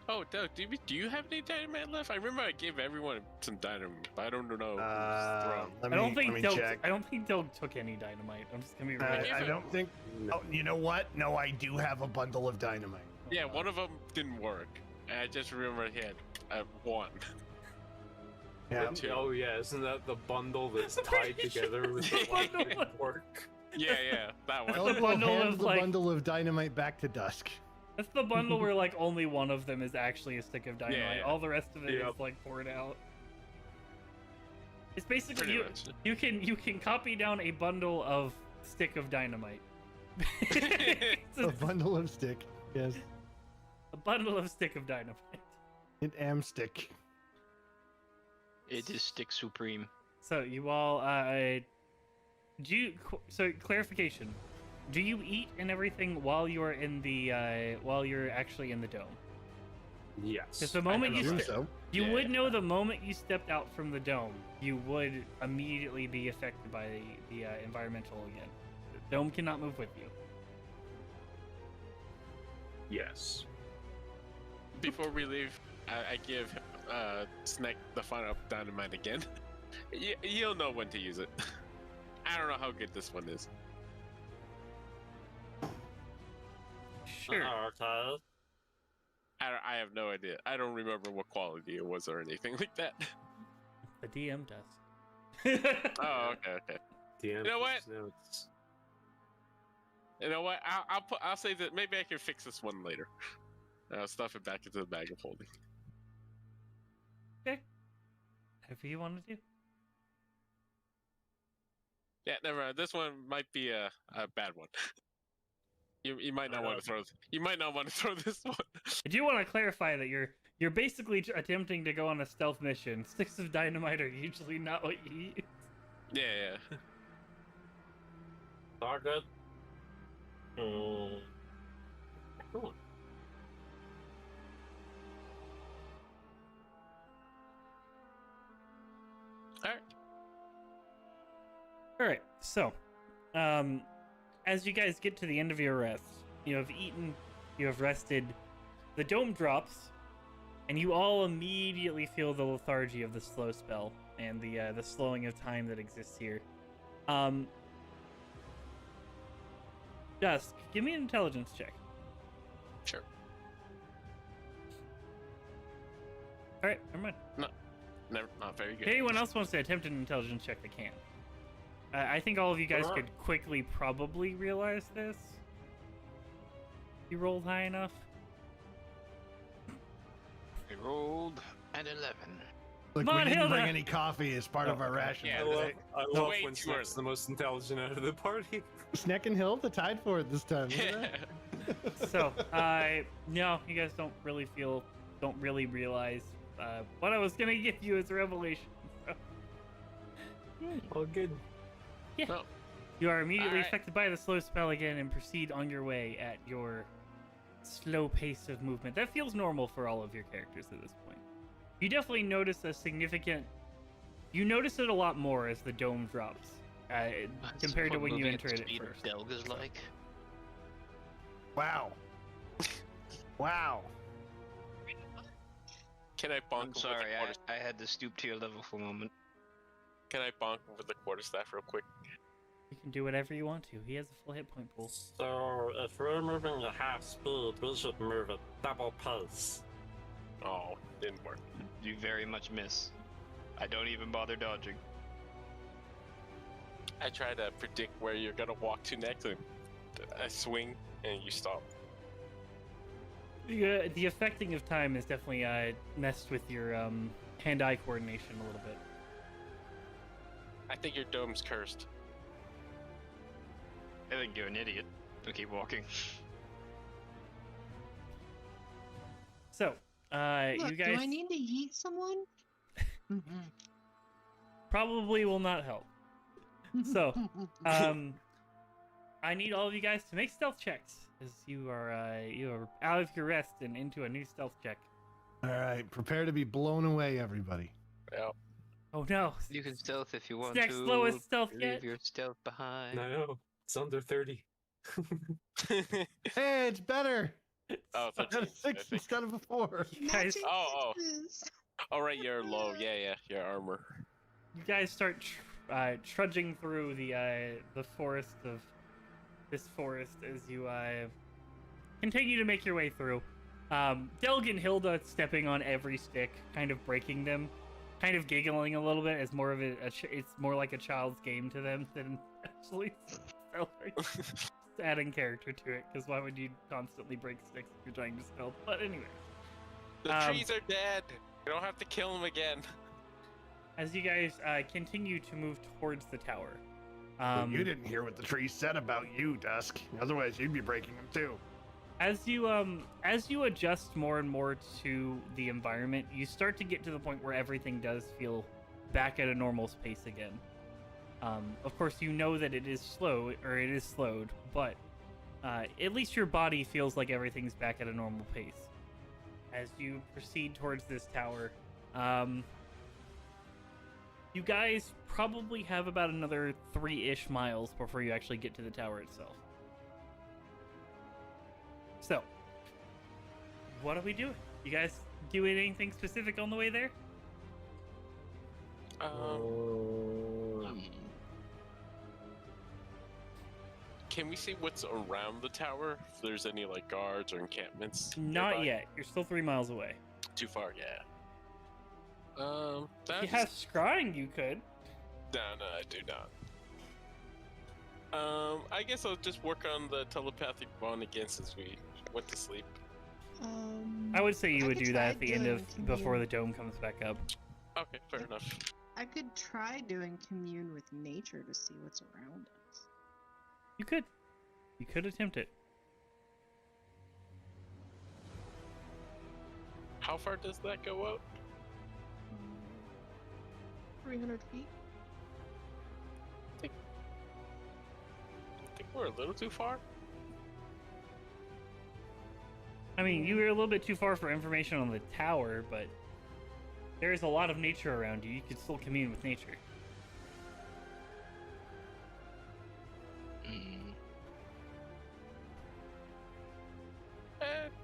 Oh, Doug, do you have any dynamite left? I remember I gave everyone some dynamite, but I don't know. Let I don't me think Doug. check. I don't think Doug took any dynamite. I'm just gonna be real. I don't think. Oh, you know what? No, I do have a bundle of dynamite. Yeah, one of them didn't work. And I just remember he had one. Yeah. Oh yeah, isn't that the bundle that's tied together with the one that didn't work? Yeah, that one. I'll the bundle hand of, the like- bundle of dynamite back to Dusk. That's the bundle where like only one of them is actually a stick of dynamite. Yeah. All the rest of it Yep. is like poured out. It's basically Pretty you, much. you can copy down a bundle of stick of dynamite. It's A bundle of stick. Yes. a bundle of stick of dynamite. It am stick. It is Stick Supreme. So you all so clarification. Do you eat and everything while you're in the while you're actually in the dome? Yes. Because the moment I you presume step, so. you Yeah. would know the moment you stepped out from the dome, you would immediately be affected by the environmental again. The dome cannot move with you. Yes. Before we leave, I give Snack the final dynamite again. You'll know when to use it. I don't know how good this one is. Sure. Okay. I have no idea. I don't remember what quality it was or anything like that. The DM does. Oh, okay. DM You know what? notes. You know what? I'll say that maybe I can fix this one later. I'll stuff it back into the bag of holding. Okay. Whatever you want to do. Yeah, never mind. This one might be a bad one. You might not want to throw. You might not want to throw this one. I do want to clarify that you're basically attempting to go on a stealth mission. Sticks of dynamite are usually not what you eat. Yeah. All good. Cool. All right. All right. So, as you guys get to the end of your rest, you have eaten, you have rested, the dome drops, and you all immediately feel the lethargy of the slow spell and the slowing of time that exists here. Dusk, give me an intelligence check. Sure. All right, never mind. Never. Not very good. If anyone else wants to attempt an intelligence check, they can. I think all of you guys could quickly probably realize this. You rolled high enough. I rolled an 11. Look, Come we on, didn't bring Hilda. any coffee as part of our ration. Yeah, today. I love way when too Snack's early. the most intelligent out of the party. Snack and Hill, the tied for it this time. Look at that. So, no, you guys don't really realize what I was gonna give you as a revelation. So, All good. No. you are immediately Alright. affected by the slow spell again and proceed on your way at your slow pace of movement. That feels normal for all of your characters at this point. You definitely notice a significant. You notice it a lot more as the dome drops, compared to when you entered it first. Delg is like. Wow. Wow. Can I bonk him I'm sorry, with a quarter? I had to stoop to your level for a moment. Can I bonk him with the quarterstaff real quick? You can do whatever you want to. He has a full hit point pool. So if we're moving at half speed, we should move at double pace. Oh, didn't work. You very much miss. I don't even bother dodging. I try to predict where you're gonna walk to next, and I swing, and you stop. The affecting of time is definitely messed with your hand-eye coordination a little bit. I think your dome's cursed. I think you're an idiot. So keep walking. So, Look, you guys do I need to yeet someone? probably will not help. So, I need all of you guys to make stealth checks, as you are out of your rest and into a new stealth check. All right, prepare to be blown away, everybody. Yeah. Oh no! You can stealth if you want Next to. lowest stealth Leave yet. your stealth behind. No, it's under 30. Hey, it's better. Oh, I got a 13, I 6 think. instead of a 4. You guys, Magic Oh. sixes. All right, you're low. Yeah, your armor. you guys start trudging through the forest of this forest as you continue to make your way through. Delg and Hilda stepping on every stick, kind of breaking them, kind of giggling a little bit as more of it's more like a child's game to them than actually stealthing. Just adding character to it, because why would you constantly break sticks if you're trying to stealth? But anyway. The trees are dead. You don't have to kill them again. As you guys continue to move towards the tower. You didn't hear what the tree said about you, Dusk. Otherwise, you'd be breaking them too. As you adjust more and more to the environment, you start to get to the point where everything does feel back at a normal pace again. Of course, you know that it is slowed, but at least your body feels like everything's back at a normal pace. As you proceed towards this tower, you guys probably have about another 3-ish miles before you actually get to the tower itself. So, what are we doing? You guys doing anything specific on the way there? Can we see what's around the tower? If there's any like guards or encampments? Not nearby? yet. You're still 3 miles away. Too far, yeah. If you have scrying, you could. No, I do not. I guess I'll just work on the telepathic bond again since we went to sleep. I would say you would could do try that at the end doing of before commune. the dome comes back up. Okay, fair enough. I could try doing commune with nature to see what's around us. You could attempt it. How far does that go out? 300 feet. I think we're a little too far. I mean, you were a little bit too far for information on the tower, but there is a lot of nature around you. You could still commune with nature.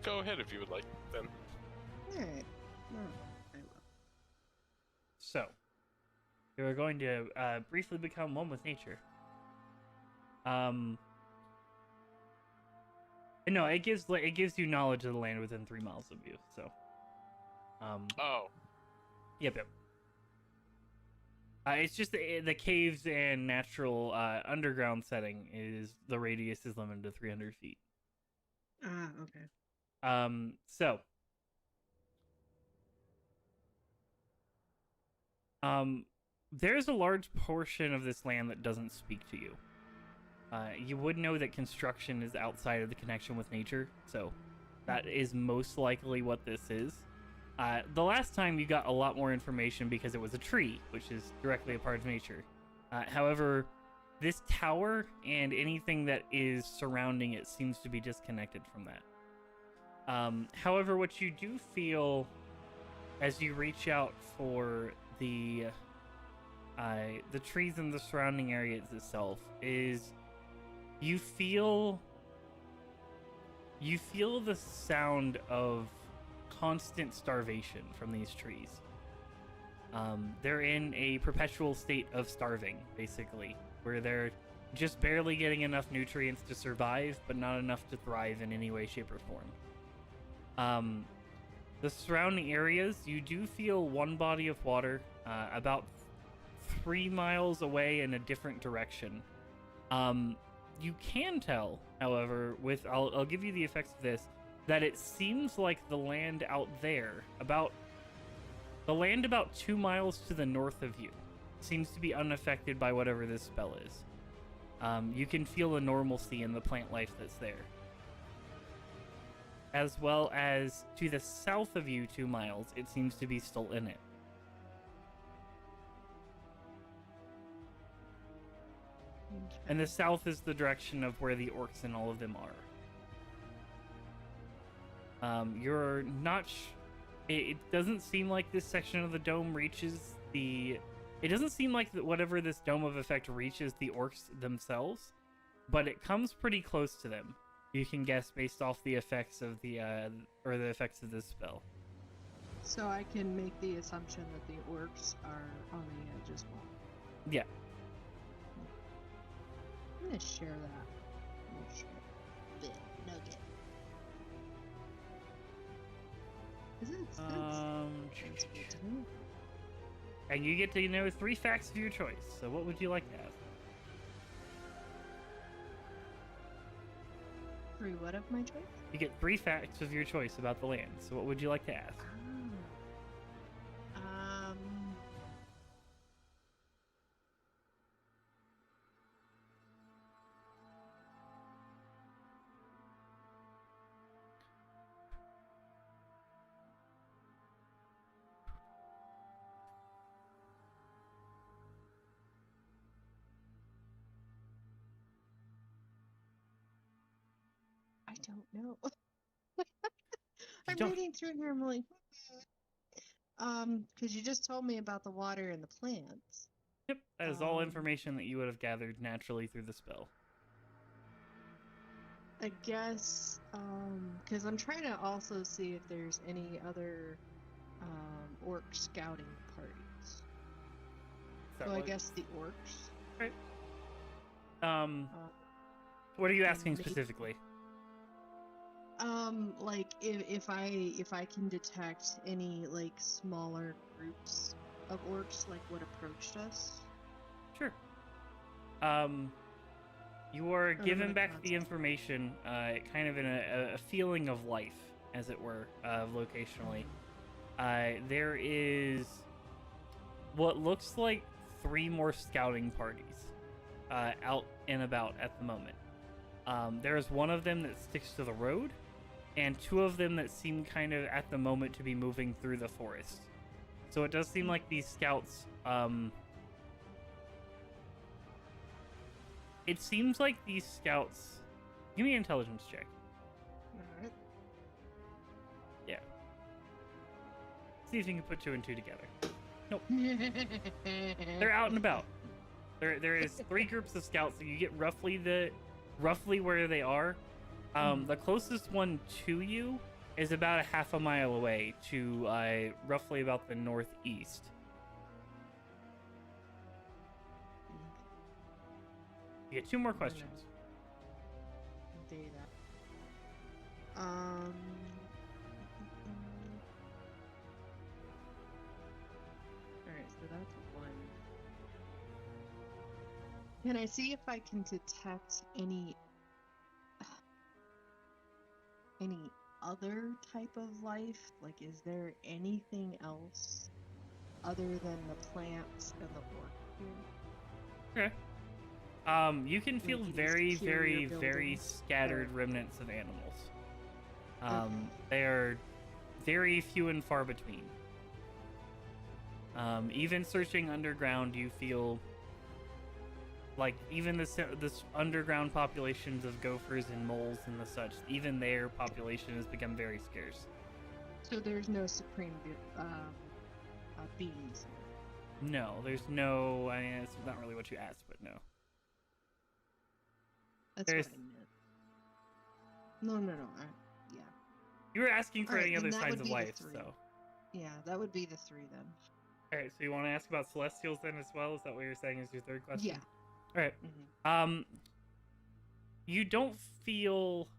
Go ahead if you would like, then. Alright. No, I will. So, you are going to briefly become one with nature. No, it gives you knowledge of the land within 3 miles of you. So, Oh, yep. It's just the caves and natural underground setting is the radius is limited to 300 feet. Ah, okay. So, there's a large portion of this land that doesn't speak to you. You would know that construction is outside of the connection with nature, so that is most likely what this is. The last time you got a lot more information because it was a tree, which is directly a part of nature. However, this tower and anything that is surrounding it seems to be disconnected from that. However, what you do feel as you reach out for the trees in the surrounding areas itself is you feel the sound of constant starvation from these trees. They're in a perpetual state of starving, basically, where they're just barely getting enough nutrients to survive, but not enough to thrive in any way, shape, or form. The surrounding areas, you do feel one body of water about 3 miles away in a different direction. You can tell, however, I'll give you the effects of this, that it seems like the land out there, about 2 miles to the north of you, seems to be unaffected by whatever this spell is. You can feel a normalcy in the plant life that's there. as well as to the south of you 2 miles, it seems to be still in it. And the south is the direction of where the orcs and all of them are. You're not... It doesn't seem like this section of the dome reaches the... It doesn't seem like whatever this dome of effect reaches the orcs themselves, but it comes pretty close to them. You can guess based off the effects of the effects of this spell. So I can make the assumption that the orcs are on the edge as well. Yeah. I'm gonna share that. I'm gonna share the nugget. Is it And you get to know 3 facts of your choice. So what would you like to ask? 3 what of my choice? You get 3 facts of your choice about the land. So what would you like to ask? I don't know. You I'm don't- reading through here. I'm like, because you just told me about the water and the plants. Yep, that is all information that you would have gathered naturally through the spell. I guess, because I'm trying to also see if there's any other orc scouting parties. So I guess the orcs. Right. What are you asking maybe- specifically? Like if I can detect any like smaller groups of orcs like what approached us. Sure. You are I'm given gonna back the concentrate. information, kind of in a feeling of life, as it were, locationally. There is what looks like 3 more scouting parties out and about at the moment. There is one of them that sticks to the road, and 2 of them that seem kind of at the moment to be moving through the forest. So it does seem like these scouts, it seems like these scouts... Give me an intelligence check. Alright. Yeah. See if you can put 2 and 2 together. Nope. They're out and about. There is 3 groups of scouts, so you get roughly where they are. The closest one to you is about a half a mile away to roughly about the northeast. You get 2 more questions. Data. Alright, so that's 1. Can I see if I can detect any other type of life? Like, is there anything else other than the plants and the orc here? Okay. You can feel Like these very, interior very, very buildings? scattered Or- remnants of animals. Okay. They are very few and far between. Even searching underground, you feel like even this underground populations of gophers and moles and the such, even their population has become very scarce. So there's no supreme beings here. No, there's no. I mean, it's not really what you asked, but no. That's There's- what I meant. No. Yeah. You were asking for Alright, any then other that signs would of be the life, 3. so. Yeah, that would be the 3 then. All right, so you want to ask about celestials then as well? Is that what you're saying is your 3rd question? Yeah. All right. Mhm. You don't feel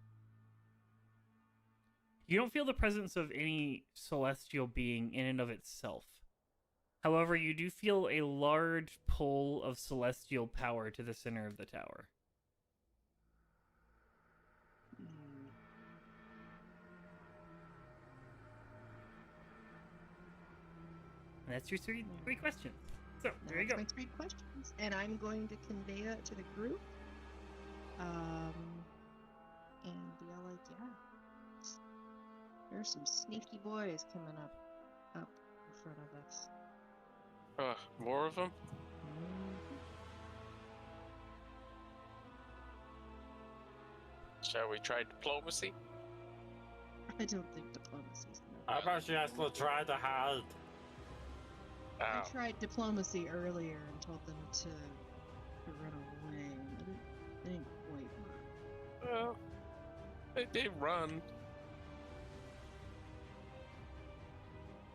the presence of any celestial being in and of itself. However, you do feel a large pull of celestial power to the center of the tower. And that's your 3 questions. So, there you That's go. my 3 questions, and I'm going to convey that to the group. And be all like, yeah. There's some sneaky boys coming up in front of us. More of them? Mhm. Shall we try diplomacy? I don't think diplomacy's gonna. How about you actually try to hide? I Oh, tried diplomacy earlier and told them to run away. It didn't quite work. well, they did run.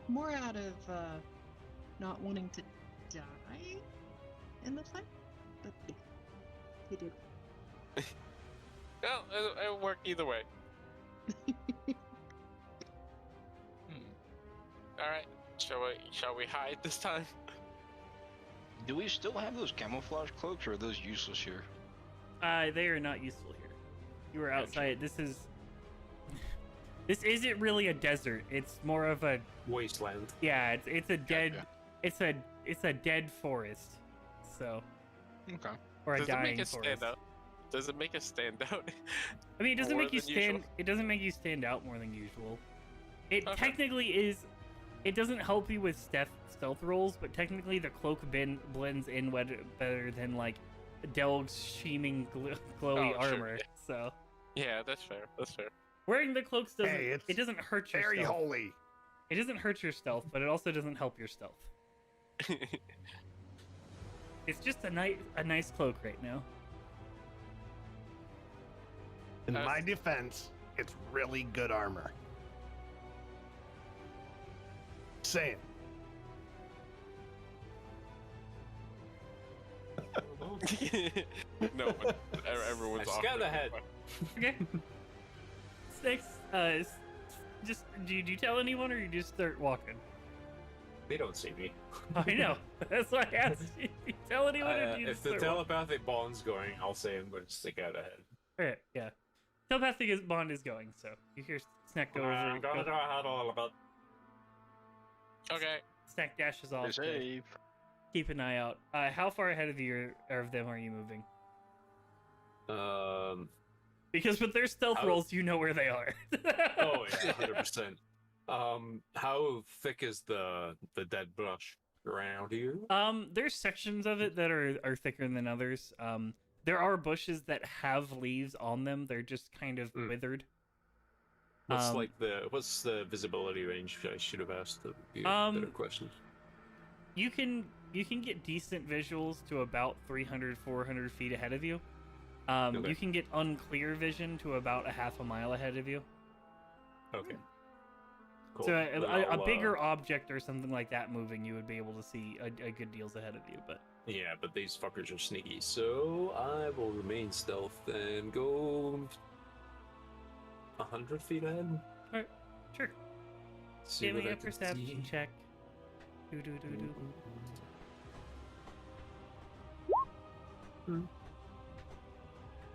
More out of not wanting to die in the fight, but yeah, he did. Well, it'll work either way. All right, shall we hide this time? Do we still have those camouflage cloaks, or are those useless here? They are not useful here. You were outside. This isn't really a desert. It's more of a Wasteland. yeah. It's a dead. Gotcha. It's a dead forest. So Okay. or a Does it dying make us forest. stand out? Does it make us stand out? I mean, it doesn't More make you than stand. usual? It doesn't make you stand out more than usual. It Okay. technically is. It doesn't help you with stealth rolls, but technically the cloak blends in better than like Delg's sheeming glowy Oh, sure, armor. yeah. So Yeah, that's fair. That's fair. wearing the cloaks doesn't. Hey, it's it doesn't hurt your Very stealth. holy. It doesn't hurt your stealth, but it also doesn't help your stealth. It's just a nice cloak right now. In Uh, my defense, it's really good armor. Saying. No one. Everyone's I off scanned their ahead. point. Okay. Snakes. Just do you tell anyone or you just start walking? They don't see me. I know. That's why I asked you. Do you tell anyone or do you If just the start walking? telepathic bond's going, I'll say I'm going to stick out ahead. Alright, yeah. Telepathic bond is going, so you hear Snack go over. I'm gonna go ahead a little bit. Okay. Snack dashes off. Stay to safe. keep an eye out. How far ahead of you or of them are you moving? Because with their stealth How- rolls, you know where they are. Oh yeah, 100%. How thick is the dead brush around here? There's sections of it that are thicker than others. There are bushes that have leaves on them. They're just kind of withered. What's the visibility range? I should have asked. That would be a better question. You can get decent visuals to about 300, 400 feet ahead of you. Okay. You can get unclear vision to about a half a mile ahead of you. Okay. Cool. So Then a I'll, bigger object or something like that moving, you would be able to see a good deals ahead of you. But Yeah, but these fuckers are sneaky, so I will remain stealth and go 100 feet ahead. sure, See give what me I a can perception see. check. Do.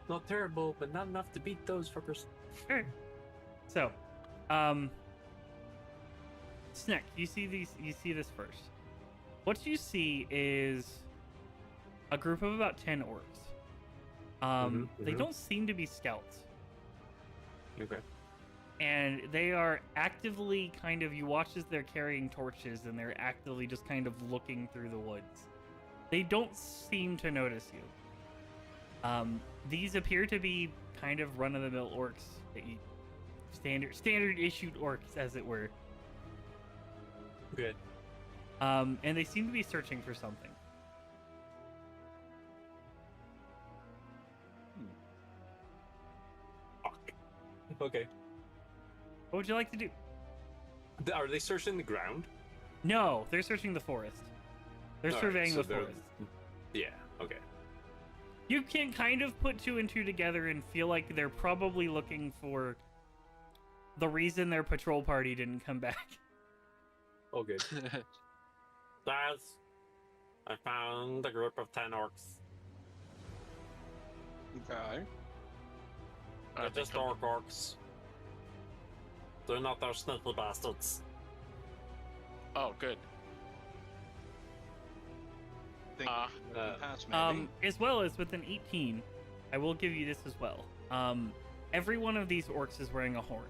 Not terrible, but not enough to beat those fuckers. Sure. So, Snack, you see these? You see this first. What you see is a group of about 10 orcs. They don't seem to be scouts, Okay. and they are actively kind of. You watch as they're carrying torches, and they're actively just kind of looking through the woods. They don't seem to notice you. These appear to be kind of run-of-the-mill orcs that you standard issued orcs, as it were. Good. And they seem to be searching for something. Fuck. Okay. What would you like to do? Are they searching the ground? No, they're searching the forest. They're All right, surveying so the they're- forest. Yeah. Okay. You can kind of put two and two together and feel like they're probably looking for the reason their patrol party didn't come back. Oh, good. Guys, I found a group of 10 orcs. Okay. They're just orcs. They're not those sneaky bastards. Oh, good. Think we can pass, maybe. As well as with an 18, I will give you this as well. Every one of these orcs is wearing a horn.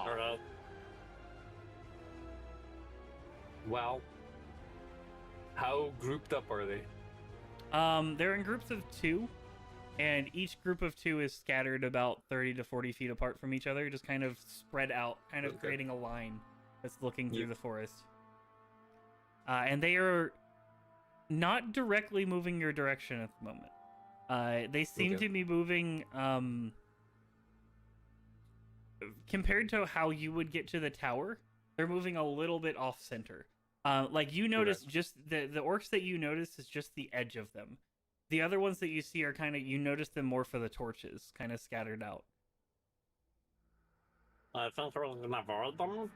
Alright. Well, how grouped up are they? They're in groups of 2, and each group of 2 is scattered about 30 to 40 feet apart from each other, just kind of spread out, kind of creating a line that's looking through the forest. And they are not directly moving your direction at the moment. They seem to be moving, compared to how you would get to the tower, they're moving a little bit off center. Like you notice just the orcs that you notice is just the edge of them. The other ones that you see are kind of, you notice them more for the torches, kind of scattered out. I think we're gonna avoid them.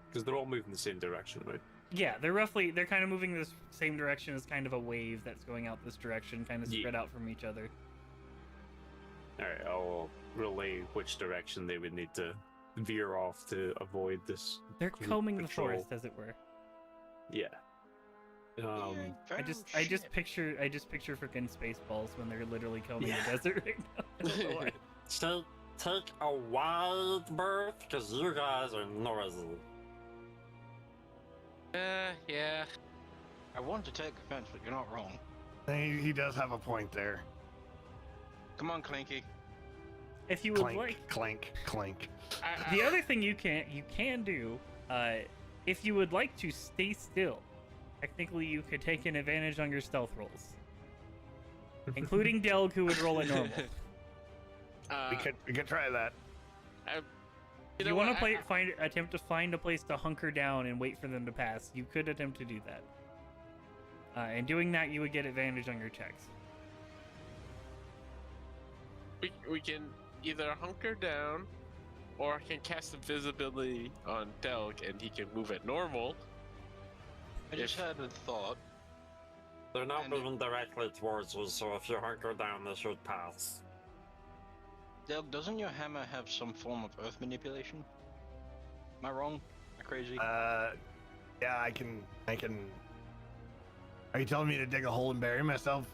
Because they're all moving the same direction, right? Yeah, they're kind of moving this same direction as kind of a wave that's going out this direction, kind of spread out from each other. Alright, I'll relay which direction they would need to veer off to avoid this. They're group combing the patrol. forest, as it were. Yeah. I just picture freaking Spaceballs when they're literally combing the desert right now. I don't know why. So take a wide berth, because you guys are noisy. Yeah. I want to take offense, but you're not wrong. He does have a point there. Come on, Clanky. If you would Clank, like, clank, clank. the other thing you can do, if you would like to stay still, technically you could take an advantage on your stealth rolls, including Delg, who would roll a normal. We could try that. If you want to attempt to find a place to hunker down and wait for them to pass, you could attempt to do that. And doing that, you would get advantage on your checks. We can either hunker down, or I can cast invisibility on Delg and he can move at normal. I just had a thought. They're not moving directly towards you, so if you hunker down, they should pass. Delg, doesn't your hammer have some form of earth manipulation? Am I wrong? Am I crazy? Yeah, I can. Are you telling me to dig a hole and bury myself?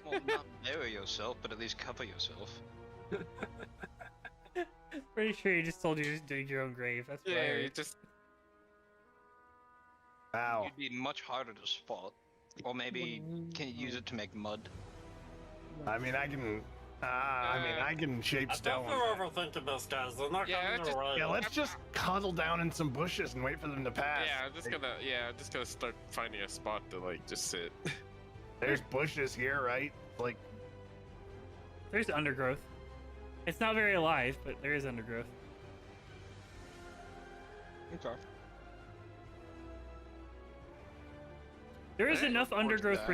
Well, not bury yourself, but at least cover yourself. Pretty sure he just told you to just dig your own grave. That's Yeah, hilarious. it just Wow. You'd be much harder to spot. Or maybe can you use it to make mud? I mean, I can shape I stone. think you're overthinking this, guys. They're not coming your way. Yeah, let's just cuddle down in some bushes and wait for them to pass. I'm just gonna start finding a spot to like just sit. There's bushes here, right? Like, There's undergrowth. It's not very alive, but there is undergrowth. Okay. There is I enough look forward to undergrowth that.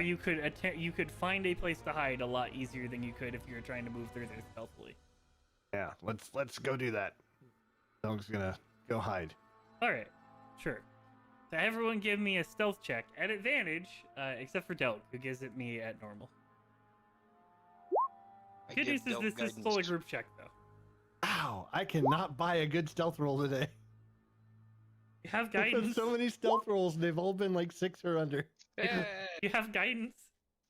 where you could find a place to hide a lot easier than you could if you were trying to move through there stealthily. yeah, let's go do that. Dog's gonna go hide. All right, sure. So everyone give me a stealth check at advantage, except for Delg, who gives it me at normal. I Good give news is Delg this is guidance. still a group check, though. Ow! I cannot buy a good stealth roll today. You have I've done guidance. so many stealth rolls, and they've all been like 6 or under. You have guidance.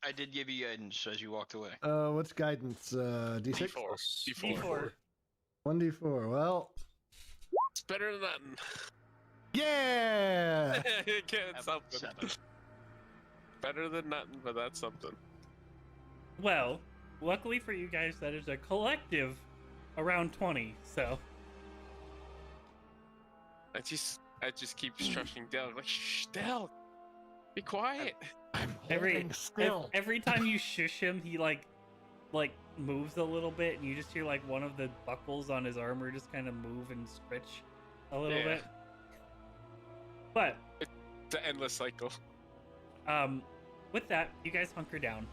I did give you guidance as you walked away. What's guidance? D6? D4. 1d4. Well, It's better than nothing. yeah! Get something. Better than nothing, but that's something. Well, luckily for you guys, that is a collective around 20. So I just keep shushing Delg, like, shh, Delg, be quiet. I'm every holding still. every time you shush him, he like moves a little bit, and you just hear like one of the buckles on his armor just kind of move and stretch a little Yeah. bit. But It's an endless cycle. with that, you guys hunker down.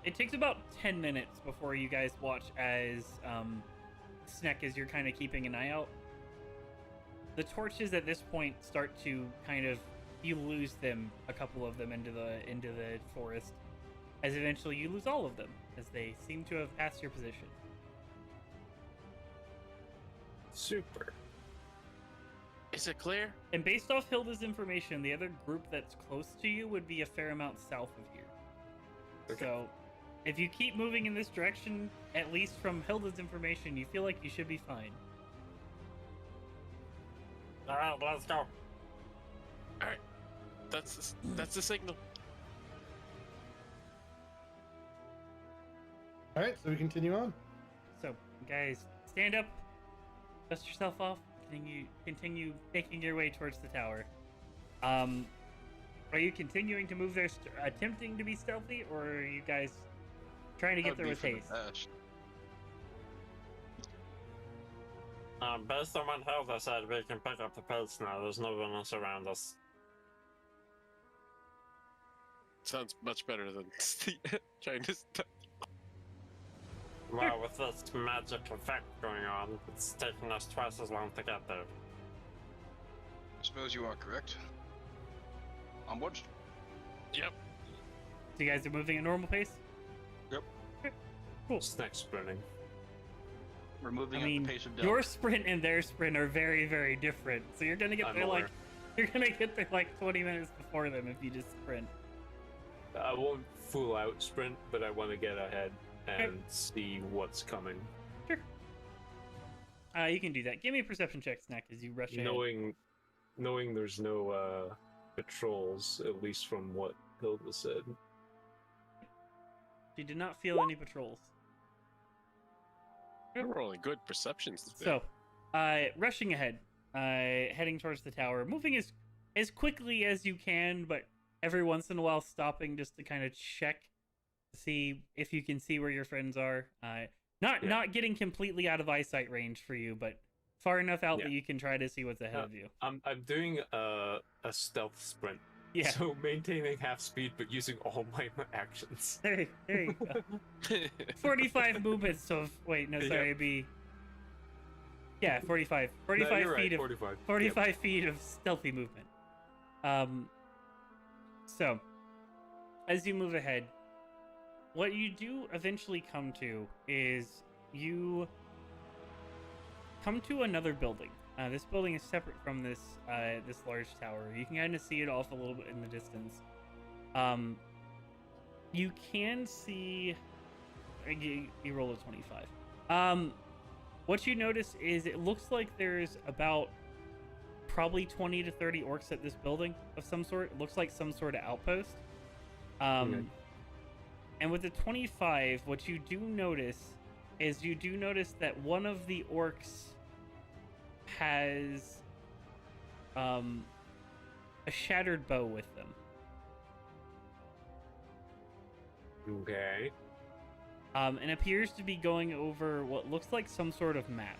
It takes about 10 minutes before you guys watch as Sneck, as you're kind of keeping an eye out. The torches at this point start to kind of, you lose them, a couple of them into the forest, as eventually you lose all of them as they seem to have passed your position. Super. Is it clear? And based off Hilda's information, the other group that's close to you would be a fair amount south of here. Okay. So, if you keep moving in this direction, at least from Hilda's information, you feel like you should be fine. Alright, let's go. That's the signal. All right, so we continue on. So, guys, stand up, dust yourself off, continue making your way towards the tower. Are you continuing to move there, attempting to be stealthy, or are you guys trying to get there with haste? Based on what Helga said, we can pick up the pace now. There's no one else around us. Sounds much better than trying to. Well, with this magic effect going on, it's taking us twice as long to get there. I suppose you are correct. Onward. Yep. So you guys are moving at normal pace? Yep. Okay, cool. Snack sprinting. We're moving I mean, at the pace of death. your sprint and their sprint are very, very different. So you're gonna get I'm there aware. you're gonna get there like 20 minutes before them if you just sprint. I won't full out sprint, but I want to get ahead and see what's coming. Sure. You can do that. Give me a perception check, Snack, as you rush ahead. Knowing there's no patrols, at least from what Hilda said. You did not feel any patrols. We're rolling good perceptions. So, rushing ahead, heading towards the tower, moving as quickly as you can, but every once in a while stopping just to kind of check to see if you can see where your friends are. Not getting completely out of eyesight range for you, but far enough out that you can try to see what's ahead of you. I'm doing a stealth sprint. Yeah. So maintaining half speed, but using all my actions. There you go. 45 movements of wait, no, sorry, it'd be 45. 45 No, you're feet right, of 45. 45 feet of stealthy movement. So as you move ahead, what you do eventually come to is you come to another building. This building is separate from this this large tower. You can kind of see it off a little bit in the distance. You can see. You roll a 25. What you notice is it looks like there's about probably 20 to 30 orcs at this building of some sort. It looks like some sort of outpost. Okay. And with the 25, what you do notice is that one of the orcs has a shattered bow with them. Okay. And appears to be going over what looks like some sort of map.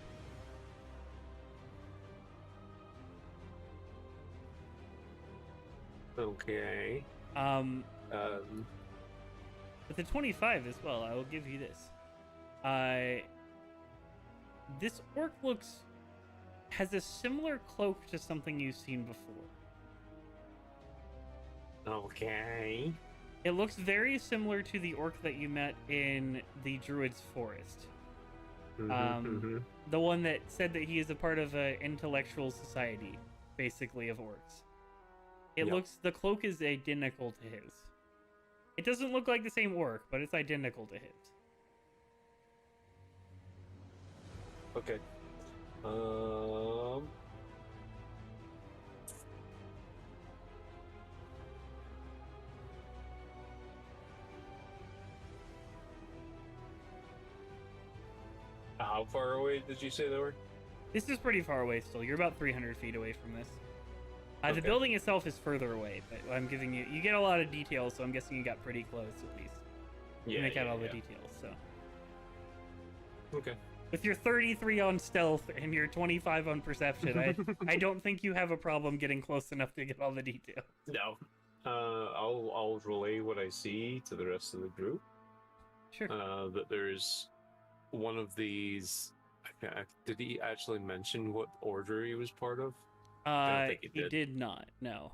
Okay. With the 25 as well, I will give you this. This orc has a similar cloak to something you've seen before. Okay. It looks very similar to the orc that you met in the Druid's Forest. The one that said that he is a part of an intellectual society, basically, of orcs. The cloak is identical to his. It doesn't look like the same orc, but it's identical to his. Okay. How far away did you say they were? This is pretty far away still. You're about 300 feet away from this. The Okay. building itself is further away, but I'm giving you get a lot of details, so I'm guessing you got pretty close at least. You make out all the details, so. Okay. With your 33 on stealth and your 25 on perception, I don't think you have a problem getting close enough to get all the details. No. I'll relay what I see to the rest of the group. Sure. That there's one of these. Did he actually mention what order he was part of? don't think he He did not. No.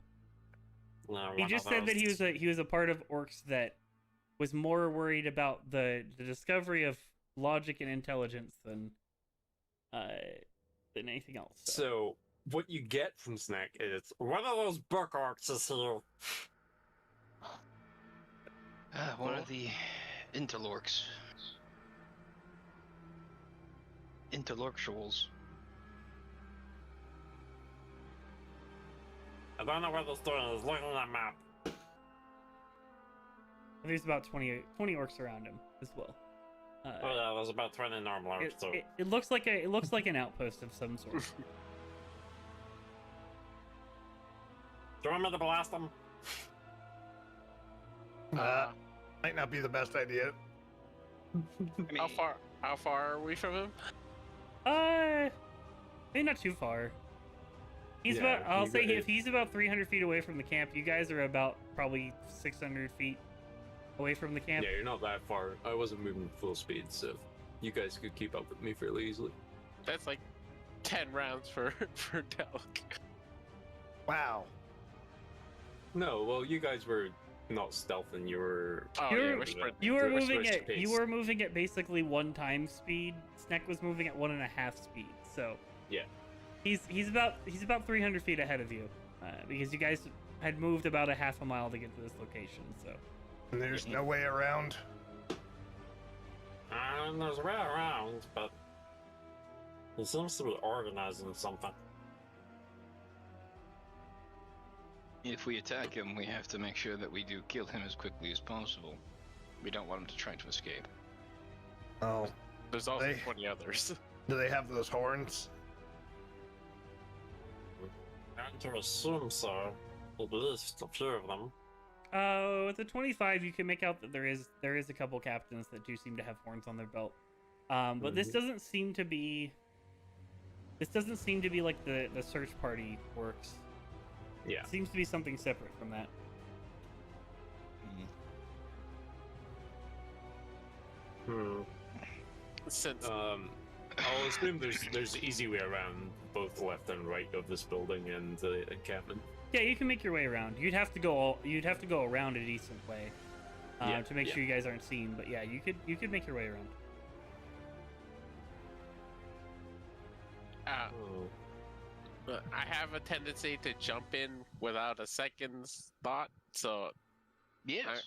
No, He one just of said that those- he was a part of orcs that was more worried about the discovery of logic and intelligence than anything else. So what you get from Snack is One of those book orcs is here. One of the interlorks. Interlorkshoals. I don't know what it's doing. It's looking at that map. There's about 20 orcs around him as well. Oh yeah, there's about 20 normal orcs too. It looks like an outpost of some sort. Do you want me to blast them? Might not be the best idea. I mean, How far are we from him? Maybe not too far. He's Yeah, about. I'll you say got- if he's about 300 feet away from the camp, you guys are about probably 600 feet away from the camp. Yeah, you're not that far. I wasn't moving full speed, so you guys could keep up with me fairly easily. That's like 10 rounds for Delk. Wow. No, well, you guys were not stealthing. You were. Oh You're- yeah, we're spread. You were We're moving switched at pace. you were moving at basically 1 time speed. Sneck was moving at 1.5 speed. So Yeah. he's about 300 feet ahead of you, because you guys had moved about a half a mile to get to this location. So And there's no way around. And there's a way around, but he seems to be organizing something. if we attack him, we have to make sure that we do kill him as quickly as possible. We don't want him to try to escape. Oh, There's also They- 20 others. do they have those horns? I'm to assume so. At least a few of them. with the 25, you can make out that there is a couple captains that do seem to have horns on their belt. But this doesn't seem to be. This doesn't seem to be like the search party works. Yeah. It seems to be something separate from that. Hmm. Since I'll assume there's an easy way around both left and right of this building and the encampment. Yeah, you can make your way around. You'd have to go around a decent way Yeah, to make yeah. sure you guys aren't seen. But yeah, you could make your way around. but I have a tendency to jump in without a second's thought, so Yes.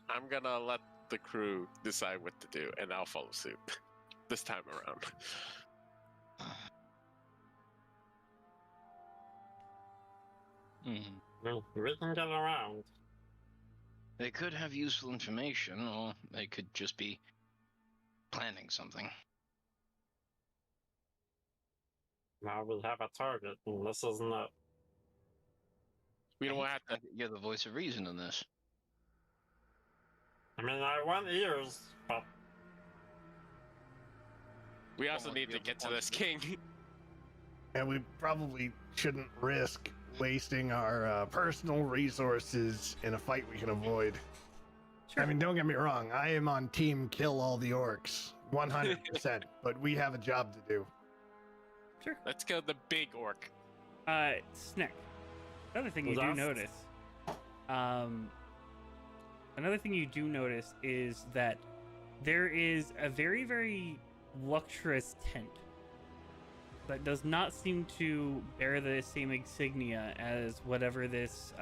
I'm gonna let the crew decide what to do, and I'll follow suit this time around. Well, we can get around. They could have useful information, or they could just be planning something. Now we have a target, and this isn't it. We don't have to. You're the voice of reason in this. I mean, I want ears, but We also Someone need to be get to this king. And we probably shouldn't risk wasting our personal resources in a fight we can avoid. Sure. I mean, don't get me wrong. I am on team kill all the orcs, 100%. But we have a job to do. Sure. Let's kill the big orc. Sneck. Another thing you do Last. notice. Another thing you do notice is that there is a very, very luxurious tent that does not seem to bear the same insignia as whatever this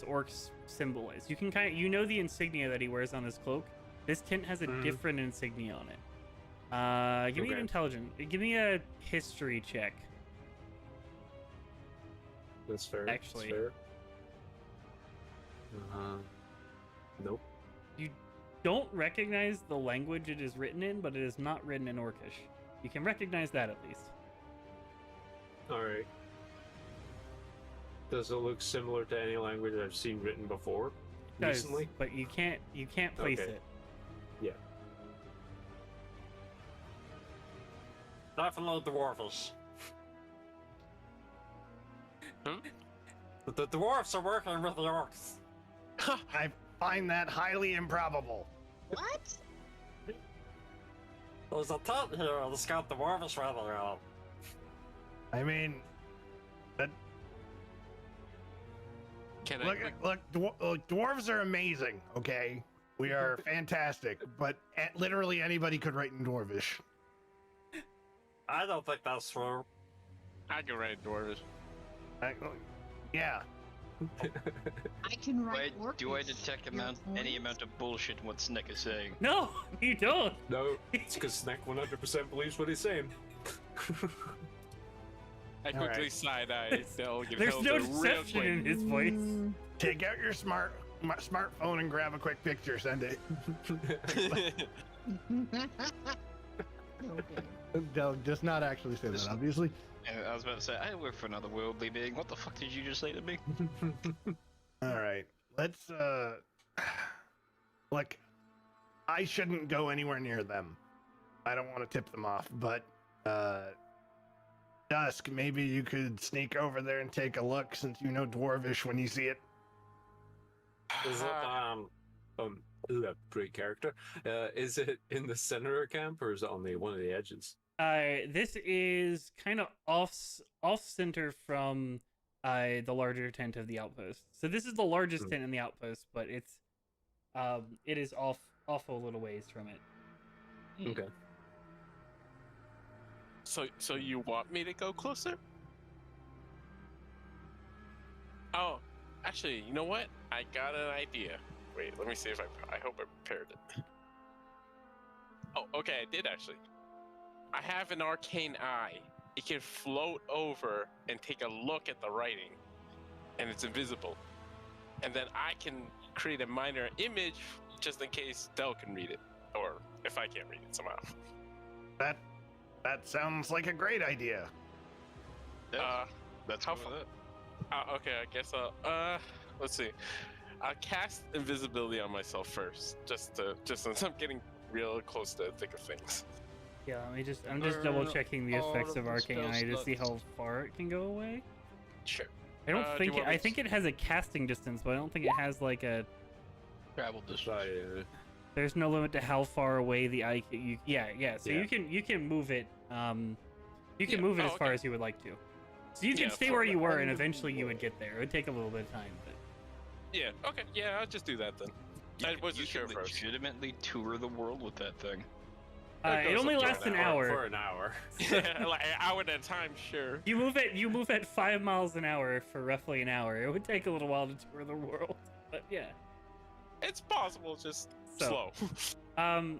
orc's symbol is. You can you know the insignia that he wears on his cloak. This tent has a different insignia on it. Give me an Okay. intelligence. Give me a history check. That's fair. that's Actually. fair. Nope. You don't recognize the language it is written in, but it is not written in Orcish. You can recognize that at least. All right. Does it look similar to any language I've seen written before Does, recently? but you can't place Okay. it. Yeah. definitely dwarfish. Hmm? The dwarfs are working with the orcs. I find that highly improbable. What? There's a tent here that's got dwarfish weather on. I mean, that Can look, I? look, dwarves are amazing. Okay, we are fantastic, but literally anybody could write in dwarvish. I don't think that's true. I can write dwarves. Yeah, I can write Do I Orcish. detect Your any point? amount of bullshit in what Snick is saying? No, you don't. No, it's because Snack 100% believes what he's saying. I quickly Alright. side-eye Del. There's no deception in his voice. Take out your smartphone and grab a quick picture. Send it. Okay. Del does not actually say that, obviously. I was about to say, I work for another worldly being. What the fuck did you just say to me? All right, let's look. I shouldn't go anywhere near them. I don't want to tip them off, but Dusk, maybe you could sneak over there and take a look, since you know Dwarvish when you see it. Is it great character? Is it in the center of camp or is it on one of the edges? This is kind of off center from the larger tent of the outpost. So this is the largest tent in the outpost, but it is off a little ways from it. Okay. So you want me to go closer? Oh, actually, you know what? I got an idea. Wait, let me see if I hope I prepared it. Oh, okay, I did actually. I have an arcane eye. It can float over and take a look at the writing, and it's invisible. And then I can create a minor image just in case Del can read it, or if I can't read it somehow. That sounds like a great idea. That's how how far? Okay, I guess let's see. I'll cast invisibility on myself first, just since I'm getting real close to the thick of things. Yeah, I'm just double checking the effects of Arcane Eye to see how far it can go away. Sure. I don't think do you want I me think it has a casting distance, but I don't think it has like a. travel distance. There's no limit to how far away the eye. Yeah. So Yeah. you can move it. You can move it as far okay. as you would like to. So you can Yeah, stay for where you were, that. and eventually you would get there. It would take a little bit of time, but. Yeah. Okay. Yeah, I'll just do that then. I wasn't sure can first. legitimately tour the world with that thing. It only lasts an hour. For an hour. Yeah, like an hour at a time, sure. You move at 5 miles an hour for roughly an hour. It would take a little while to tour the world, but yeah. It's possible, just So, slow.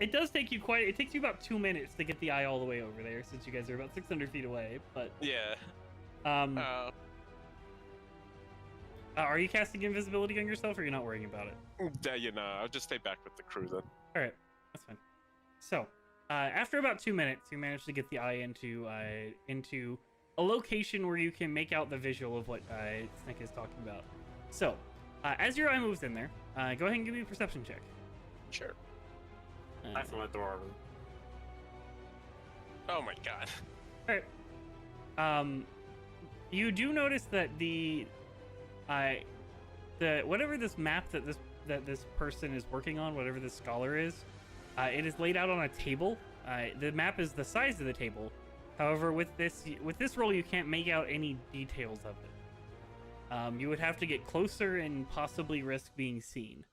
It does take you it takes you about 2 minutes to get the eye all the way over there, since you guys are about 600 feet away, but... Yeah. Are you casting invisibility on yourself, or are you not worrying about it? You know, I'll just stay back with the crew then. Alright, that's fine. So, after about 2 minutes, you manage to get the eye into a location where you can make out the visual of what Snake is talking about. So, as your eye moves in there, go ahead and give me a perception check. Sure. That's my door. Oh my god. Alright. You do notice that the whatever this map that this person is working on, whatever this scholar is, it is laid out on a table. The map is the size of the table. However, with this roll, you can't make out any details of it. You would have to get closer and possibly risk being seen,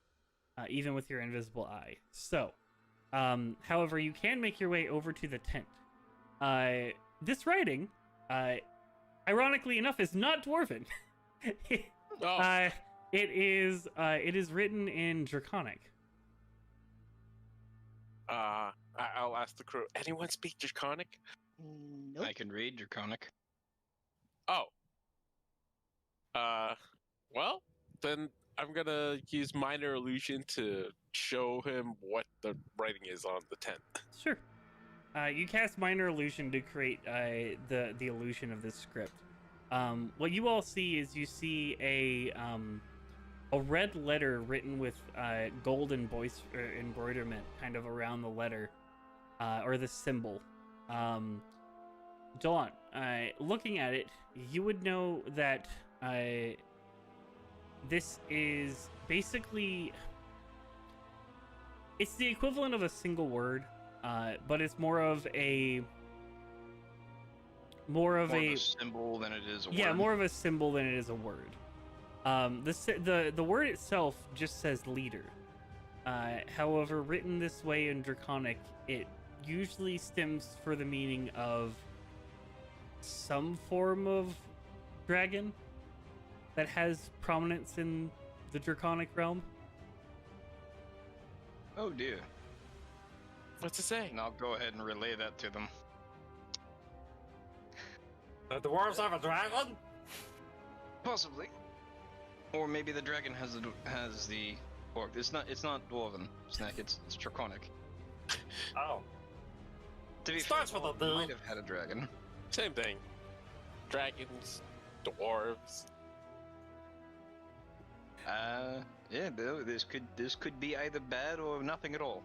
even with your invisible eye. So, however, you can make your way over to the tent. This writing, ironically enough, is not Dwarven. Oh. It is written in Draconic. I'll ask the crew. Anyone speak Draconic? Nope. I can read Draconic. Oh. Well, then I'm gonna use minor illusion to show him what the writing is on the tent. Sure. You cast minor illusion to create the illusion of this script. What you all see is you see a red letter written with gold embroiderment kind of around the letter, or the symbol. Dawn, looking at it, you would know that this is basically, it's the equivalent of a single word, but it's more of a symbol than it is a word. Yeah, more of a symbol than it is a word. The word itself just says leader. However, written this way in Draconic, it usually stems for the meaning of some form of dragon that has prominence in the Draconic realm. Oh dear. What's it say? And I'll go ahead and relay that to them. The dwarves have a dragon? Possibly. Or maybe the dragon has the orc. It's not dwarven, Snack. It's draconic. Oh. To be Starts fair, with a they D. might have had a dragon. Same thing. Dragons, dwarves. Yeah, this could be either bad or nothing at all.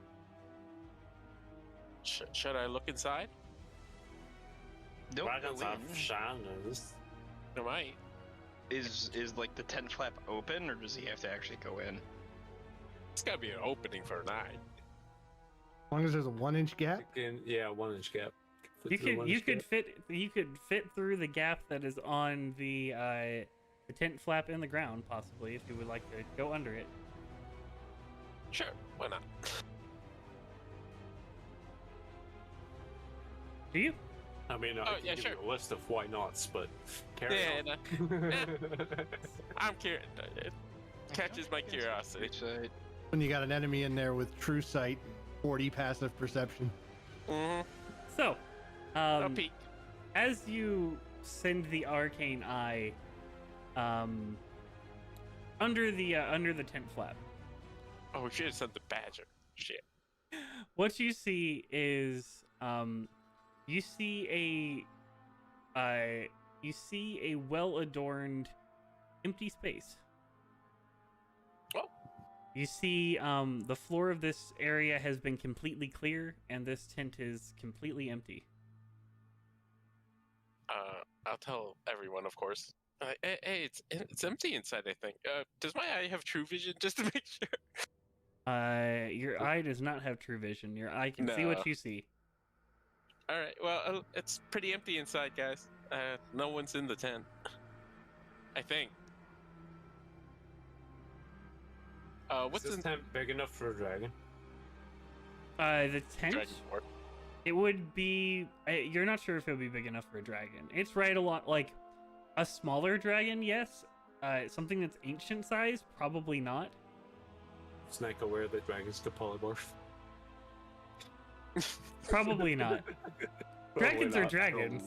Should I look inside? Don't Dragons go have in. I shiners. might. Is like the tent flap open, or does he have to actually go in? It's gotta be an opening for an eye. As long as there's a 1-inch gap. Again, yeah, 1-inch gap. You could fit through the gap that is on the tent flap in the ground, possibly, if you would like to go under it. Sure, why not? Do you? I mean, I can yeah, give sure. you a list of why nots, but carry Yeah, on. I'm curious. It catches my curiosity. Side. When you got an enemy in there with true sight, 40 passive perception. Mm-hmm. So, A peek. as you send the arcane eye under the tent flap, Oh, we should have sent the badger. Shit. what you see is you see a well-adorned empty space. Oh. You see the floor of this area has been completely clear, and this tent is completely empty. I'll tell everyone, of course. Hey, it's empty inside, I think. Does my eye have true vision, just to make sure? Your eye does not have true vision. Your eye can see No. what you see. All right. Well, it's pretty empty inside, guys. No one's in the tent. I think. What's Is this in tent big enough for a dragon? The tent. Dragon Lord? It would be. You're not sure if it would be big enough for a dragon. It's right along, like a smaller dragon, yes. Something that's ancient size, probably not. Snack aware that dragons could polymorph. Probably not. Dragons are dragons.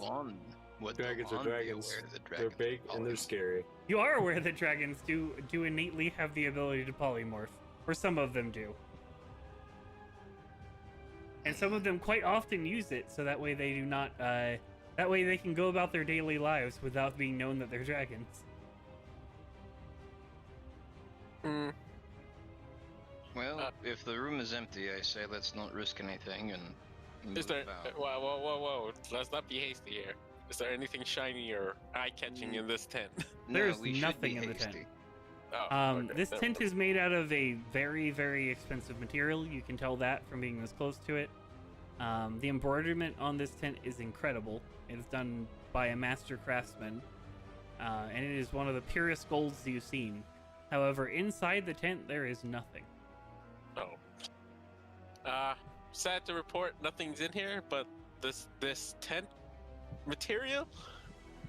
Dragons are dragons. They're big and they're scary. You are aware that dragons do innately have the ability to polymorph, or some of them do. And some of them quite often use it, so that way they do not. That way they can go about their daily lives without being known that they're dragons. Mm, Well, if the room is empty, I say let's not risk anything and move is there? out. Whoa! Let's not be hasty here. Is there anything shiny or eye-catching in this tent? There's we should nothing be in the tent. hasty. Oh, okay, This never tent mind. is made out of a very, very expensive material. You can tell that from being this close to it. The embroiderment on this tent is incredible. It's done by a master craftsman, and it is one of the purest golds you've seen. However, inside the tent, there is nothing. Oh. Sad to report, nothing's in here, but this tent material,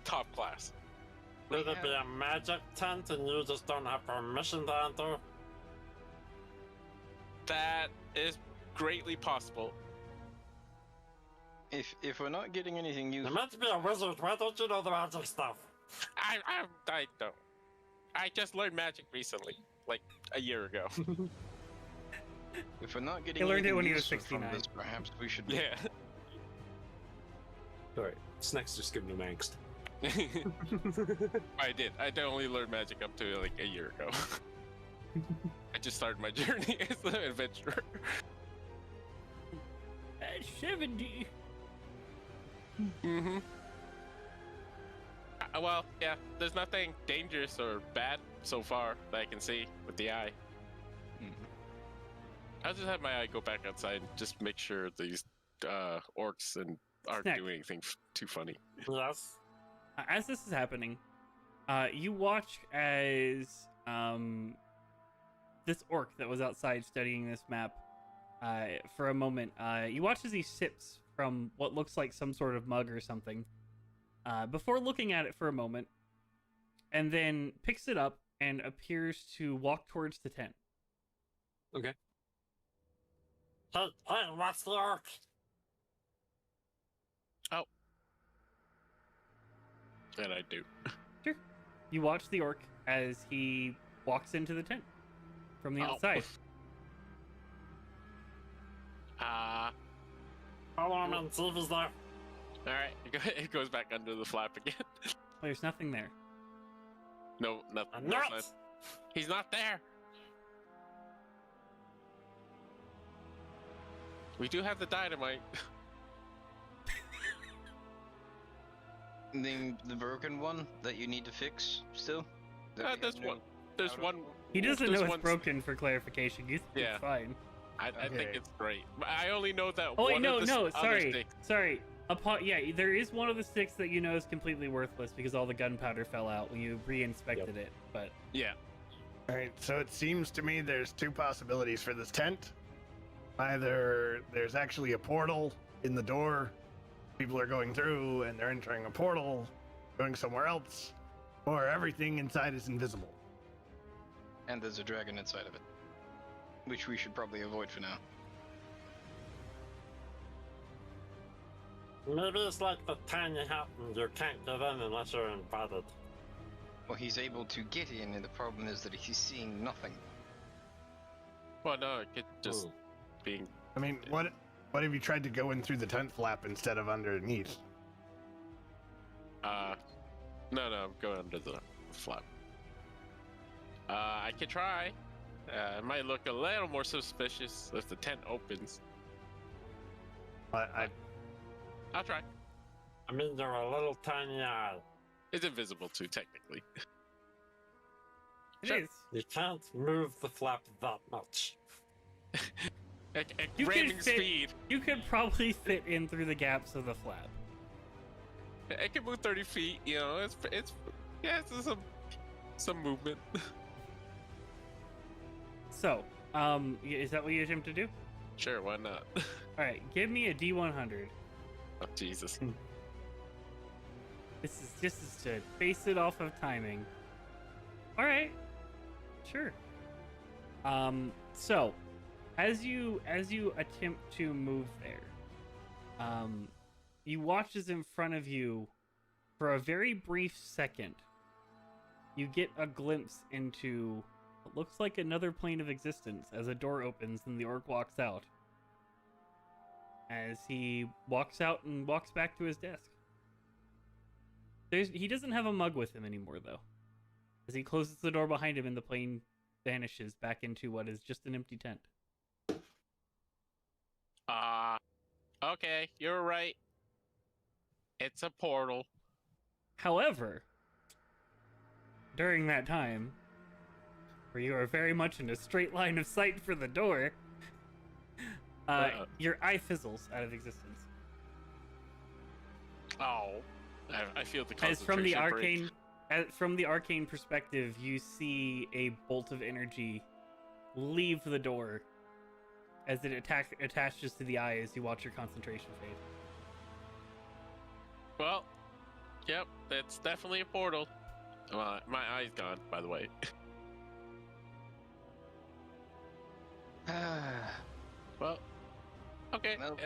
top class. Will it be a magic tent and you just don't have permission to enter? That is greatly possible. If we're not getting anything You're useful, meant to be a wizard, why don't you know the magic stuff? I don't. I just learned magic recently, like a year ago. if we're not getting He learned it anything when he was useful from 69. this, perhaps we should. Yeah. Alright, Snack's just giving him angst. I did. I only learned magic up to like a year ago. I just started my journey as an adventurer. At 70. Mm-hmm. Well, yeah, there's nothing dangerous or bad so far that I can see with the eye. Mhm. I'll just have my eye go back outside and just make sure these orcs aren't Snack. doing anything too funny. Yes. As this is happening, you watch as this orc that was outside studying this map for a moment. You watch as he sips from what looks like some sort of mug or something before looking at it for a moment, and then picks it up and appears to walk towards the tent. Okay. Hey, what's the orc? And I do. Sure. You watch the orc as he walks into the tent from the Oh. outside. Follow him and see if he's there. Alright, it goes back under the flap again. There's nothing there. No, nothing. I'm no not. sign. He's not there. We do have the dynamite. The broken one that you need to fix still? That we have There's no one. There's out of? one. He doesn't there's know it's one- broken for clarification. You think Yeah. it's fine. I think Okay. it's great. But I only know that. Oh wait, one no, of the no, other sorry, sticks- sorry. Yeah, there is one of the sticks that you know is completely worthless because all the gunpowder fell out when you re-inspected it. But Yeah. All right, so it seems to me there's two possibilities for this tent. Either there's actually a portal in the door, people are going through and they're entering a portal, going somewhere else, or everything inside is invisible. And there's a dragon inside of it. Which we should probably avoid for now. Maybe it's like the tiny hut and you can't get in unless you're invited. Well, he's able to get in, and the problem is that he's seeing nothing. Well, no, it could just being. I mean, what have you tried to go in through the tent flap instead of underneath? No, I'm going under the flap. I could try. It might look a little more suspicious if the tent opens. I'll try. I mean, you're a little tiny eye. It's invisible too, technically. it Sure. is. You can't move the flap that much. At You can ramming fit- speed, You could probably fit in through the gaps of the flap. it can move 30 feet. You know, it's some movement. So, is that what you attempt to do? Sure, why not? All right, give me a D100. Oh Jesus. This is to base it off of timing. All right, sure. So, as you attempt to move there, you watch as in front of you, for a very brief second, you get a glimpse into what looks like another plane of existence as a door opens and the orc walks out. As he walks out and walks back to his desk. He doesn't have a mug with him anymore, though. As he closes the door behind him and the plane vanishes back into what is just an empty tent. Okay, you're right. It's a portal. However, during that time, where you are very much in a straight line of sight for the door, your eye fizzles out of existence. Oh, I feel the As from the concentration break. from the arcane perspective, you see a bolt of energy leave the door as it attaches to the eye as you watch your concentration fade. Well, yep, that's definitely a portal. My eye's gone, by the way. Well, okay. Well,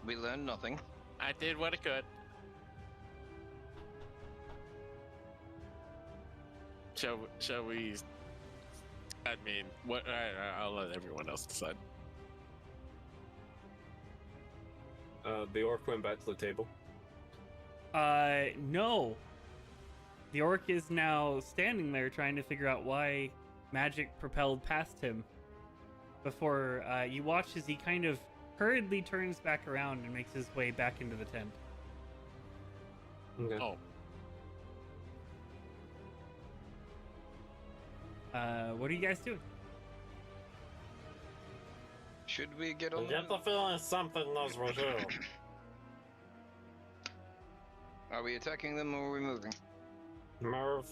we learned nothing. I did what I could. Shall we? I mean, what? I'll let everyone else decide. The orc went back to the table. No. The orc is now standing there trying to figure out why magic propelled past him. Before you watch as he kind of hurriedly turns back around and makes his way back into the tent. Okay. Oh, What are you guys doing? Should we get I on? get the feeling something knows we're here. Are we attacking them or are we moving? Move.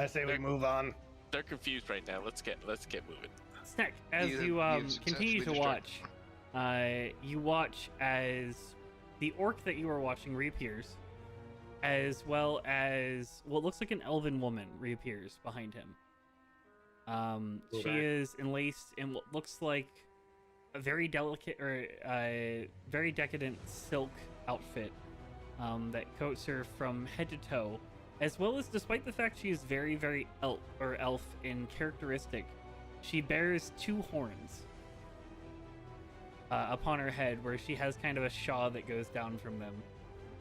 I say we move on. they're confused right now. Let's get moving. Snack, as You you have continue to successfully watch, you watch as the orc that you are watching reappears, as well as what looks like an elven woman reappears behind him. She Okay. is enlaced in what looks like a very delicate or very decadent silk outfit that coats her from head to toe as well as despite the fact she is very, very elf in characteristic, she bears 2 horns upon her head, where she has kind of a shaw that goes down from them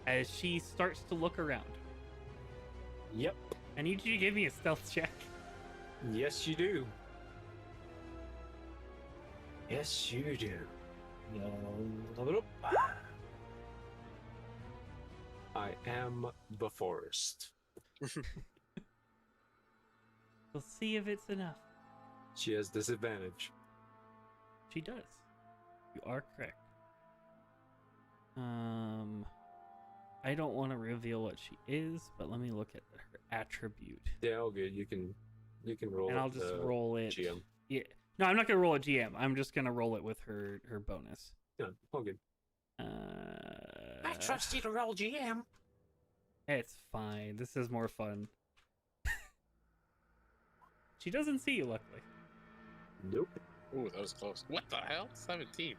as she starts to look around. Yep. I need you to give me a stealth check. Yes, you do. Yes, you do. I am the forest. We'll see if it's enough. She has disadvantage. She does. You are correct. I don't want to reveal what she is, but let me look at her attribute. Yeah, all good. You can roll. And I'll just roll it. GM. Yeah. No, I'm not gonna roll a GM. I'm just gonna roll it with her bonus. Yeah, all good. I trust you to roll GM. It's fine. This is more fun. She doesn't see you, luckily. Nope. Ooh, that was close. What the hell? 17.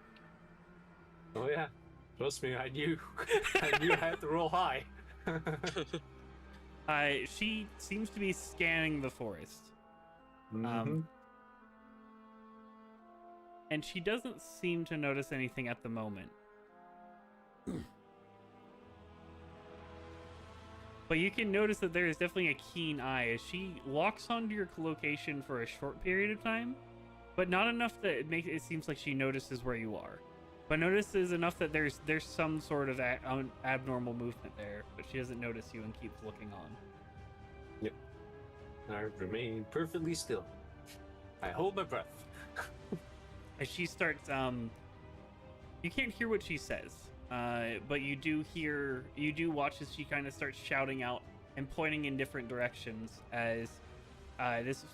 Oh yeah. Trust me, I knew. I knew I had to roll high. She seems to be scanning the forest. Mhm. And she doesn't seem to notice anything at the moment. But you can notice that there is definitely a keen eye as she locks onto your location for a short period of time, but not enough that it seems like she notices where you are. But notices enough that there's some sort of abnormal movement there, but she doesn't notice you and keeps looking on. Yep. I remain perfectly still. I hold my breath. As she starts, you can't hear what she says, but you do watch as she kind of starts shouting out and pointing in different directions as this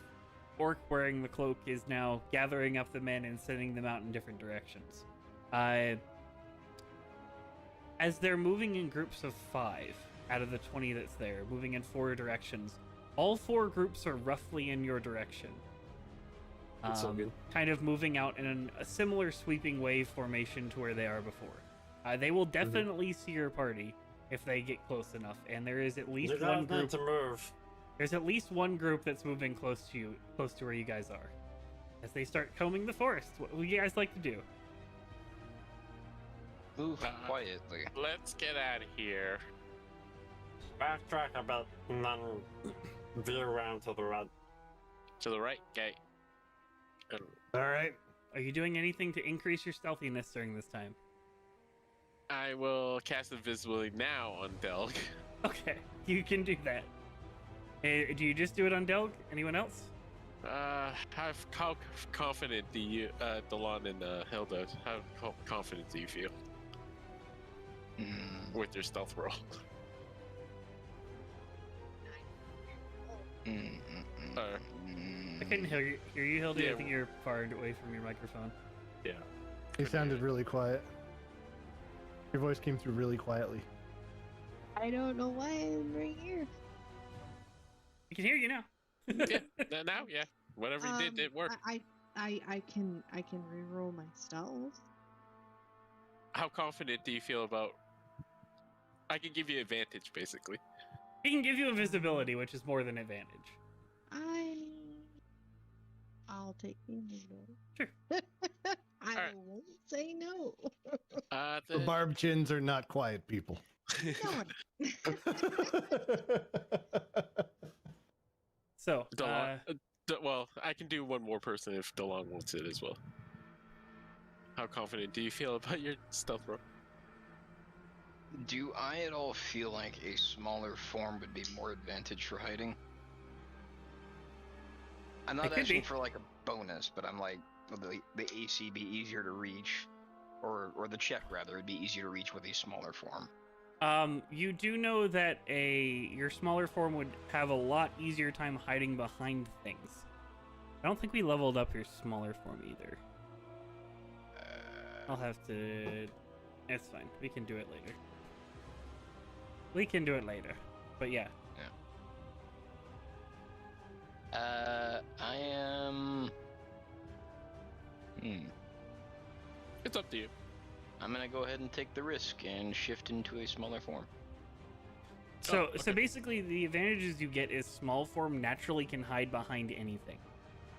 orc wearing the cloak is now gathering up the men and sending them out in different directions. As they're moving in groups of 5 out of the 20 that's there, moving in 4 directions, all 4 groups are roughly in your direction. It's all good. Kind of moving out in a similar sweeping wave formation to where they are before. They will definitely see your party if they get close enough, and there is at least one group to move. There's at least one group that's moving close to you, close to where you guys are. As they start combing the forest, what would you guys like to do? Move quietly. Let's get out of here. Backtrack a bit and then veer around to the right. To the right, okay. All right. Are you doing anything to increase your stealthiness during this time? I will cast Invisibility now on Delg. Okay, you can do that. Do you just do it on Delg? Anyone else? How confident do you, Delon and Hilda, how confident do you feel with your stealth roll? I couldn't hear you, Hilda. Yeah. I think you're far away from your microphone. Yeah. You sounded really quiet. Your voice came through really quietly. I don't know why I'm right here. I can hear you now. Yeah, now, yeah. Whatever you did, it worked. I can reroll my stealth. How confident do you feel about? I can give you advantage, basically. He can give you invisibility, which is more than advantage. I'll take the invisibility. Sure. I won't say no. The barb chins are not quiet people. No. So, Delon, well, I can do one more person if DeLong wants it as well. How confident do you feel about your stealth roll? Do I at all feel like a smaller form would be more advantage for hiding? I'm not asking for like a bonus, but I'm like, will the AC be easier to reach, or the check rather, would be easier to reach with a smaller form. You do know that your smaller form would have a lot easier time hiding behind things. I don't think we leveled up your smaller form either. I'll have to... It's fine. We can do it later. But yeah. I am... It's up to you. I'm gonna go ahead and take the risk and shift into a smaller form. So okay. basically, the advantages you get is small form naturally can hide behind anything.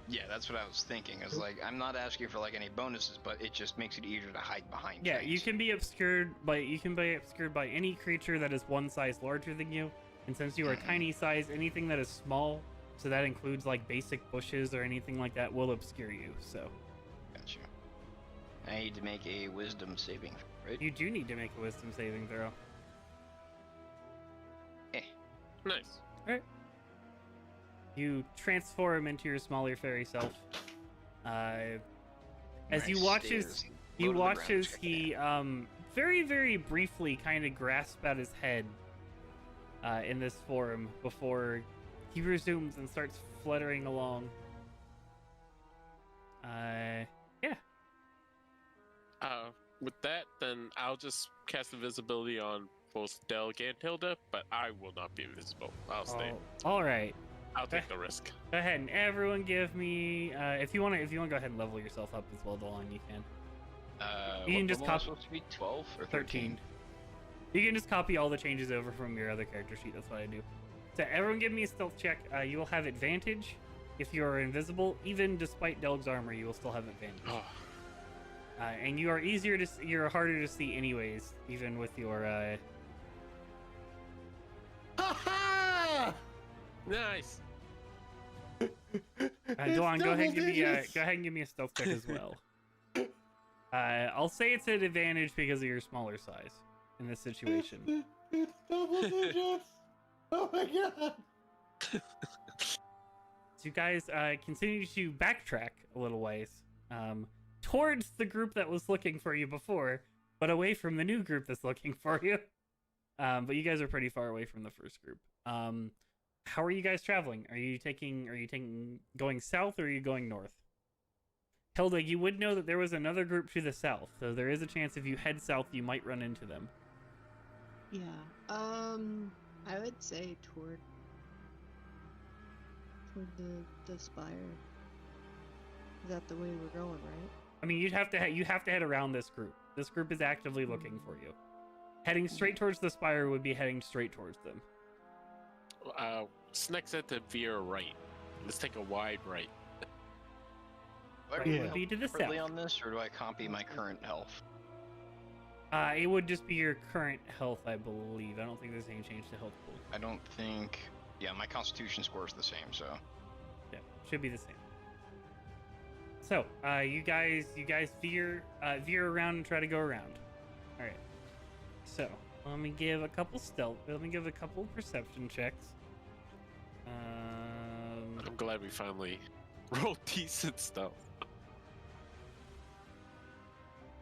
Yeah, that's what I was thinking. I was like, I'm not asking for like any bonuses, but it just makes it easier to hide behind. Yeah, things. you can be obscured by any creature that is one size larger than you, and since you are tiny size, anything that is small, so that includes like basic bushes or anything like that, will obscure you. So Gotcha. I need to make a wisdom saving, right? you do need to make a wisdom saving throw. Nice. You transform into your smaller fairy self. As Nice you watch stairs. as Low to the ground. he very very briefly kind of grasps at his head in this form before he resumes and starts fluttering along. Yeah. With that, then I'll just cast invisibility on both Delg and Hilda, but I will not be invisible. I'll stay. All right. I'll take the risk. Go ahead and everyone give me if you want to go ahead and level yourself up as well, Delon, you can. You can just level am I copy supposed to be 12 or 13. You can just copy all the changes over from your other character sheet. That's what I do. So everyone give me a stealth check. You will have advantage if you are invisible. Even despite Delg's armor, you will still have advantage. And you are you're harder to see anyways, even with your Nice. Delon, go ahead and give me a stealth check as well. I'll say it's an advantage because of your smaller size in this situation. It's double digits. Oh my god. So you guys continue to backtrack a little ways towards the group that was looking for you before, but away from the new group that's looking for you. But you guys are pretty far away from the first group. How are you guys traveling? Are you going south or are you going north? Hilda, you would know that there was another group to the south, so there is a chance if you head south you might run into them. Yeah. I would say toward the spire. Is that the way we're going, right? I mean, you have to head around this group. This group is actively looking for you. Heading straight towards the spire would be heading straight towards them. Sneck said to veer right. Let's take a wide right. Do I Right, roll would be to the separately south. on this, or do I copy my current health? It would just be your current health, I believe. I don't think there's any change to health pool. I don't think. Yeah, my Constitution score is the same, so. Yeah, should be the same. So, you guys veer around and try to go around. All right. So, let me give a couple perception checks. I'm glad we finally rolled decent stuff.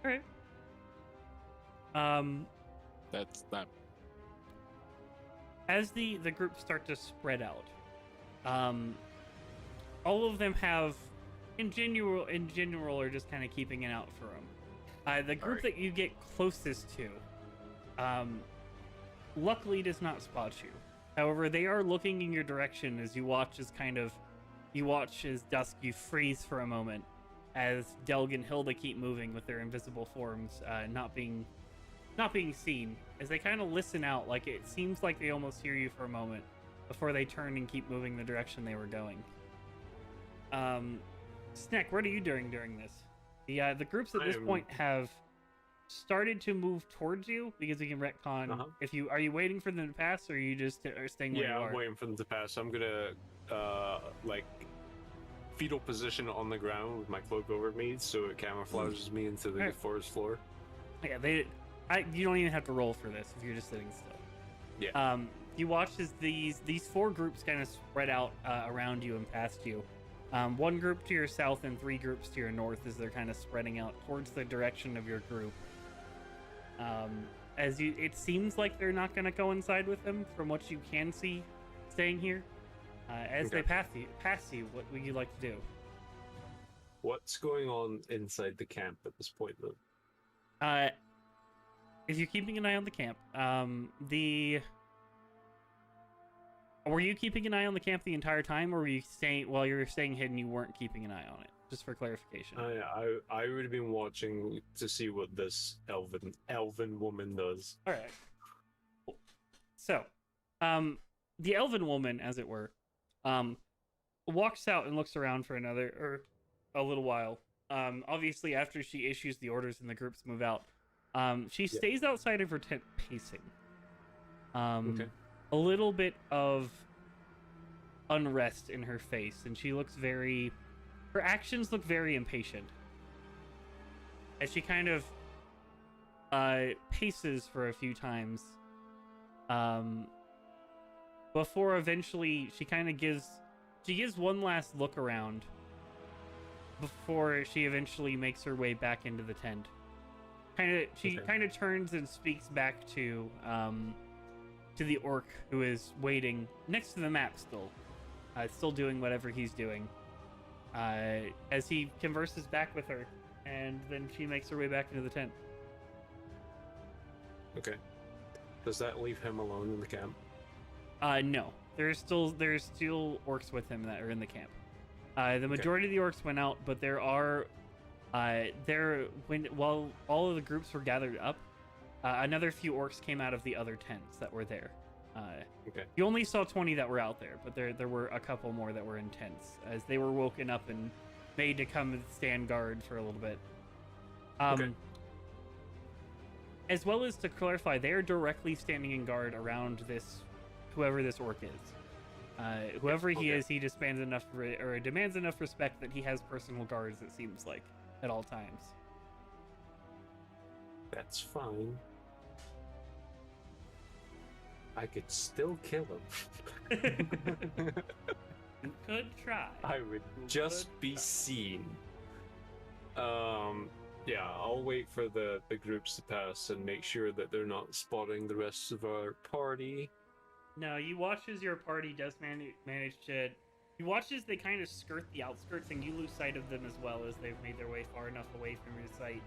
All right. That's not. As the groups start to spread out, all of them have, in general, are just kind of keeping an out for them. The group that you get closest to, luckily does not spot you. However, they are looking in your direction as you watch as dusk, you freeze for a moment, as Delg and Hilda keep moving with their invisible forms, not being seen, as they kind of listen out. Like, it seems like they almost hear you for a moment before they turn and keep moving the direction they were going. Sneck, what are you doing during this? The groups at this point have started to move towards you because we can retcon. Are you waiting for them to pass, or are you just staying where you are? Yeah, I'm waiting for them to pass. I'm gonna fetal position on the ground with my cloak over me, so it camouflages me into the forest floor. Yeah, you don't even have to roll for this if you're just sitting still. Yeah. You watch as these four groups kind of spread out around you and past you. One group to your south and three groups to your north as they're kind of spreading out towards the direction of your group. It seems like they're not going to coincide with them from what you can see staying here. As they pass you, what would you like to do? What's going on inside the camp at this point, though? If you're keeping an eye on the camp, were you keeping an eye on the camp the entire time, or were you while you were staying hidden, you weren't keeping an eye on it? Just for clarification. I would have been watching to see what this elven woman does. All right. Cool. So, The elven woman, as it were, walks out and looks around for a little while. Obviously, after she issues the orders and the groups move out, she stays outside of her tent pacing. Okay. A little bit of unrest in her face, and she looks her actions look very impatient. As she kind of paces for a few times, before eventually she gives one last look around before she eventually makes her way back into the tent. She kind of turns and speaks back to the orc who is waiting next to the map still doing whatever he's doing. As he converses back with her, and then she makes her way back into the tent. Okay. Does that leave him alone in the camp? No. There's still orcs with him that are in the camp. The majority of the orcs went out, but there are while all of the groups were gathered up, another few orcs came out of the other tents that were there. You only saw 20 that were out there, but there were a couple more that were in tents as they were woken up and made to come and stand guard for a little bit. As well as to clarify, they are directly standing in guard around whoever this orc is. Whoever he is, he demands enough respect that he has personal guards, it seems like, at all times. That's fine. I could still kill him. You could try. I would just be seen. Yeah, I'll wait for the groups to pass and make sure that they're not spotting the rest of our party. No, you watch as your party does manage to... You watch as they kind of skirt the outskirts, and you lose sight of them as well as they've made their way far enough away from your sight.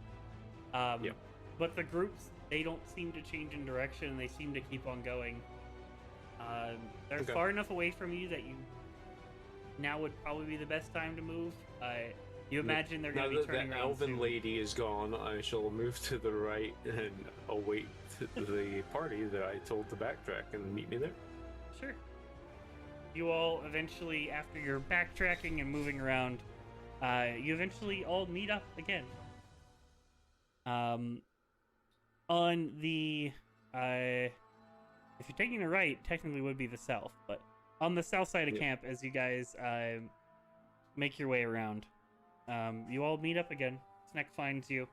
But the groups, they don't seem to change in direction, and they seem to keep on going. They're far enough away from you that now would probably be the best time to move. You imagine they're going to be turning around Now that the elven soon. lady is gone, I shall move to the right and await the party that I told to backtrack and meet me there. Sure. You all eventually, after your backtracking and moving around, you eventually all meet up again. On the, if you're taking the right, technically would be the south, but on the south side of camp, as you guys make your way around, you all meet up again. Sneck finds you.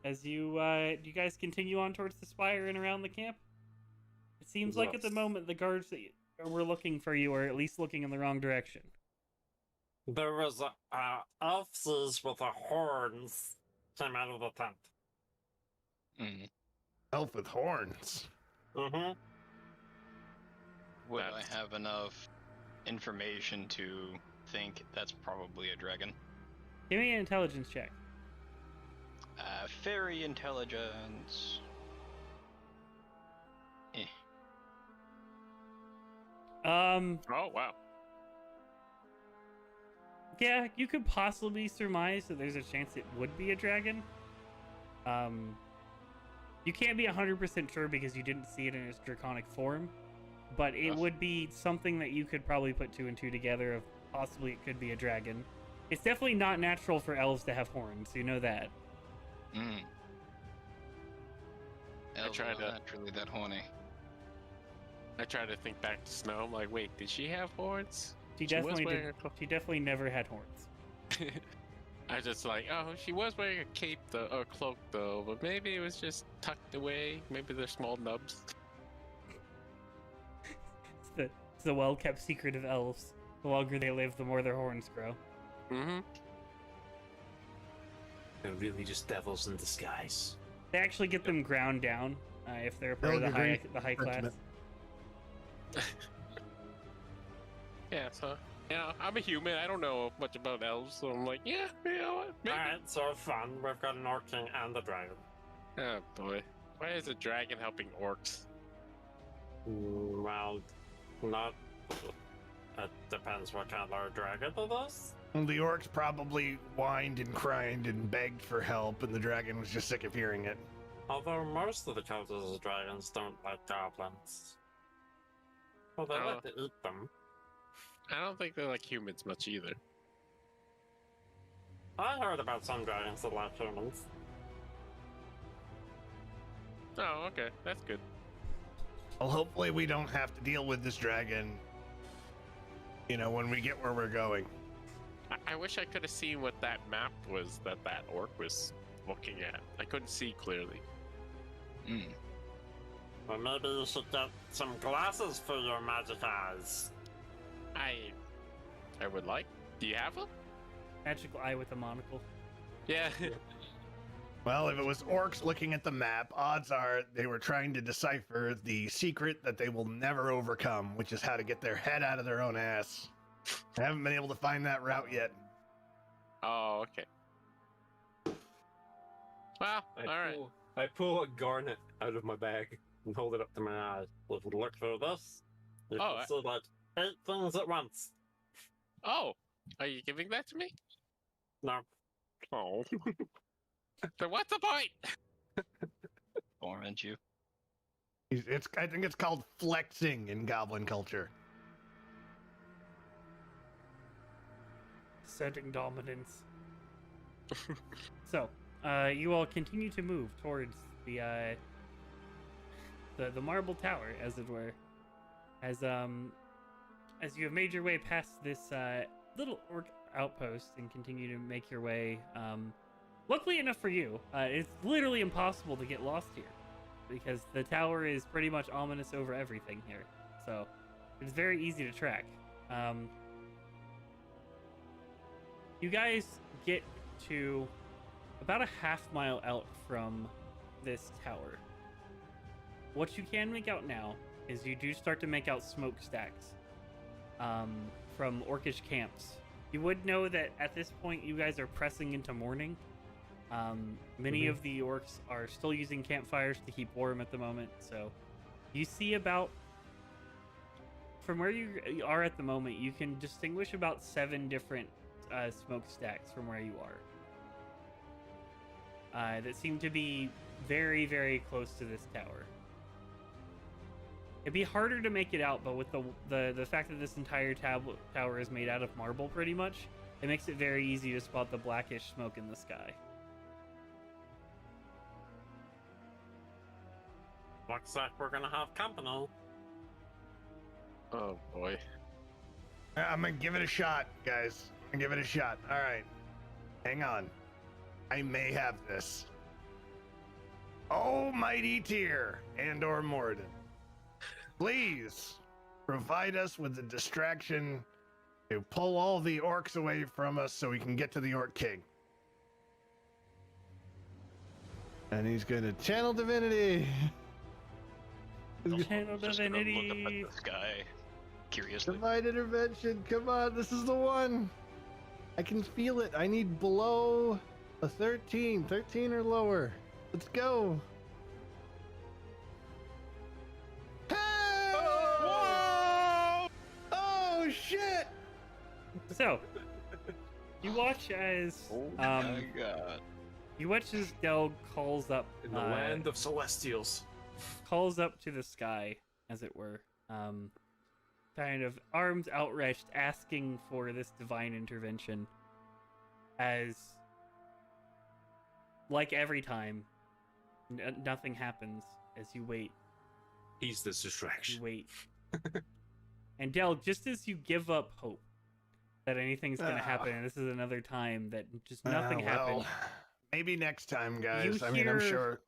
As do you guys continue on towards the spire and around the camp? It seems like at the moment the guards that were looking for you are at least looking in the wrong direction. There was elfses with horns came out of the tent. Elf with horns. Mm-hmm. Would I have enough information to think that's probably a dragon? Give me an intelligence check. Fairy intelligence. Oh, wow. Yeah, you could possibly surmise that there's a chance it would be a dragon. You can't be 100% sure because you didn't see it in its draconic form, but it would be something that you could probably put two and two together of possibly it could be a dragon. It's definitely not natural for elves to have horns, you know that. Elves are not naturally that horny. I try to think back to Snow. I'm like, wait, did she have horns? She definitely never had horns. I was just like, oh, she was wearing a cape or cloak though, but maybe it was just tucked away. Maybe they're small nubs. It's the well-kept secret of elves. The longer they live, the more their horns grow. Mm-hmm. They're really just devils in disguise. They actually get them ground down if they're part of the high class. Yeah, so I'm a human. I don't know much about elves, so I'm like, yeah, you know what? Maybe. Alright, so fun. We've got an orc king and a dragon. Oh boy, why is a dragon helping orcs? Well, not. It depends what kind of dragon it is. The orcs probably whined and cried and begged for help, and the dragon was just sick of hearing it. Although most of the cultists of dragons don't like goblins. Well, they Oh. like to eat them. I don't think they like humans much either. I heard about some dragons that like humans. Oh, okay, that's good. Well, hopefully we don't have to deal with this dragon, when we get where we're going. I wish I could have seen what that map was that orc was looking at. I couldn't see clearly. Or maybe you should get some glasses for your magic eyes. I would like. Do you have them? Magical eye with a monocle. Yeah. Well, if it was orcs looking at the map, odds are they were trying to decipher the secret that they will never overcome, which is how to get their head out of their own ass. I haven't been able to find that route yet. Oh, okay. Well, all right. I pull a garnet out of my bag And hold it up to my eyes. If you look through this, you Oh, can see like 8 things at once. Oh, are you giving that to me? No. Oh. Then what's the point? Aren't you? I think it's called flexing in goblin culture. Asserting dominance. So, you all continue to move towards the marble tower, as it were, as you have made your way past this little orc outpost and continue to make your way. Luckily enough for you, it's literally impossible to get lost here, because the tower is pretty much ominous over everything here. So, it's very easy to track. You guys get to about a half-mile out from this tower. What you can make out now is you do start to make out smokestacks from orcish camps. You would know that at this point you guys are pressing into morning. Many of the orcs are still using campfires to keep warm at the moment, so you see about, from where you are at the moment, you can distinguish about 7 different smokestacks from where you are that seem to be very, very close to this tower. It'd be harder to make it out, but with the fact that this entire tower is made out of marble pretty much, it makes it very easy to spot the blackish smoke in the sky. Looks like we're gonna have company. Oh boy. I'm gonna give it a shot, guys. I'm gonna give it a shot. All right. Hang on. I may have this. Oh, mighty Tyr and/or Morden, please provide us with the distraction to pull all the orcs away from us so we can get to the Orc King. And he's gonna channel divinity. Channel Just gonna look up divinity. at the sky, curiously. Divine intervention. Come on, this is the one. I can feel it. I need below a 13 or lower. Let's go. Hey! Whoa! Oh shit! So, you watch as Oh my god. you watch as Del calls up in the land of celestials. calls up to the sky, as it were, kind of arms outstretched, asking for this divine intervention. As, like every time, nothing happens as you wait. He's this You distraction. wait. And Del, just as you give up hope that anything's going to happen, and this is another time that just nothing happened, maybe next time, guys. You I'm hear- sure.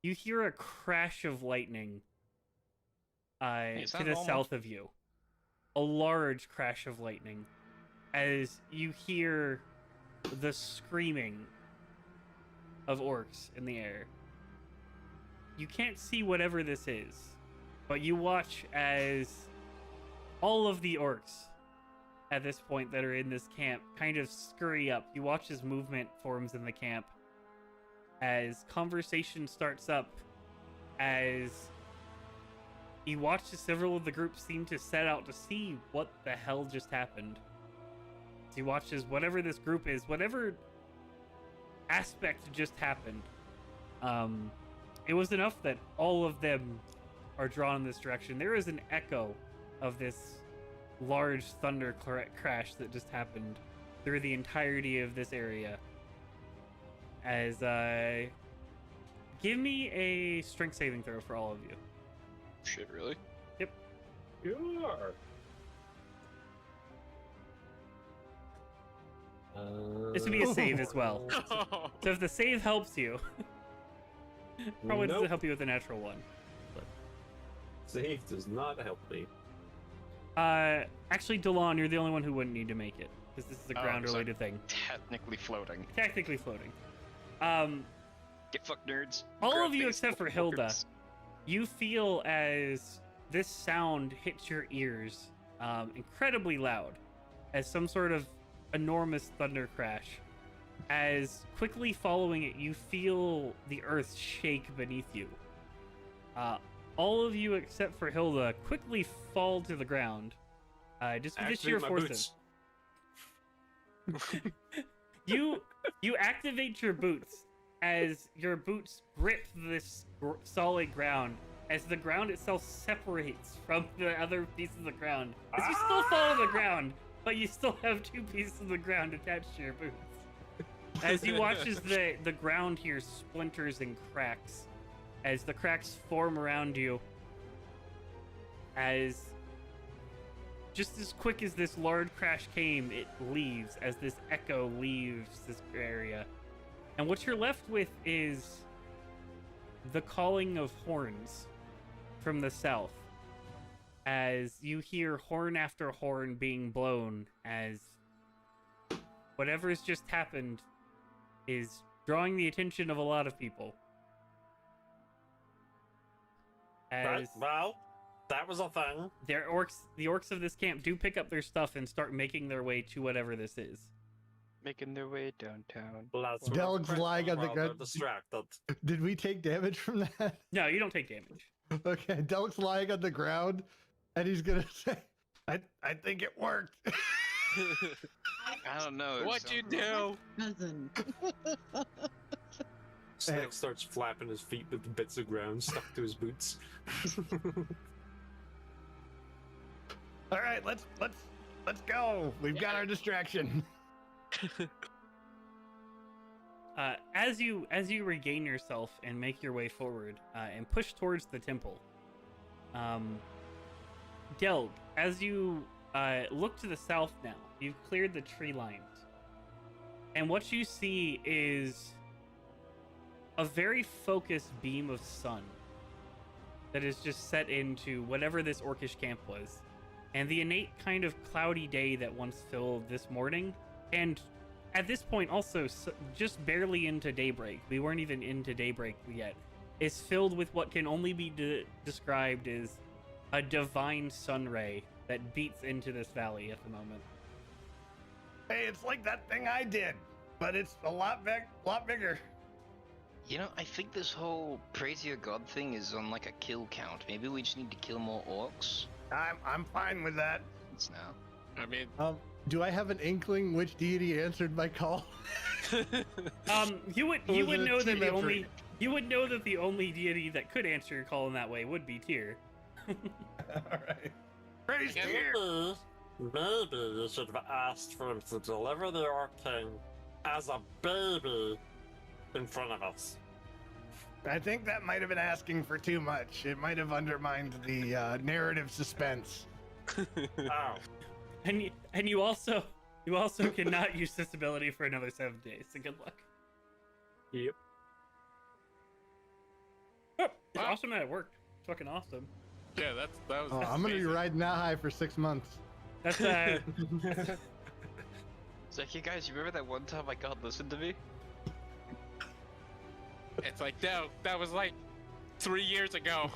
you hear a crash of lightning is to that the normal? south of you. A large crash of lightning as you hear the screaming of orcs in the air. You can't see whatever this is, but you watch as all of the orcs at this point that are in this camp kind of scurry up. You watch as movement forms in the camp, as conversation starts up, as you watch as several of the groups seem to set out to see what the hell just happened. So you watch as whatever this group is, whatever aspect just happened, it was enough that all of them are drawn in this direction. There is an echo of this large thunder crash that just happened through the entirety of this area. As give me a strength saving throw for all of you. Shit, really? Yep. Sure. This would be a save as well. So if the save helps you, probably doesn't help you with a natural one. Save does not help me. Actually, Delon, you're the only one who wouldn't need to make it because this is a ground-related thing. Technically floating. Technically floating. Get fucked, nerds. All Grab of you things, except for fucking Hilda, fuckers. you feel as this sound hits your ears, incredibly loud, as some sort of enormous thunder crash. As quickly following it, you feel the earth shake beneath you. All of you except for Hilda quickly fall to the ground. Just with the sheer Activate my force of you activate your boots as your boots grip this solid ground, as the ground itself separates from the other pieces of the ground. As you still fall to the ground, but you still have two pieces of the ground attached to your boots. As you watch as the ground here splinters and cracks, as the cracks form around you, as just as quick as this large crash came, it leaves, as this echo leaves this area. And what you're left with is the calling of horns from the south, as you hear horn after horn being blown, as whatever's just happened is drawing the attention of a lot of people. Right, As well, that was a thing. the orcs of this camp do pick up their stuff and start making their way to whatever this is. Making their way downtown. Let's Delg's lying on the while they're ground. distracted. Did we take damage from that? No, you don't take damage. Okay, Delg's lying on the ground, and he's gonna say, I think it worked. I don't know. What'd you do? Cousin. Snake starts flapping his feet with the bits of ground stuck to his boots. All right, let's go. We've got our distraction. As you regain yourself and make your way forward and push towards the temple, Delg, as you look to the south now, you've cleared the tree lines, and what you see is a very focused beam of sun that is just set into whatever this orcish camp was, and the innate kind of cloudy day that once filled this morning, and at this point also just barely into daybreak, we weren't even into daybreak yet, is filled with what can only be described as a divine sun ray that beats into this valley at the moment. Hey, it's like that thing I did, but it's a lot bigger. You know, I think this whole praise your god thing is on like a kill count. Maybe we just need to kill more orcs. I'm fine with that. It's now. I mean, Do I have an inkling which deity answered my call? You would Or was it a know that team the effort? only you would know that the only deity that could answer your call in that way would be Tyr. All right. Praise Yeah, Tyr. Maybe you should have asked for him to deliver the Orc King as a baby in front of us. I think that might have been asking for too much. It might have undermined the narrative suspense. Oh. And you also cannot use this ability for another 7 days. So good luck. Yep. Oh, it's Wow. awesome that it worked. It's fucking awesome. yeah, that was. Oh, I'm gonna be amazing. riding that high for 6 months. That's It's like, you guys, you remember that one time my god listened to me? It's like that was like 3 years ago.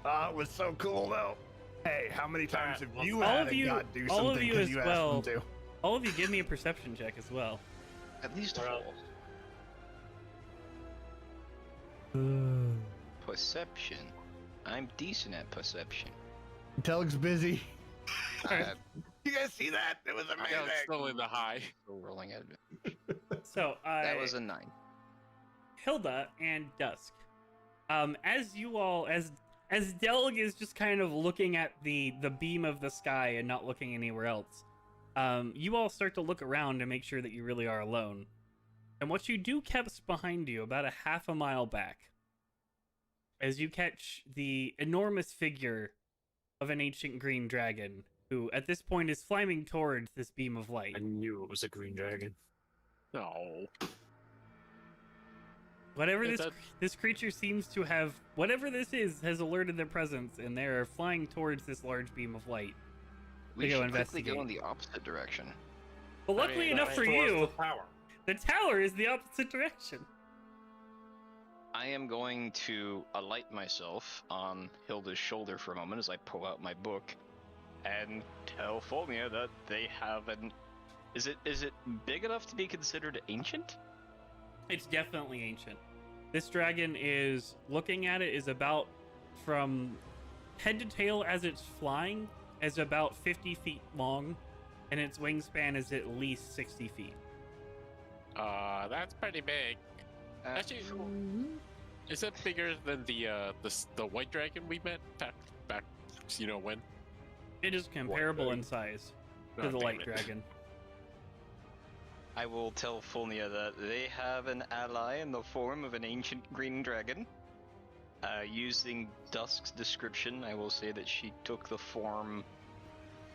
It was so cool though. Hey, how many times have you All had of a you- god do all of something you because as you well. asked them all of you. Give me a perception check as well. At least Well, 4. Perception. I'm decent at perception. to? Telg's busy. Uh, You guys see that? It was Yeah, amazing. it's still in the high. still rolling at it. So That was a 9. Hilda and Dusk. As as Delg is just kind of looking at the beam of the sky and not looking anywhere else, you all start to look around and make sure that you really are alone. And what you do catch behind you, about a half a mile back, as you catch the enormous figure of an ancient green dragon, who at this point is flying towards this beam of light. I knew it was a green dragon. No. Whatever Is this creature seems to have, whatever this is, has alerted their presence, and they're flying towards this large beam of light. We go should quickly investigate. go in the opposite direction. But luckily enough for Towards you, the tower. the tower is the opposite direction. I am going to alight myself on Hilda's shoulder for a moment as I pull out my book and tell Fulmia that they have an... Is it big enough to be considered ancient? It's definitely ancient. This dragon is, looking at it, is about, from head to tail as it's flying, is about 50 feet long, and its wingspan is at least 60 feet. That's pretty big. Actually, is it bigger than the white dragon we met back? You know when? It is comparable What? in size Oh, to the damn light it. dragon. I will tell Fulmia that they have an ally in the form of an ancient green dragon. Using Dusk's description, I will say that she took the form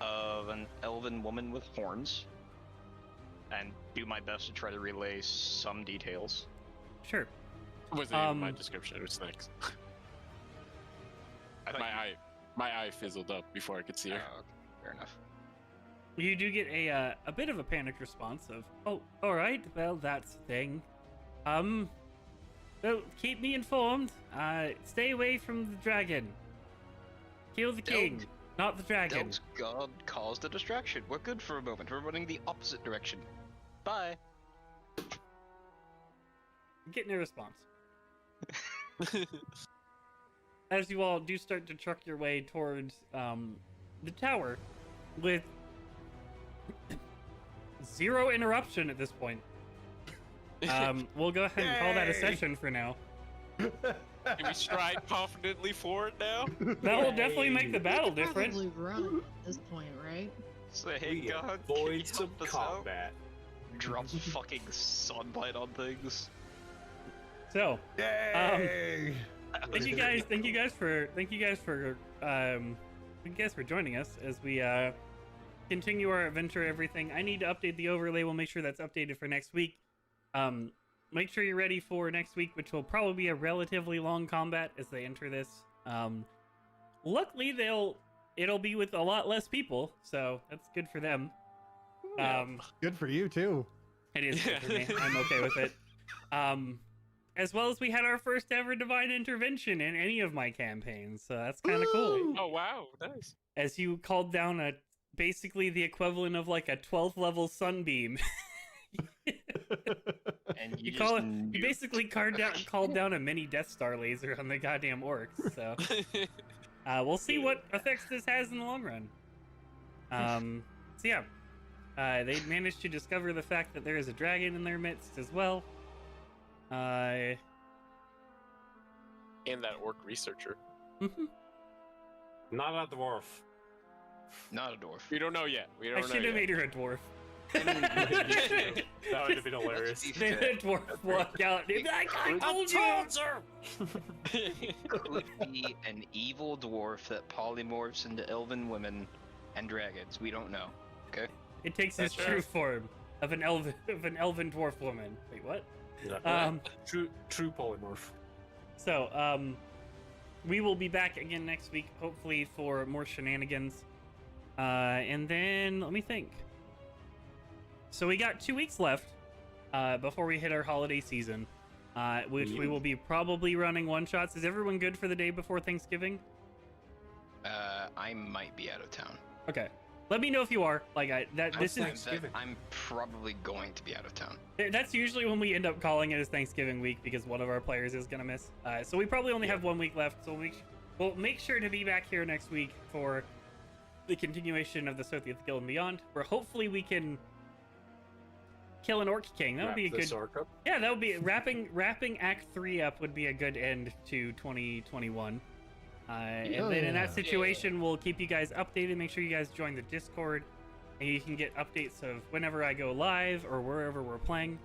of an elven woman with horns, and do my best to try to relay some details. Sure. It wasn't even my description. It was next. I thought My eye fizzled up before I could see her. okay, fair enough. You do get a bit of a panicked response of, "Oh, all right. Well, that's the thing. Well, keep me informed. Stay away from the dragon. Kill the king, not the dragon." Delg's god caused a distraction. We're good for a moment. We're running the opposite direction. Bye. Getting a response. As you all do start to truck your way towards the tower, with zero interruption at this point. We'll go ahead and call that a Yay! session for now. Can we stride confidently forward now? That will definitely make the battle We could different. Probably run at this point, right? Say, We God, avoid can some you help us out? combat. Drops fucking sunlight on things. So, Yay! thank you guys for joining us as we continue our adventure. Everything I need to update the overlay. We'll make sure that's updated for next week. Make sure you're ready for next week, which will probably be a relatively long combat as they enter this. Luckily, it'll be with a lot less people, so that's good for them. Good for you too. It is good for me. I'm okay with it. As well as we had our first ever divine intervention in any of my campaigns, so that's kind of cool. Oh wow, nice. As you called down basically the equivalent of like a 12th level sunbeam. And you You basically called down a mini Death Star laser on the goddamn orcs. So we'll see what effects this has in the long run. So yeah, they managed to discover the fact that there is a dragon in their midst as well. And that orc researcher. Not a dwarf. Not a dwarf. We don't know yet. We I don't know should have yet. made her a dwarf. That would have been hilarious. To be Then fair, a dwarf walk out and be like, I told you! could be an evil dwarf that polymorphs into elven women and dragons. We don't know. Okay. It takes his That's true right. form of an elven dwarf woman. Wait, what? Yeah. True polymorph. So, we will be back again next week, hopefully for more shenanigans. And then, let me think. So we got 2 weeks left before we hit our holiday season, which we will be probably running one-shots. Is everyone good for the day before Thanksgiving? I might be out of town. Okay. Let me know if you are. This is Thanksgiving? I'm probably going to be out of town. that's usually when we end up calling it as Thanksgiving week because one of our players is gonna miss. So we probably only have 1 week left. So we'll make sure to be back here next week for the continuation of the Sothiath Guild and Beyond, where hopefully we can kill an Orc King. That would be a good. Yeah, that would be wrapping Act 3 up would be a good end to 2021. And then in that situation, we'll keep you guys updated. Make sure you guys join the Discord, and you can get updates of whenever I go live or wherever we're playing.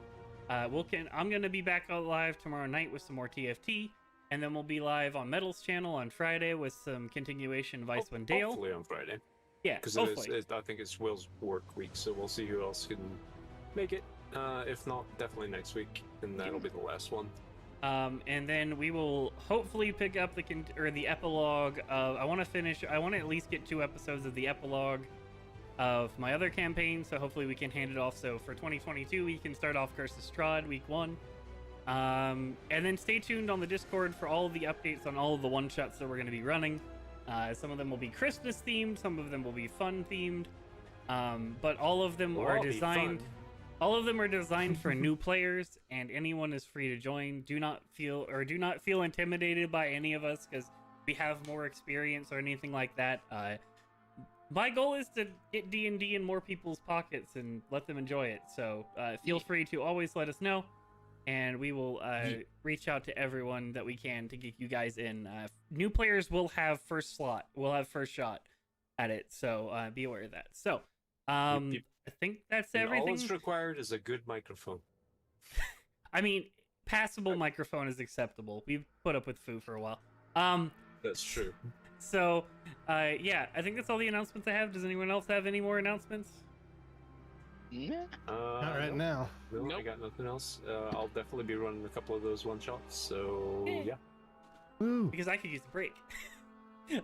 I'm gonna be back out live tomorrow night with some more TFT, and then we'll be live on Metal's channel on Friday with some continuation of Icewind Dale. Hopefully on Friday. Yeah, because hopefully. I think it's Will's work week, so we'll see who else can make it. If not, definitely next week, and that'll be the last one. And then we will hopefully pick up the epilogue of. I want to at least get 2 episodes of the epilogue of my other campaign, so hopefully we can hand it off. So for 2022, we can start off Curse of Strahd week 1. And then stay tuned on the Discord for all of the updates on all of the one-shots that we're going to be running. Some of them will be Christmas themed, some of them will be fun themed, but all of them are designed. All of them are designed for new players, and anyone is free to join. Do not feel intimidated by any of us because we have more experience or anything like that. My goal is to get D&D in more people's pockets and let them enjoy it. So feel free to always let us know, and we will reach out to everyone that we can to get you guys in. New players will have first shot at it, so be aware of that. So I think that's everything. All that's required is a good microphone. I mean, passable microphone is acceptable. We've put up with Foo for a while. That's true. So, yeah, I think that's all the announcements I have. Does anyone else have any more announcements? Nah. Not right now. No, I Nope. got nothing else. I'll definitely be running a couple of those one shots. So yeah. Woo. Because I could use a break. So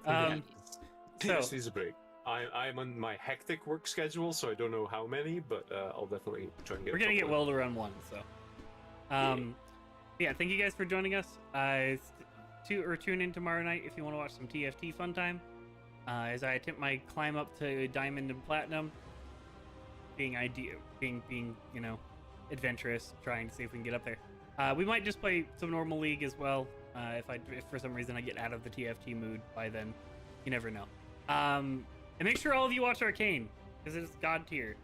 So, needs a break. I'm on my hectic work schedule, so I don't know how many, but I'll definitely try and get. we're gonna get Will to run one. So, yeah, thank you guys for joining us. Tune in tomorrow night if you want to watch some TFT fun time. As I attempt my climb up to Diamond and Platinum, being adventurous, trying to see if we can get up there. We might just play some normal League as well. If for some reason I get out of the TFT mood by then, you never know. And make sure all of you watch Arcane, because it's god tier.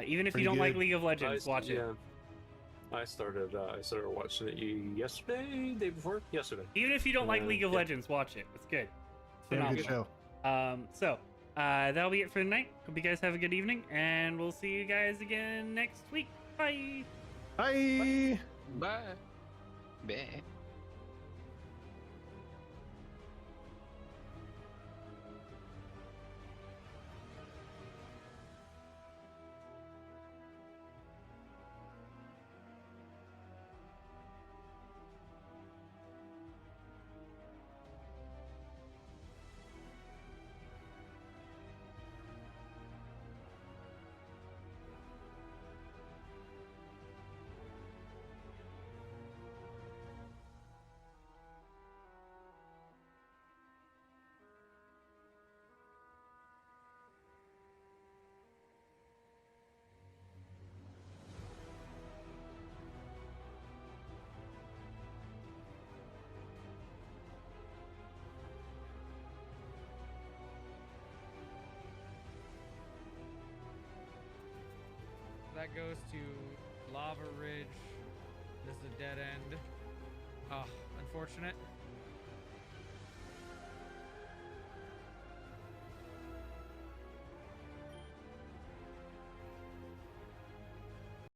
Even if you don't like League of Legends, watch it. I started watching it yesterday, day before yesterday. Even if you don't like League of Legends, watch it. It's good. It's Yeah, good phenomenal. show. That'll be it for tonight. Hope you guys have a good evening, and we'll see you guys again next week. Bye. Bye. Bye. Bah. That goes to Lava Ridge. This is a dead end. Oh, unfortunate.